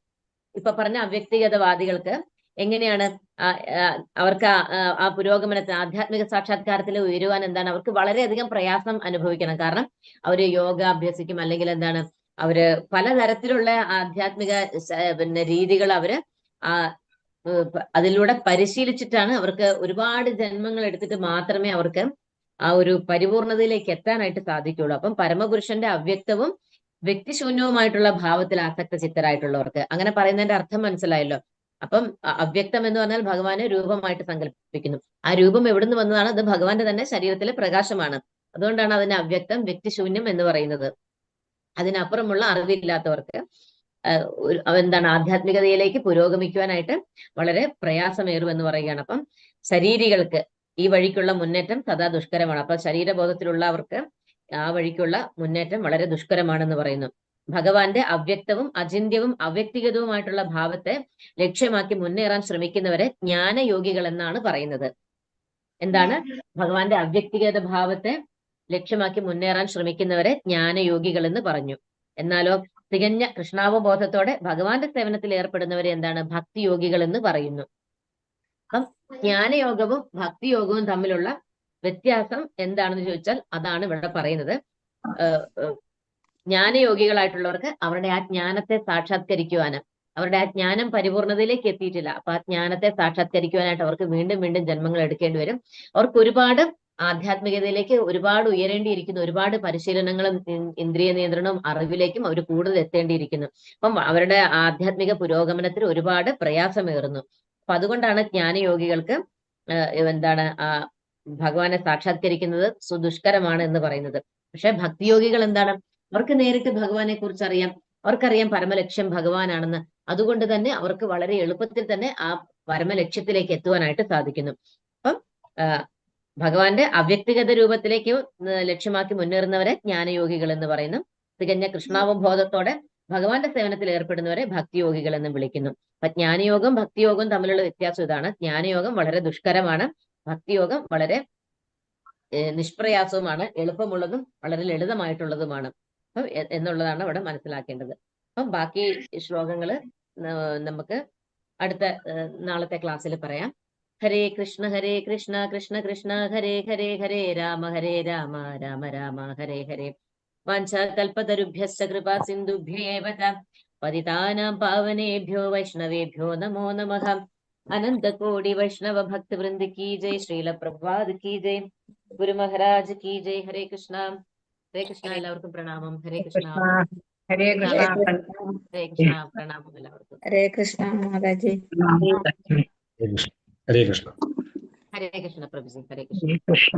ഇപ്പൊ പറഞ്ഞ അവ്യക്തിഗതവാദികൾക്ക് എങ്ങനെയാണ് അവർക്ക് ആ പുരോഗമനത്തിന്, ആധ്യാത്മിക സാക്ഷാത്കാരത്തിൽ ഉയരുവാൻ എന്താണ്? അവർക്ക് വളരെയധികം പ്രയാസം അനുഭവിക്കണം. കാരണം അവര് യോഗ അഭ്യസിക്കും, അല്ലെങ്കിൽ എന്താണ്, അവര് പലതരത്തിലുള്ള ആധ്യാത്മിക രീതികൾ അവര് അതിലൂടെ പരിശീലിച്ചിട്ടാണ് അവർക്ക് ഒരുപാട് ജന്മങ്ങൾ എടുത്തിട്ട് മാത്രമേ അവർക്ക് ആ ഒരു പരിപൂർണതയിലേക്ക് എത്താനായിട്ട് സാധിക്കുള്ളൂ. അപ്പം പരമപുരുഷന്റെ അവ്യക്തവും വ്യക്തിശൂന്യവുമായിട്ടുള്ള ഭാവത്തിൽ ആസക്ത ചിത്തരായിട്ടുള്ളവർക്ക്, അങ്ങനെ പറയുന്നതിന്റെ അർത്ഥം മനസ്സിലായല്ലോ. അപ്പം അവ്യക്തം എന്ന് പറഞ്ഞാൽ ഭഗവാനെ രൂപമായിട്ട് സങ്കല്പിക്കുന്നു. ആ രൂപം എവിടുന്ന് വന്നതാണ്? അത് ഭഗവാന്റെ തന്നെ ശരീരത്തിലെ പ്രകാശമാണ്. അതുകൊണ്ടാണ് അതിനെ അവ്യക്തം, വ്യക്തിശൂന്യം എന്ന് പറയുന്നത്. അതിനപ്പുറമുള്ള അറിവില്ലാത്തവർക്ക് എന്താണ്, ആധ്യാത്മികതയിലേക്ക് പുരോഗമിക്കുവാനായിട്ട് വളരെ പ്രയാസമേറുമെന്ന് പറയുകയാണ്. അപ്പം ശരീരികൾക്ക് ഈ വഴിക്കുള്ള മുന്നേറ്റം സദാ ദുഷ്കരമാണ്. അപ്പൊ ശരീരബോധത്തിലുള്ളവർക്ക് ആ വഴിക്കുള്ള മുന്നേറ്റം വളരെ ദുഷ്കരമാണെന്ന് പറയുന്നു. ഭഗവാന്റെ അവ്യക്തവും അചിന്യവും അവ്യക്തിഗതവുമായിട്ടുള്ള ഭാവത്തെ ലക്ഷ്യമാക്കി മുന്നേറാൻ ശ്രമിക്കുന്നവരെ ജ്ഞാനയോഗികൾ എന്നാണ് പറയുന്നത്. എന്താണ്? ഭഗവാന്റെ അവ്യക്തിഗത ഭാവത്തെ ലക്ഷ്യമാക്കി മുന്നേറാൻ ശ്രമിക്കുന്നവരെ ജ്ഞാനയോഗികൾ എന്ന് പറഞ്ഞു. എന്നാലോ തികഞ്ഞ കൃഷ്ണാവബോധത്തോടെ ഭഗവാന്റെ സേവനത്തിൽ ഏർപ്പെടുന്നവരെ എന്താണ്? ഭക്തിയോഗികൾ എന്ന് പറയുന്നു. അപ്പം ജ്ഞാനയോഗവും ഭക്തിയോഗവും തമ്മിലുള്ള വ്യത്യാസം എന്താണെന്ന് ചോദിച്ചാൽ അതാണ് ഇവിടെ പറയുന്നത്. ജ്ഞാനയോഗികളായിട്ടുള്ളവർക്ക് അവരുടെ ആ ജ്ഞാനത്തെ സാക്ഷാത്കരിക്കുവാന്, അവരുടെ ആ ജ്ഞാനം പരിപൂർണതയിലേക്ക് എത്തിയിട്ടില്ല. അപ്പൊ ആ ജ്ഞാനത്തെ സാക്ഷാത്കരിക്കുവാനായിട്ട് അവർക്ക് വീണ്ടും വീണ്ടും ജന്മങ്ങൾ എടുക്കേണ്ടി വരും. അവർക്ക് ഒരുപാട് ആധ്യാത്മികതയിലേക്ക് ഒരുപാട് ഉയരേണ്ടിയിരിക്കുന്നു. ഒരുപാട് പരിശീലനങ്ങളും ഇന്ദ്രിയ നിയന്ത്രണവും അറിവിലേക്കും അവർ കൂടുതൽ എത്തേണ്ടിയിരിക്കുന്നു. അപ്പം അവരുടെ ആധ്യാത്മിക പുരോഗമനത്തിൽ ഒരുപാട് പ്രയാസമേറുന്നു. അപ്പൊ അതുകൊണ്ടാണ് ജ്ഞാനയോഗികൾക്ക് എന്താണ് ഭഗവാനെ സാക്ഷാത്കരിക്കുന്നത് സുദുഷ്കരമാണ് എന്ന് പറയുന്നത്. പക്ഷെ ഭക്തിയോഗികൾ എന്താണ്? അവർക്ക് നേരിട്ട് ഭഗവാനെ കുറിച്ച് അറിയാം, അവർക്കറിയാം പരമലക്ഷ്യം ഭഗവാനാണെന്ന്. അതുകൊണ്ട് തന്നെ അവർക്ക് വളരെ എളുപ്പത്തിൽ തന്നെ ആ പരമലക്ഷ്യത്തിലേക്ക് എത്തുവാനായിട്ട് സാധിക്കുന്നു. അപ്പം ഭഗവാന്റെ അവ്യക്തിഗത രൂപത്തിലേക്ക് ലക്ഷ്യമാക്കി മുന്നേറുന്നവരെ ജ്ഞാനയോഗികൾ എന്ന് പറയുന്നു. തികഞ്ഞ കൃഷ്ണാവബോധത്തോടെ ഭഗവാന്റെ സേവനത്തിൽ ഏർപ്പെടുന്നവരെ ഭക്തിയോഗികൾ എന്ന് വിളിക്കുന്നു. അപ്പൊ ജ്ഞാനയോഗം ഭക്തിയോഗവും തമ്മിലുള്ള വ്യത്യാസം ഇതാണ്. ജ്ഞാനയോഗം വളരെ ദുഷ്കരമാണ്, ഭക്തിയോഗം വളരെ നിഷ്പ്രയാസവുമാണ്, എളുപ്പമുള്ളതും വളരെ ലളിതമായിട്ടുള്ളതുമാണ്. അപ്പം എന്നുള്ളതാണ് അവിടെ മനസ്സിലാക്കേണ്ടത്. അപ്പം ബാക്കി ശ്ലോകങ്ങള് നമുക്ക് അടുത്ത നാളത്തെ ക്ലാസ്സിൽ പറയാം. ഹരേ കൃഷ്ണ കൃഷ്ണ കൃഷ്ണ ഹരേ ഹരേ ഹരേ രാമ രാമ രാമ ഹരേ ഹരേ. വാഞ്ചാകൽപതരുഭ്യശ്ച കൃപാ സിന്ധുഭ്യേവ ച പതിതാനാം പാവനേഭ്യോ വൈഷ്ണവേഭ്യോ നമോ നമഃ. അനന്തകോടി വൈഷ്ണവ ഭക്തവൃന്ദ കീ ജയ്. ശ്രീല പ്രഭുപാദ് കീ ജയ്. ഗുരു മഹാരാജ് കീ ജയ്. ഹരേ കൃഷ്ണ. ഹരേ കൃഷ്ണ. എല്ലാവർക്കും പ്രണാമം. ഹരേ കൃഷ്ണ. ഹരേ കൃഷ്ണ. ഹരേ കൃഷ്ണ. പ്രണാമം എല്ലാവർക്കും. ഹരേ കൃഷ്ണ മാതാജി. ഹരേ കൃഷ്ണ. ഹരേ കൃഷ്ണ പ്രഭുജി. ഹരേ കൃഷ്ണ. ഹരേ കൃഷ്ണ.